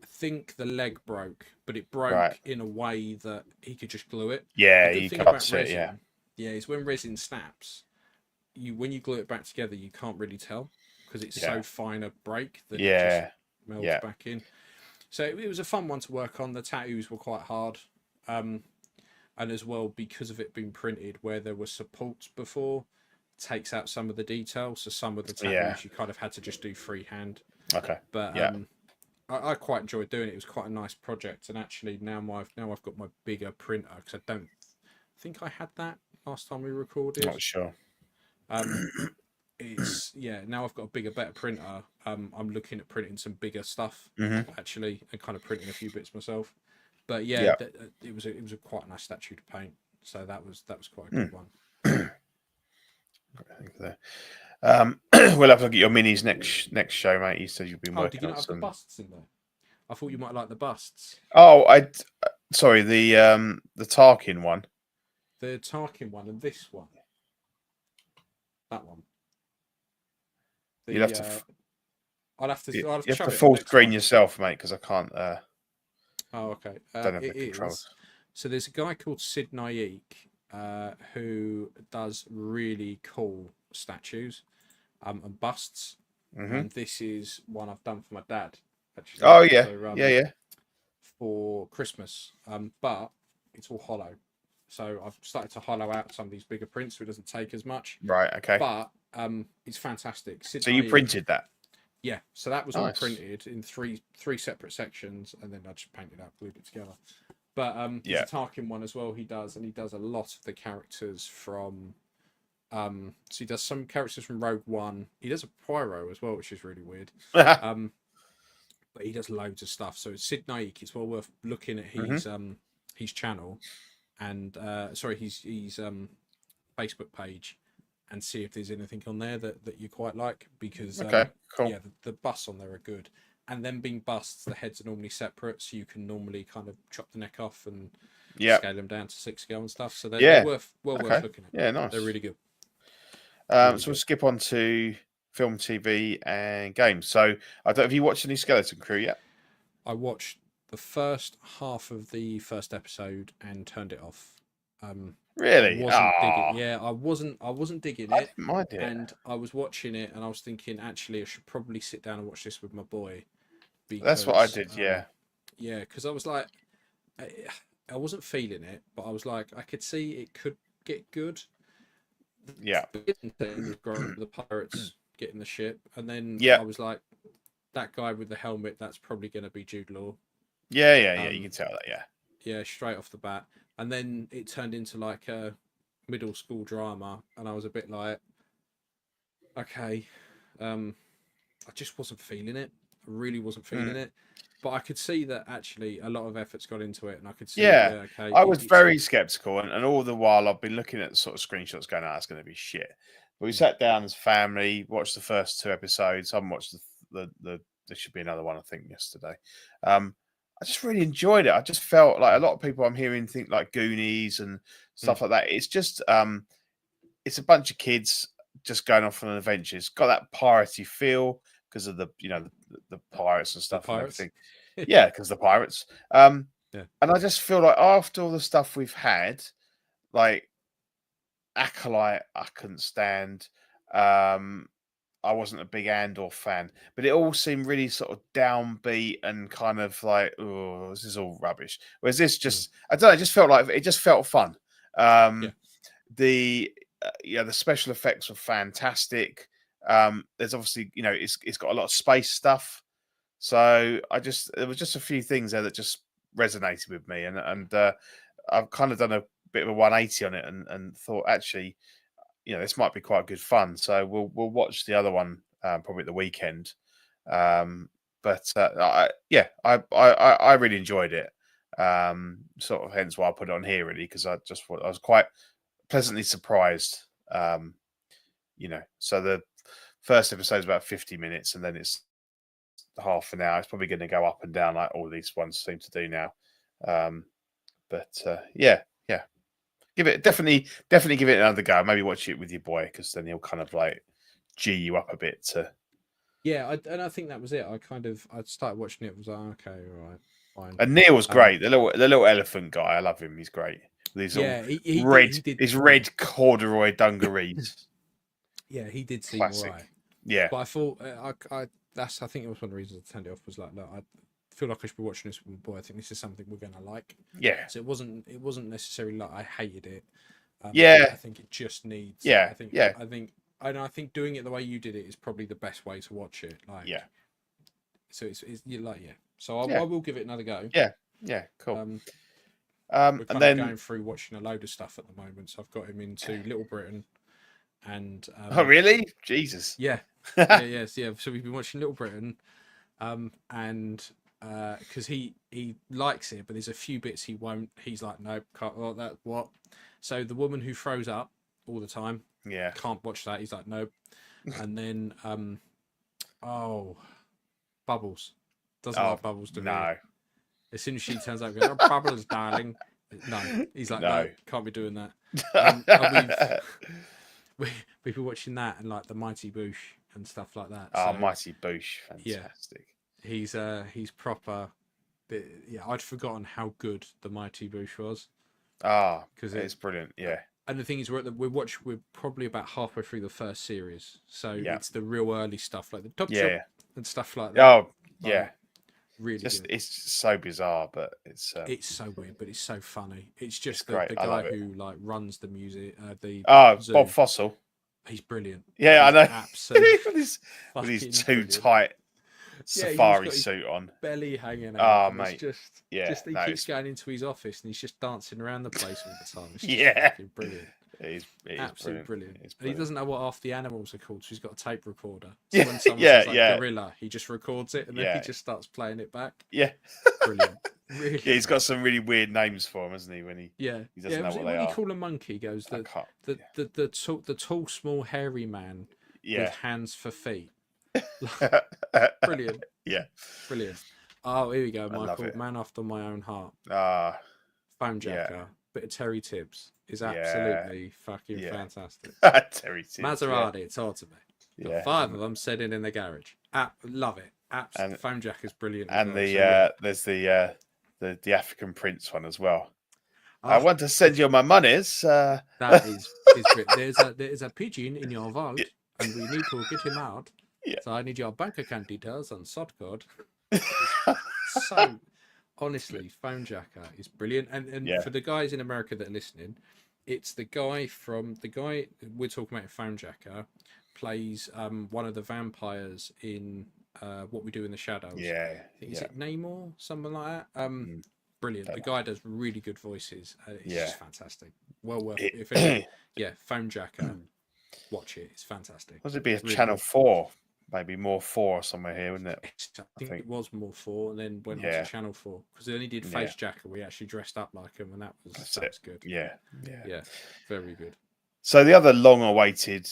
I think the leg broke, but it broke in a way that he could just glue it. Yeah, you can't see it. Yeah. Yeah, it's when resin snaps. When you glue it back together, you can't really tell because it's so fine a break that it just melts back in. So it was a fun one to work on. The tattoos were quite hard, and as well because of it being printed where there were supports before, takes out some of the details. So some of the tattoos you kind of had to just do freehand. Okay. But I quite enjoyed doing it. It was quite a nice project, and actually now I've got my bigger printer because I don't think I had that last time we recorded. Not sure. It's now I've got a bigger, better printer. I'm looking at printing some bigger stuff actually, and kind of printing a few bits myself. But it was a quite a nice statue to paint. So that was quite a good one. We'll have to look at your minis next show, mate. You said you've been working did you on not have some. the busts in there? I thought you might like the busts. Oh, sorry, the Tarkin one. The Tarkin one and this one. That one. You'd have to. I'll have to. You I'll have have to to show it full next screen time. yourself, mate, because I can't. Oh, okay. Don't have It the controls. So there's a guy called Sideshow who does really cool statues and busts. And this is one I've done for my dad. Actually. Oh yeah, for, for Christmas. But it's all hollow. So I've started to hollow out some of these bigger prints so it doesn't take as much. Right, okay. But it's fantastic. So you printed that? Yeah. So that was all printed in three separate sections, and then I just painted out, glued it together. But there's a Tarkin one as well. He does a lot of the characters from. So he does some characters from Rogue One. He does a Pyro as well, which is really weird. But he does loads of stuff. So Sid Naik, it's well worth looking at his channel and his Facebook page and see if there's anything on there that you quite like because cool. The busts on there are good. And then being busts, the heads are normally separate, so you can normally kind of chop the neck off and scale them down to 6 scale and stuff. So they're worth looking at. Yeah, nice. They're really good. So we'll skip on to film, TV, and games. So have you watched any Skeleton Crew yet? I watched the first half of the first episode and turned it off. Really? I wasn't digging it. I didn't mind it. And I was watching it and I was thinking, actually, I should probably sit down and watch this with my boy. Because, that's what I did, yeah. Yeah, because I was like, I wasn't feeling it, but I was like, I could see it could get good. Yeah. The pirates getting the ship, and then I was like, that guy with the helmet, that's probably going to be Jude Law. Yeah, you can tell that, yeah, straight off the bat. And then it turned into like a middle school drama, and I was a bit like, okay, I just wasn't feeling it. I really wasn't feeling it. But I could see that actually a lot of effort's got into it, and I could see. Okay, I was very skeptical, and all the while I've been looking at sort of screenshots, going, "Oh, it's going to be shit." But we sat down as a family, watched the first 2 episodes. I haven't watched the there should be another one, I think, yesterday. I just really enjoyed it. I just felt like a lot of people I'm hearing think like Goonies and stuff like that. It's just it's a bunch of kids just going off on an adventure. It's got that piratey feel because of the the pirates and stuff and everything. Yeah, because the pirates. And I just feel like after all the stuff we've had, like Acolyte, I couldn't stand. I wasn't a big Andor fan, but it all seemed really sort of downbeat and kind of like, oh, this is all rubbish. Whereas this just, I don't know, it just felt like it just felt fun. The the special effects were fantastic. There's obviously, it's got a lot of space stuff. So there was just a few things there that just resonated with me, and I've kind of done a bit of a 180 on it, and thought actually, this might be quite good fun. So we'll watch the other one probably at the weekend. But I really enjoyed it. Sort of hence why I put it on here, really, because I just thought I was quite pleasantly surprised. So the first episode is about 50 minutes, and then it's half an hour. It's probably going to go up and down like all these ones seem to do now. Give it definitely give it another go. Maybe watch it with your boy, because then he'll kind of like G you up a bit to. Yeah, and I think that was it. I started watching it. Was like, okay, all right, fine. And Neil was great. The little elephant guy. I love him. He's great. These his red corduroy dungarees. Yeah, he did seem all right. Yeah, but I thought I think it was one of the reasons I turned it off. Was like, look, I feel like I should be watching this with my boy. I think this is something we're going to like. Yeah. So it wasn't necessarily like I hated it. I think it just needs. Yeah. I think doing it the way you did it is probably the best way to watch it. Like. Yeah. So it's you like So I will give it another go. Yeah. Yeah. Cool. We're kind of going through watching a load of stuff at the moment. So I've got him into Little Britain, and oh really? Jesus. Yeah. Yeah. So we've been watching Little Britain, and because he likes it, but there's a few bits he won't. He's like, nope, can't. Well, that what? So the woman who throws up all the time. Yeah. Can't watch that. He's like, nope. And then Bubbles doesn't like Bubbles. No. As soon as she turns out, goes, oh, Bubbles, darling. No, he's like, no, can't be doing that. We've been watching that and like the Mighty Boosh and stuff like that. Oh, Mighty Boosh, fantastic. Yeah, he's proper. Yeah, I'd forgotten how good the Mighty Boosh was. Ah, because it's brilliant. Yeah. And the thing is, we're probably about halfway through the first series, so it's the real early stuff like the Top Shop and stuff like that. Oh, yeah. Really good. It's so bizarre, but it's so weird, but it's so funny. It's just the guy who like runs the music. Bob Fossil. He's brilliant. Yeah, I know. Absolutely. with his too tight safari suit on, belly hanging out. Oh, mate. He keeps going into his office and he's just dancing around the place all the time. It's just brilliant. It is absolutely brilliant. Brilliant. And he doesn't know what half the animals are called, so he's got a tape recorder. So Yeah, when someone says like yeah. gorilla, he just records it and then he just starts playing it back. Yeah. Brilliant. Really. Yeah, he's got some really weird names for him, hasn't he? When he doesn't know what they are. What do you call a monkey? He goes the tall, small, hairy man with hands for feet. Brilliant. Yeah. Brilliant. Oh, here we go, Michael. Man after my own heart. Phone Jacker. Bit of Terry Tibbs is absolutely fucking fantastic. Terry Tibbs. Maserati, talk to me. Got 5 of them sitting in the garage. Love it. Absolutely. Phone Jack is brilliant. And there's the African Prince one as well. I want to send you my monies. That is great. There's a pigeon in your vault, and we need to get him out. Yeah. So I need your bank account details and SOT code. So honestly, Phone Jacker is brilliant. And for the guys in America that are listening, it's the guy we're talking about in Phone Jacker plays one of the vampires in What We Do in the Shadows. Yeah. Is it Namor? Something like that. Brilliant. The guy does really good voices. It's just fantastic. Well worth it. If anything, Phone Jacker. Watch it. It's fantastic. Was it be a really Channel 4? Maybe More 4 or somewhere here, wouldn't it? I think it was More 4 and then went on to Channel 4. Because they only did Face Jacker. We actually dressed up like him and that was good. Yeah. Very good. So the other long-awaited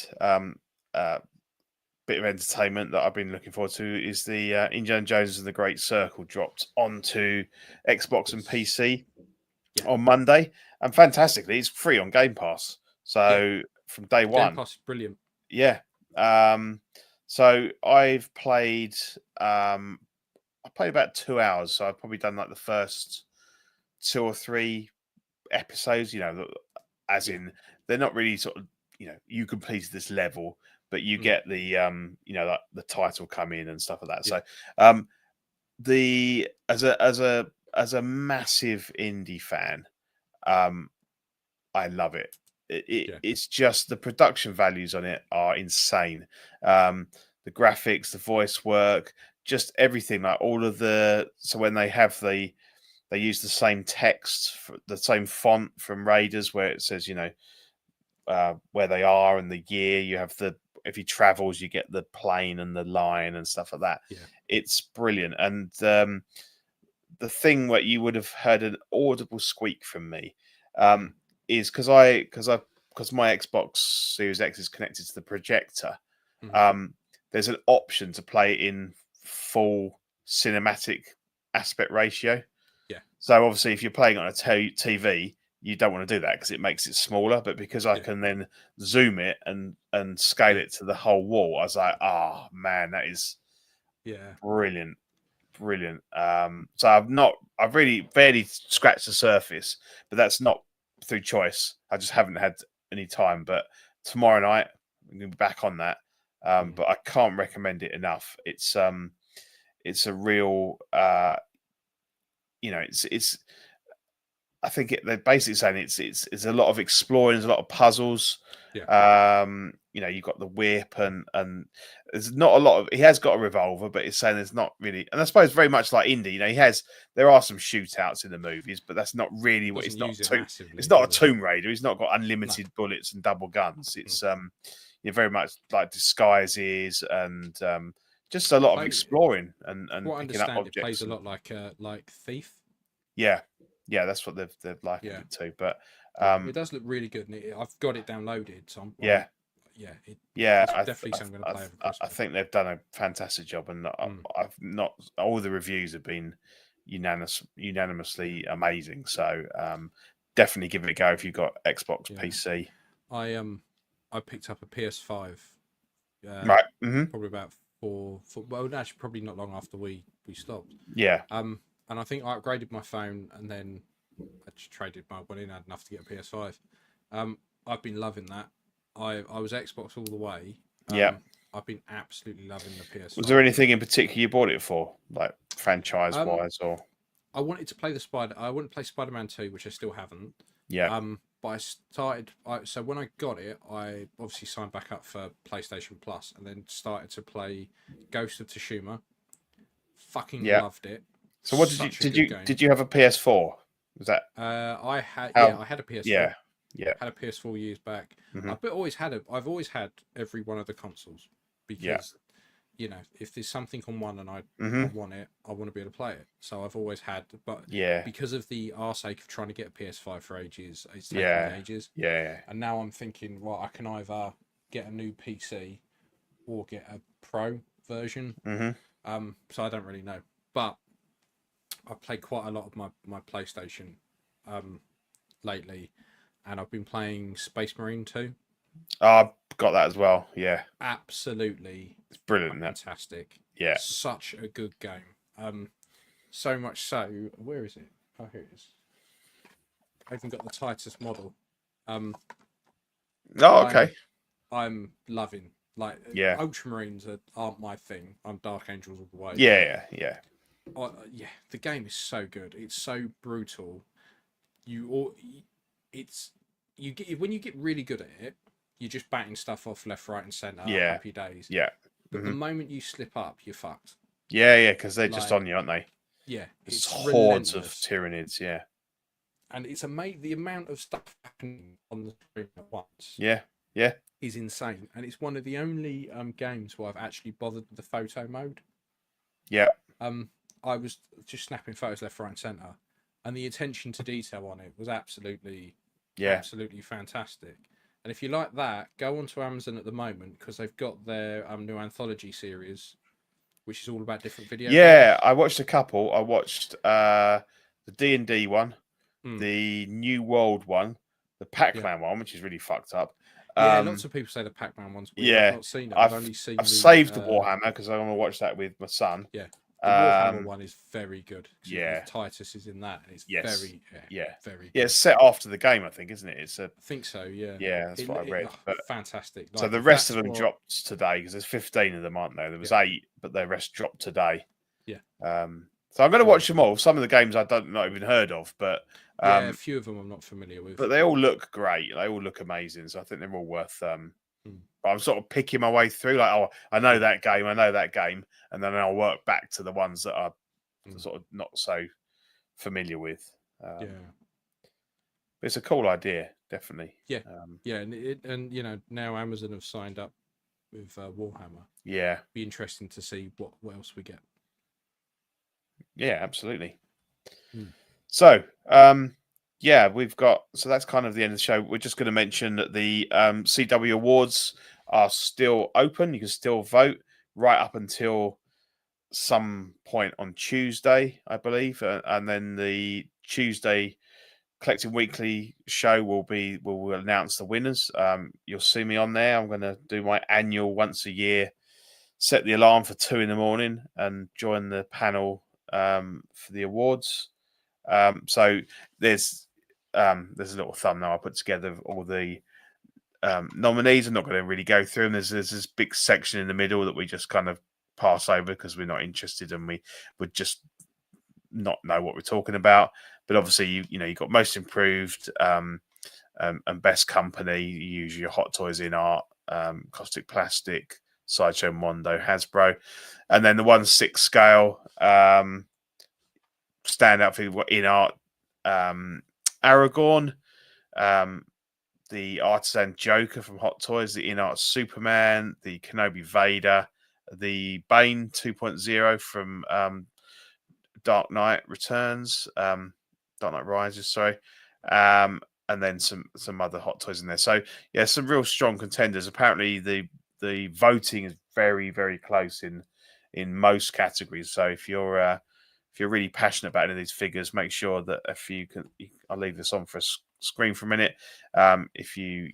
bit of entertainment that I've been looking forward to is the Indiana Jones and the Great Circle dropped onto Xbox and PC on Monday, and fantastically, it's free on Game Pass. So from day one, Game Pass is brilliant. Yeah. So I've played. I played about 2 hours. So I've probably done like the first 2 or 3 episodes. As in they're not really sort of you completed this level, but you get the like the title come in and stuff like that. So the as a massive indie fan, I love it. It's just the production values on it are insane. The graphics, the voice work, just everything. Like all of so when they have they use the same text, the same font from Raiders, where it says where they are and the year. You have if he travels, you get the plane and the line and stuff like that. Yeah. It's brilliant. And the thing where you would have heard an audible squeak from me is because my Xbox Series X is connected to the projector. There's an option to play in full cinematic aspect ratio. Yeah. So obviously, if you're playing on a TV, you don't want to do that because it makes it smaller. But because I can then zoom it and scale it to the whole wall, I was like, oh man, that is brilliant. So I've really barely scratched the surface, but that's not through choice. I just haven't had any time. But tomorrow night I'm going to be back on that. But I can't recommend it enough. It's a real it's I think they're basically saying it's a lot of exploring, there's a lot of puzzles. You've got the whip and there's not a lot of. He has got a revolver, but it's saying there's not really. And I suppose very much like Indy, there are some shootouts in the movies, but that's not really what. It's not a Tomb Raider. He's not got unlimited bullets and double guns. It's very much like disguises and just a lot of exploring and picking up objects. It plays a lot like Thief. Yeah, that's what they've liked it too. But it does look really good, and I've got it downloaded. So it's definitely something I'm going to play over Christmas. I think they've done a fantastic job, and I've not all the reviews have been unanimously amazing. So definitely give it a go if you've got Xbox PC. I picked up a PS5. Right. Probably about actually probably not long after we stopped. Yeah. And I think I upgraded my phone, and then I just traded my one in, had enough to get a PS5. I've been loving that. I was Xbox all the way. I've been absolutely loving the PS5. Was there anything in particular you bought it for, like franchise wise, or? I wanted to play I wanted to play Spider-Man 2, which I still haven't. Yeah. But I started. So when I got it, I obviously signed back up for PlayStation Plus, and then started to play Ghost of Tsushima. Fucking loved it. So what did you have a PS4? Was that? I had a PS4. Yeah. Had a PS4 years back. I've always had every one of the consoles because if there's something on one and I want it, I want to be able to play it. So I've always had, but because of the sake of trying to get a PS5 for ages, it's taken me ages. Yeah. And now I'm thinking, well, I can either get a new PC or get a Pro version. So I don't really know, but I've played quite a lot of my PlayStation lately, and I've been playing Space Marine 2. I've got that as well. Yeah, absolutely, it's brilliant. Fantastic. Yeah, such a good game. So much so. Where is it? Oh, here it is. I even got the Titus model. Okay. I'm loving. Ultramarines aren't my thing. I'm Dark Angels all the way. Yeah. The game is so good. It's so brutal. When you get really good at it, you're just batting stuff off left, right, and centre. Happy days. Yeah. But the moment you slip up, you're fucked. Yeah, because they're just on you, aren't they? Yeah, it's hordes of Tyranids. Yeah. And it's amazing the amount of stuff happening on the screen at once. Yeah. Is insane, and it's one of the only games where I've actually bothered with the photo mode. Yeah. I was just snapping photos left, right, and centre, and the attention to detail on it was absolutely fantastic. And if you like that, go onto Amazon at the moment because they've got their new anthology series, which is all about different video Yeah, games. I watched a couple. I watched the D&D one, Hmm. the New World one, the Pac-Man one, which is really fucked up. Yeah, lots of people say the Pac-Man one's weird. I've Yeah, not seen it. I've I've only seen I've the saved the Warhammer because I want to watch that with my son. yeah. The Warhammer Um, one is very good. yeah. Titus is in that, and it's Yes. very Yeah. very Yeah, good. it's set after the game, I think, isn't it? It's a I think so. Yeah. yeah, that's what I read. But Fantastic. so Like, the rest of that's them what- dropped today because there's 15 of them, aren't there? There was 8, but the rest dropped today. Yeah. So I'm going to watch them all. Some of the games I don't not even heard of, but yeah, a few of them I'm not familiar with. but they all look great. They all look amazing. So I think they're all worth. But I'm sort of picking my way through. Like, oh, I know that game. I know that game, and then I'll work back to the ones that are sort of not so familiar with. Yeah. But it's a cool idea, definitely. Yeah. Yeah, and you know, now Amazon have signed up with Warhammer. Yeah. Be interesting to see what else we get. Yeah, absolutely. So, yeah, we've got, so that's kind of the end of the show. We're just going to mention that the CW Awards are still open. You can still vote right up until some point on Tuesday, I believe. And then the Tuesday Collecting Weekly show will announce the winners. You'll see me on there. I'm going to do my annual once a year, set the alarm for 2 a.m. and join the panel for the awards. So there's a little thumbnail I put together of all the nominees. I'm not going to really go through them. There's this big section in the middle that we just kind of pass over because we're not interested and we would just not know what we're talking about. But obviously, you've got most improved and best company. You use your Hot Toys in Art, Caustic Plastic, Sideshow, Mondo, Hasbro, and then the 1/6 scale standout for in art, Aragorn, the Artisan Joker from Hot Toys, the in art Superman, the Kenobi Vader, the Bane 2.0 from Dark Knight Returns, Dark Knight Rises, sorry, and then some other Hot Toys in there. So yeah, some real strong contenders. Apparently, the voting is very, very close in most categories. So if you're really passionate about any of these figures, make sure that if you can, I'll leave this on for a screen for a minute. If you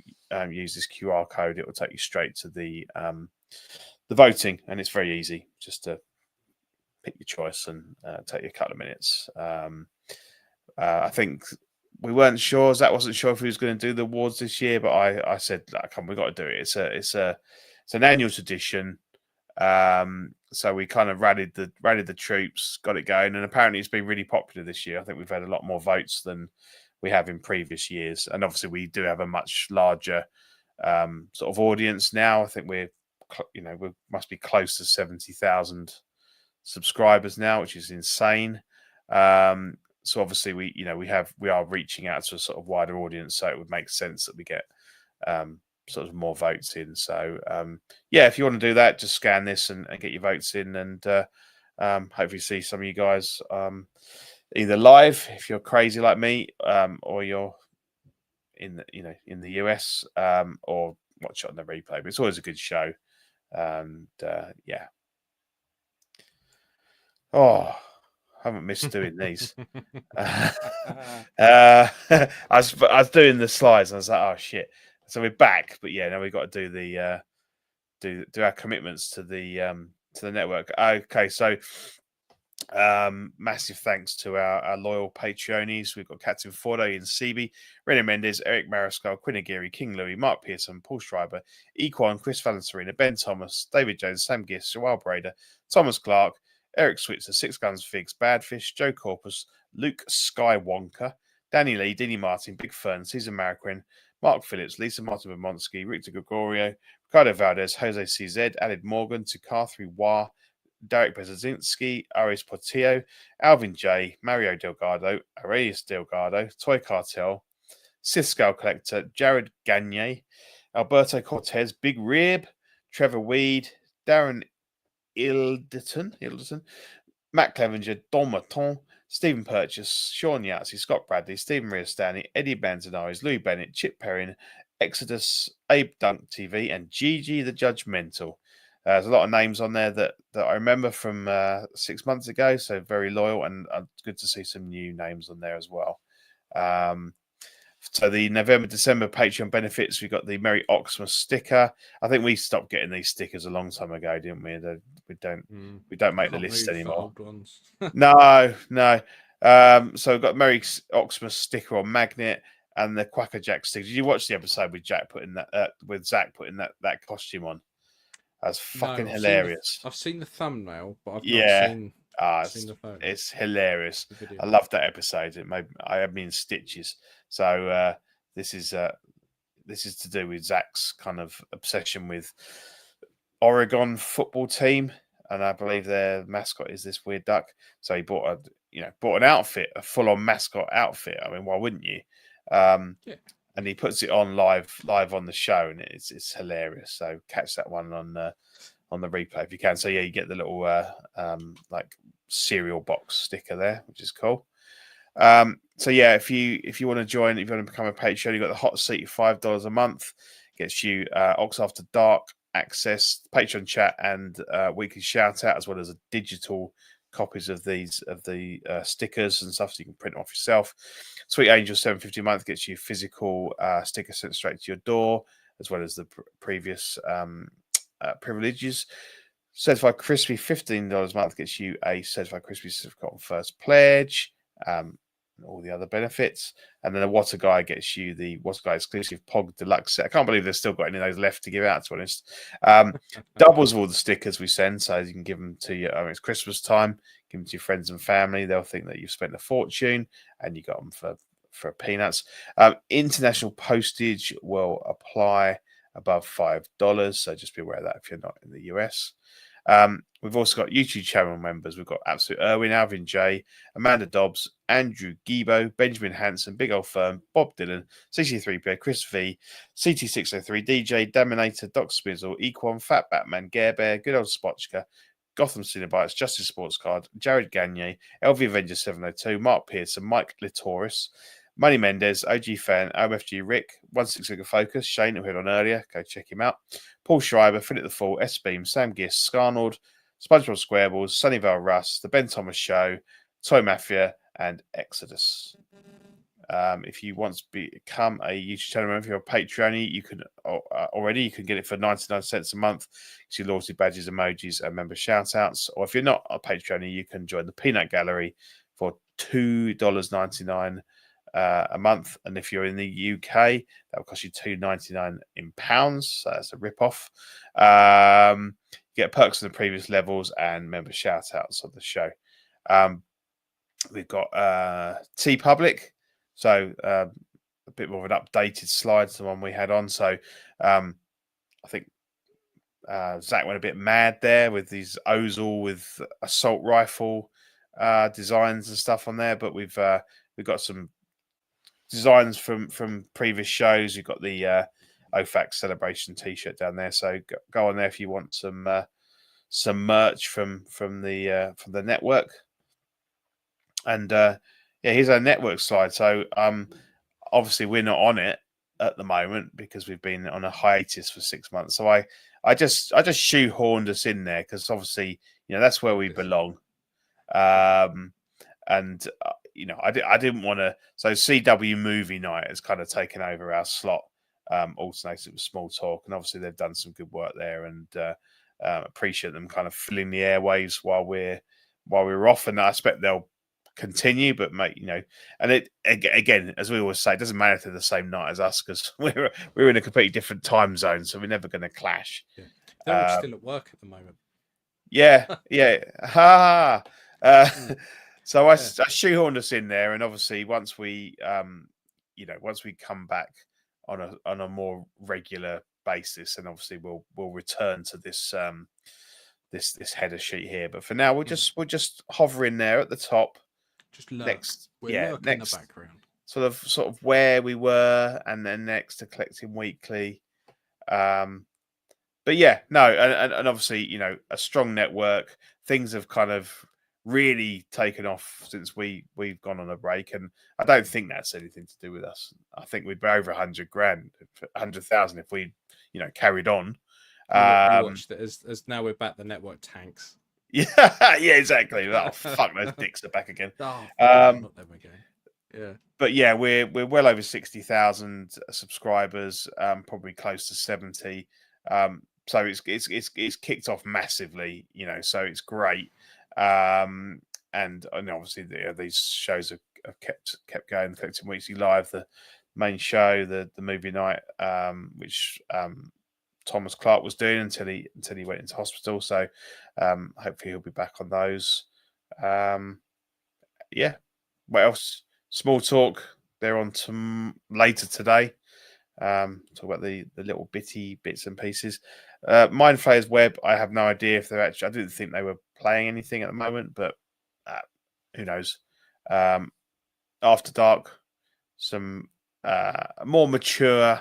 use this QR code, it will take you straight to the voting, and it's very easy. Just to pick your choice and take you a couple of minutes. I think we weren't sure. Zach wasn't sure if he was going to do the awards this year, but I said, "Come, we got to do it. It's an annual tradition." So we kind of rallied the troops, got it going, and apparently it's been really popular this year. I think we've had a lot more votes than we have in previous years, and obviously we do have a much larger sort of audience now. I think we must be close to 70,000 subscribers now, which is insane. So obviously we are reaching out to a sort of wider audience, so it would make sense that we get sort of more votes in. So yeah, if you want to do that, just scan this and get your votes in, and hopefully see some of you guys either live if you're crazy like me, or you're in the US, or watch it on the replay. But it's always a good show, and yeah. Oh, I haven't missed doing these. I was doing the slides and I was like, oh shit. So we're back, but yeah, now we've got to do the do our commitments to the network. Okay, so massive thanks to our loyal Patreonies. We've got Captain Fordo, Ian Seaby, Rene Mendes, Eric Mariscal, Quinn Aguirre, King Louis, Mark Pearson, Paul Schreiber, Equine, Chris Valencerina, Ben Thomas, David Jones, Sam Giss, Joel Brader, Thomas Clark, Eric Switzer, Six Guns Figs, Badfish, Joe Corpus, Luke Skywonker, Danny Lee, Dini Martin, Big Fern, Caesar Marquin, Mark Phillips, Lisa Martin Bomonsky, Rick Gregorio, Ricardo Valdez, Jose CZ, Alid Morgan, Tukar3 Wah, Derek Bezazinski, Aris Portillo, Alvin J, Mario Delgado, Aurelius Delgado, Toy Cartel, Cisco Collector, Jared Gagne, Alberto Cortez, Big Rib, Trevor Weed, Darren Ilderton, Matt Clevenger, Don Maton, Stephen Purchase, Sean Yahtzee, Scott Bradley, Stephen Riostani, Eddie Banzanares, Louis Bennett, Chip Perrin, Exodus, Abe Dunk TV, and Gigi the Judgmental. There's a lot of names on there that I remember from 6 months ago, so very loyal, and good to see some new names on there as well. So the November-December Patreon benefits, we got the Merry Oxmas sticker. I think we stopped getting these stickers a long time ago, didn't we? We don't make the list anymore. No. So we've got Merry Oxmas sticker on magnet and the Quacker Jack sticker. Did you watch the episode with Jack putting that with Zach putting that costume on? That's fucking hilarious. I've seen the thumbnail, but I've not seen the photo. It's hilarious. I love that episode. I had me in stitches. So this is to do with Zach's kind of obsession with Oregon football team, and I believe their mascot is this weird duck. So he bought an outfit, a full-on mascot outfit. I mean, why wouldn't you? And he puts it on live on the show, and it's hilarious. So catch that one on the replay if you can. So yeah, you get the little like cereal box sticker there, which is cool. So yeah, if you want to join, if you want to become a Patreon, you've got the hot seat, $5 a month, gets you Ox After Dark access, Patreon chat, and weekly shout out, as well as a digital copies of the stickers and stuff, so you can print them off yourself. Sweet Angel $7.50 a month gets you physical sticker sent straight to your door, as well as the previous privileges. Certified Crispy $15 a month gets you a Certified Crispy certificate on first pledge, and all the other benefits. And then the Water Guy gets you the Water Guy exclusive Pog Deluxe set. I can't believe they've still got any of those left to give out, to be honest. Doubles all the stickers we send, so you can give them to your, it's Christmas time, give them to your friends and family. They'll think that you've spent a fortune, and you got them for peanuts. International postage will apply above $5, so just be aware of that if you're not in the US. We've also got YouTube channel members. We've got Absolute Erwin, Alvin J, Amanda Dobbs, Andrew Gibo, Benjamin Hanson, Big Old Firm, Bob Dylan, CC3P, Chris V, CT603, DJ, Daminator, Doc Spizzle, Equan, Fat Batman, Gare Bear, Good Old Spotchka, Gotham Cinebites, Justice Sports Card, Jared Gagne, LV Avenger 702, Mark Pearson, Mike Litoris, Money Mendez, OG Fan, OMFG Rick, 16 Focus, Shane, who we had on earlier, go check him out. Paul Schreiber, Philip the Fool, S Beam, Sam Gist, Scarnord, SpongeBob SquareBalls, Sunnyvale Russ, The Ben Thomas Show, Toy Mafia, and Exodus. If you want to become a YouTube channel member, if you're a Patreon, you can you can get it for 99 cents a month. It's your loyalty badges, emojis, and member shout outs. Or if you're not a Patreon, you can join the Peanut Gallery for $2.99 a month, and if you're in the UK, that will cost you £2.99 in pounds. So that's a rip-off. You get perks on the previous levels and member shout-outs on the show. We've got T Public, so a bit more of an updated slide to the one we had on. So I think Zach went a bit mad there with these Ozil with assault rifle designs and stuff on there, but we've got some designs from previous shows. You've got the OFAC celebration T-shirt down there, so go on there if you want some merch from the network. And here's our network slide. So obviously we're not on it at the moment because we've been on a hiatus for 6 months. So I just shoehorned us in there because obviously that's where we belong. And I didn't want to. So CW Movie Night has kind of taken over our slot, alternated with Small Talk, and obviously they've done some good work there, and appreciate them kind of filling the airwaves while we're off, and I expect they'll continue. But and it again, as we always say, it doesn't matter if they're the same night as us because we're in a completely different time zone, so we're never going to clash. Yeah. They're all still at work at the moment. Yeah. Ha. So I shoehorned us in there, and obviously once we come back on a more regular basis, and obviously we'll return to this this header sheet here. But for now, we'll just hover in there at the top. Just lurk. Next, next in the background. Sort of where we were, and then next to collecting weekly. But yeah, no, and obviously a strong network. Things have kind of really taken off since we've gone on a break, and I don't think that's anything to do with us. I think we'd be over 100 grand, 100,000 if we, carried on. You watched it as now we're back. The network tanks. Yeah, yeah, exactly. Oh fuck, those dicks are back again. Oh, not them again. Yeah. But yeah, we're well over 60,000 subscribers, probably close to 70. So it's kicked off massively, so it's great. And obviously these shows have kept going. Collecting Weekly Live, the main show, the movie night, which Thomas Clark was doing until he went into hospital. So hopefully he'll be back on those. Yeah. What else? Small Talk. They're on later today. Talk about the little bits and pieces. Mind Flayers Web. I have no idea if they're actually. I didn't think they were playing anything at the moment, but who knows? After Dark, some more mature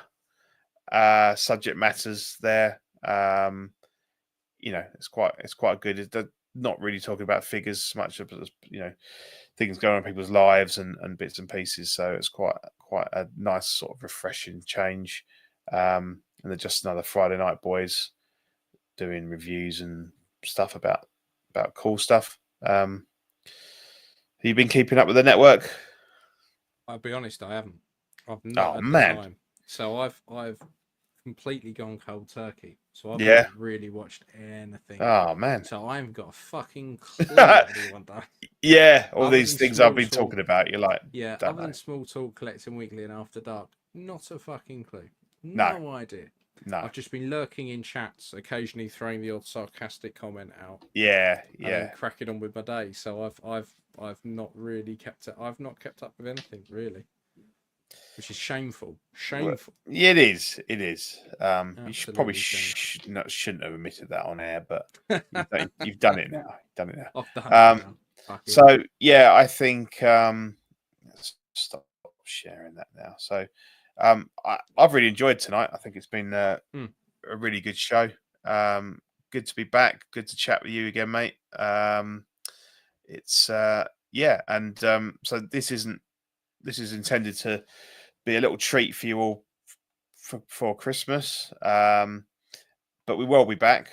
subject matters there. It's quite good. It's not really talking about figures so much, but things going on in people's lives and bits and pieces. So it's quite a nice sort of refreshing change. And they're just another Friday Night Boys doing reviews and stuff about cool stuff. Have you been keeping up with the network? I'll be honest, I haven't. I've not had the time. So I've completely gone cold turkey. So I've not really watched anything. Oh man! So I haven't got a fucking clue what anyone does. Yeah, all these things I've been talking about. You're like, other than Small Talk, Collecting Weekly, and After Dark, not a fucking clue. No idea. No, I've just been lurking in chats, occasionally throwing the odd sarcastic comment out. Yeah. And cracking on with my day. So I've not really kept it. I've not kept up with anything really. Which is shameful. Shameful. Well, yeah, it is. It is. You should probably shouldn't have admitted that on air, but you've done it now. I've done it now. So yeah, I think let's stop sharing that now. So I've really enjoyed tonight. I think it's been a really good show. Good to be back. Good to chat with you again, mate. It's and so this is intended to be a little treat for you all for Christmas. But we will be back.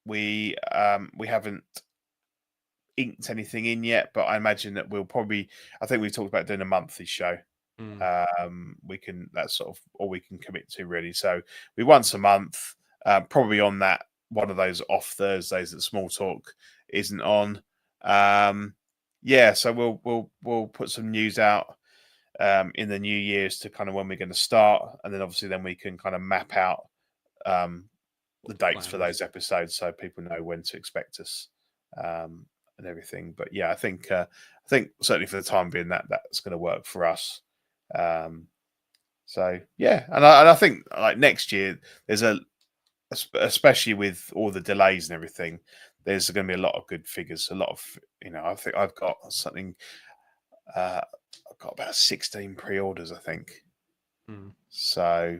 We haven't inked anything in yet, but I imagine that I think we've talked about doing a monthly show. That's sort of all we can commit to really. So we once a month, probably on that one of those off Thursdays that Small Talk isn't on. So we'll put some news out in the new years to kind of when we're going to start, and then obviously then we can kind of map out the dates for those episodes so people know when to expect us and everything. But yeah, I think certainly for the time being that's going to work for us. So yeah, and I think like next year there's especially with all the delays and everything, there's going to be a lot of good figures. A lot of I think I've got something. I've got about 16 pre-orders, I think. So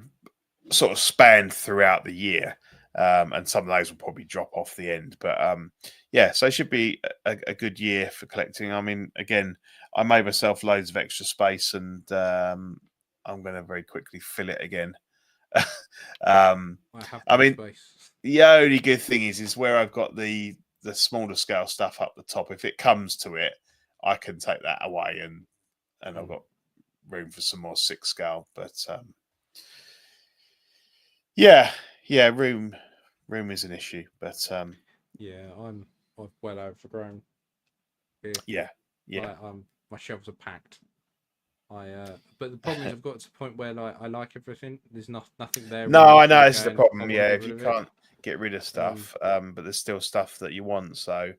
sort of spanned throughout the year. And some of those will probably drop off the end. But so it should be a good year for collecting. I mean, again, I made myself loads of extra space and I'm going to very quickly fill it again. I mean, space. The only good thing is where I've got the smaller scale stuff up the top. If it comes to it, I can take that away and I've got room for some more 6 scale. But room is an issue. But I've well overgrown. Yeah. My shelves are packed. But the problem is I've got to the point where I like everything. There's nothing there. No, I know it's the problem. Yeah, if you can't get rid of stuff, but there's still stuff that you want. So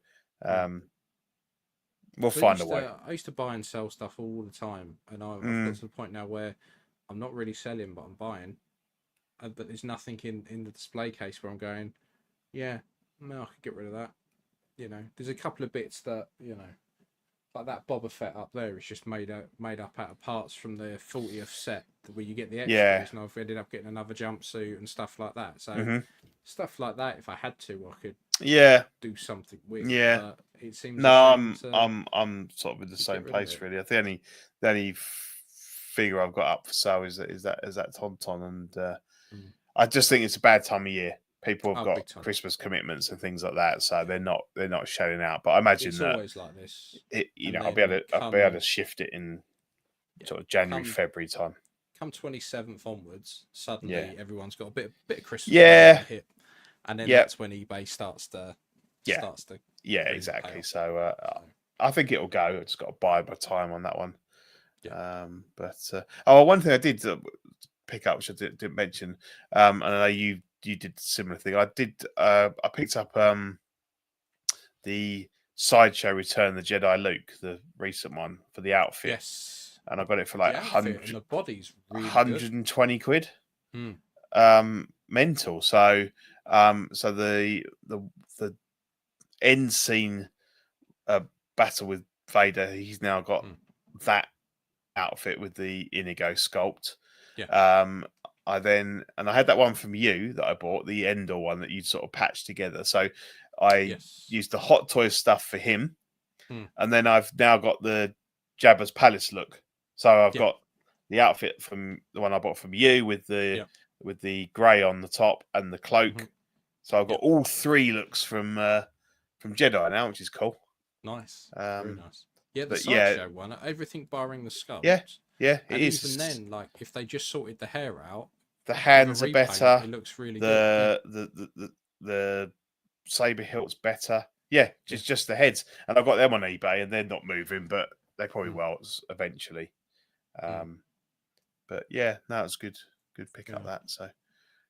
we'll find a way. I used to buy and sell stuff all the time, and I've got to the point now where I'm not really selling, but I'm buying. But there's nothing in the display case where I'm going, I could get rid of that. There's a couple of bits that like that Boba Fett up there is just made up out of parts from the 40th set where you get the extras, and I've ended up getting another jumpsuit and stuff like that. So stuff like that, if I had to, I could do something with. Yeah. It seems. No, a shame to I'm sort of in the get same rid of place it. really. I think the only figure I've got up for sale is that Tauntaun, and Mm. I just think it's a bad time of year. People have Oh, got big time. Christmas commitments and things like that, so they're not showing out. But I imagine It's that always like this. you And know, then I'll be able to shift it in yeah, sort of January, come February time. come 27th onwards, Yeah. suddenly everyone's got a bit of Christmas money Yeah. on the hip, and then Yeah. that's when eBay starts to Yeah. Yeah, really exactly. pay off. So I think it'll go. I just got to buy my time on that one. Yeah. One thing I did pick up, which I didn't mention, and I know you did a similar thing. I picked up the Sideshow Return the Jedi Luke, the recent one for the outfit. Yes. And I got it for like the outfit and the body's really 120 good. quid. Mental. So the end scene battle with Vader, he's now got that outfit with the Inigo sculpt. Yeah. I had that one from you that I bought, the Endor one that you'd sort of patched together. So I used the Hot Toys stuff for him, and then I've now got the Jabba's Palace look. So I've got the outfit from the one I bought from you with the grey on the top and the cloak. So I've got all three looks from Jedi now, which is cool. Nice, very nice. Yeah, the but Sideshow one, everything barring the sculpt. Yeah, it and is. Even then, like if they just sorted the hair out, the hands are better. It looks really good. The saber hilt's better. Yeah, just the heads. And I've got them on eBay, and they're not moving, but they probably will eventually. But yeah, that was good. Good pick up that. So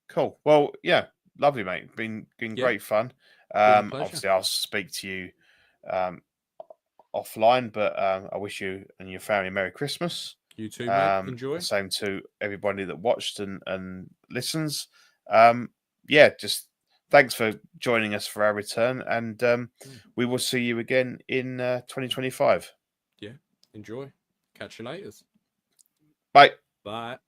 cool. Well, yeah, lovely, mate. Been great fun. Obviously, I'll speak to you offline, but I wish you and your family a Merry Christmas. You too, mate. Enjoy. Same to everybody that watched and listens. Just thanks for joining us for our return, and we will see you again in 2025. Yeah, enjoy. Catch you later. Bye. Bye.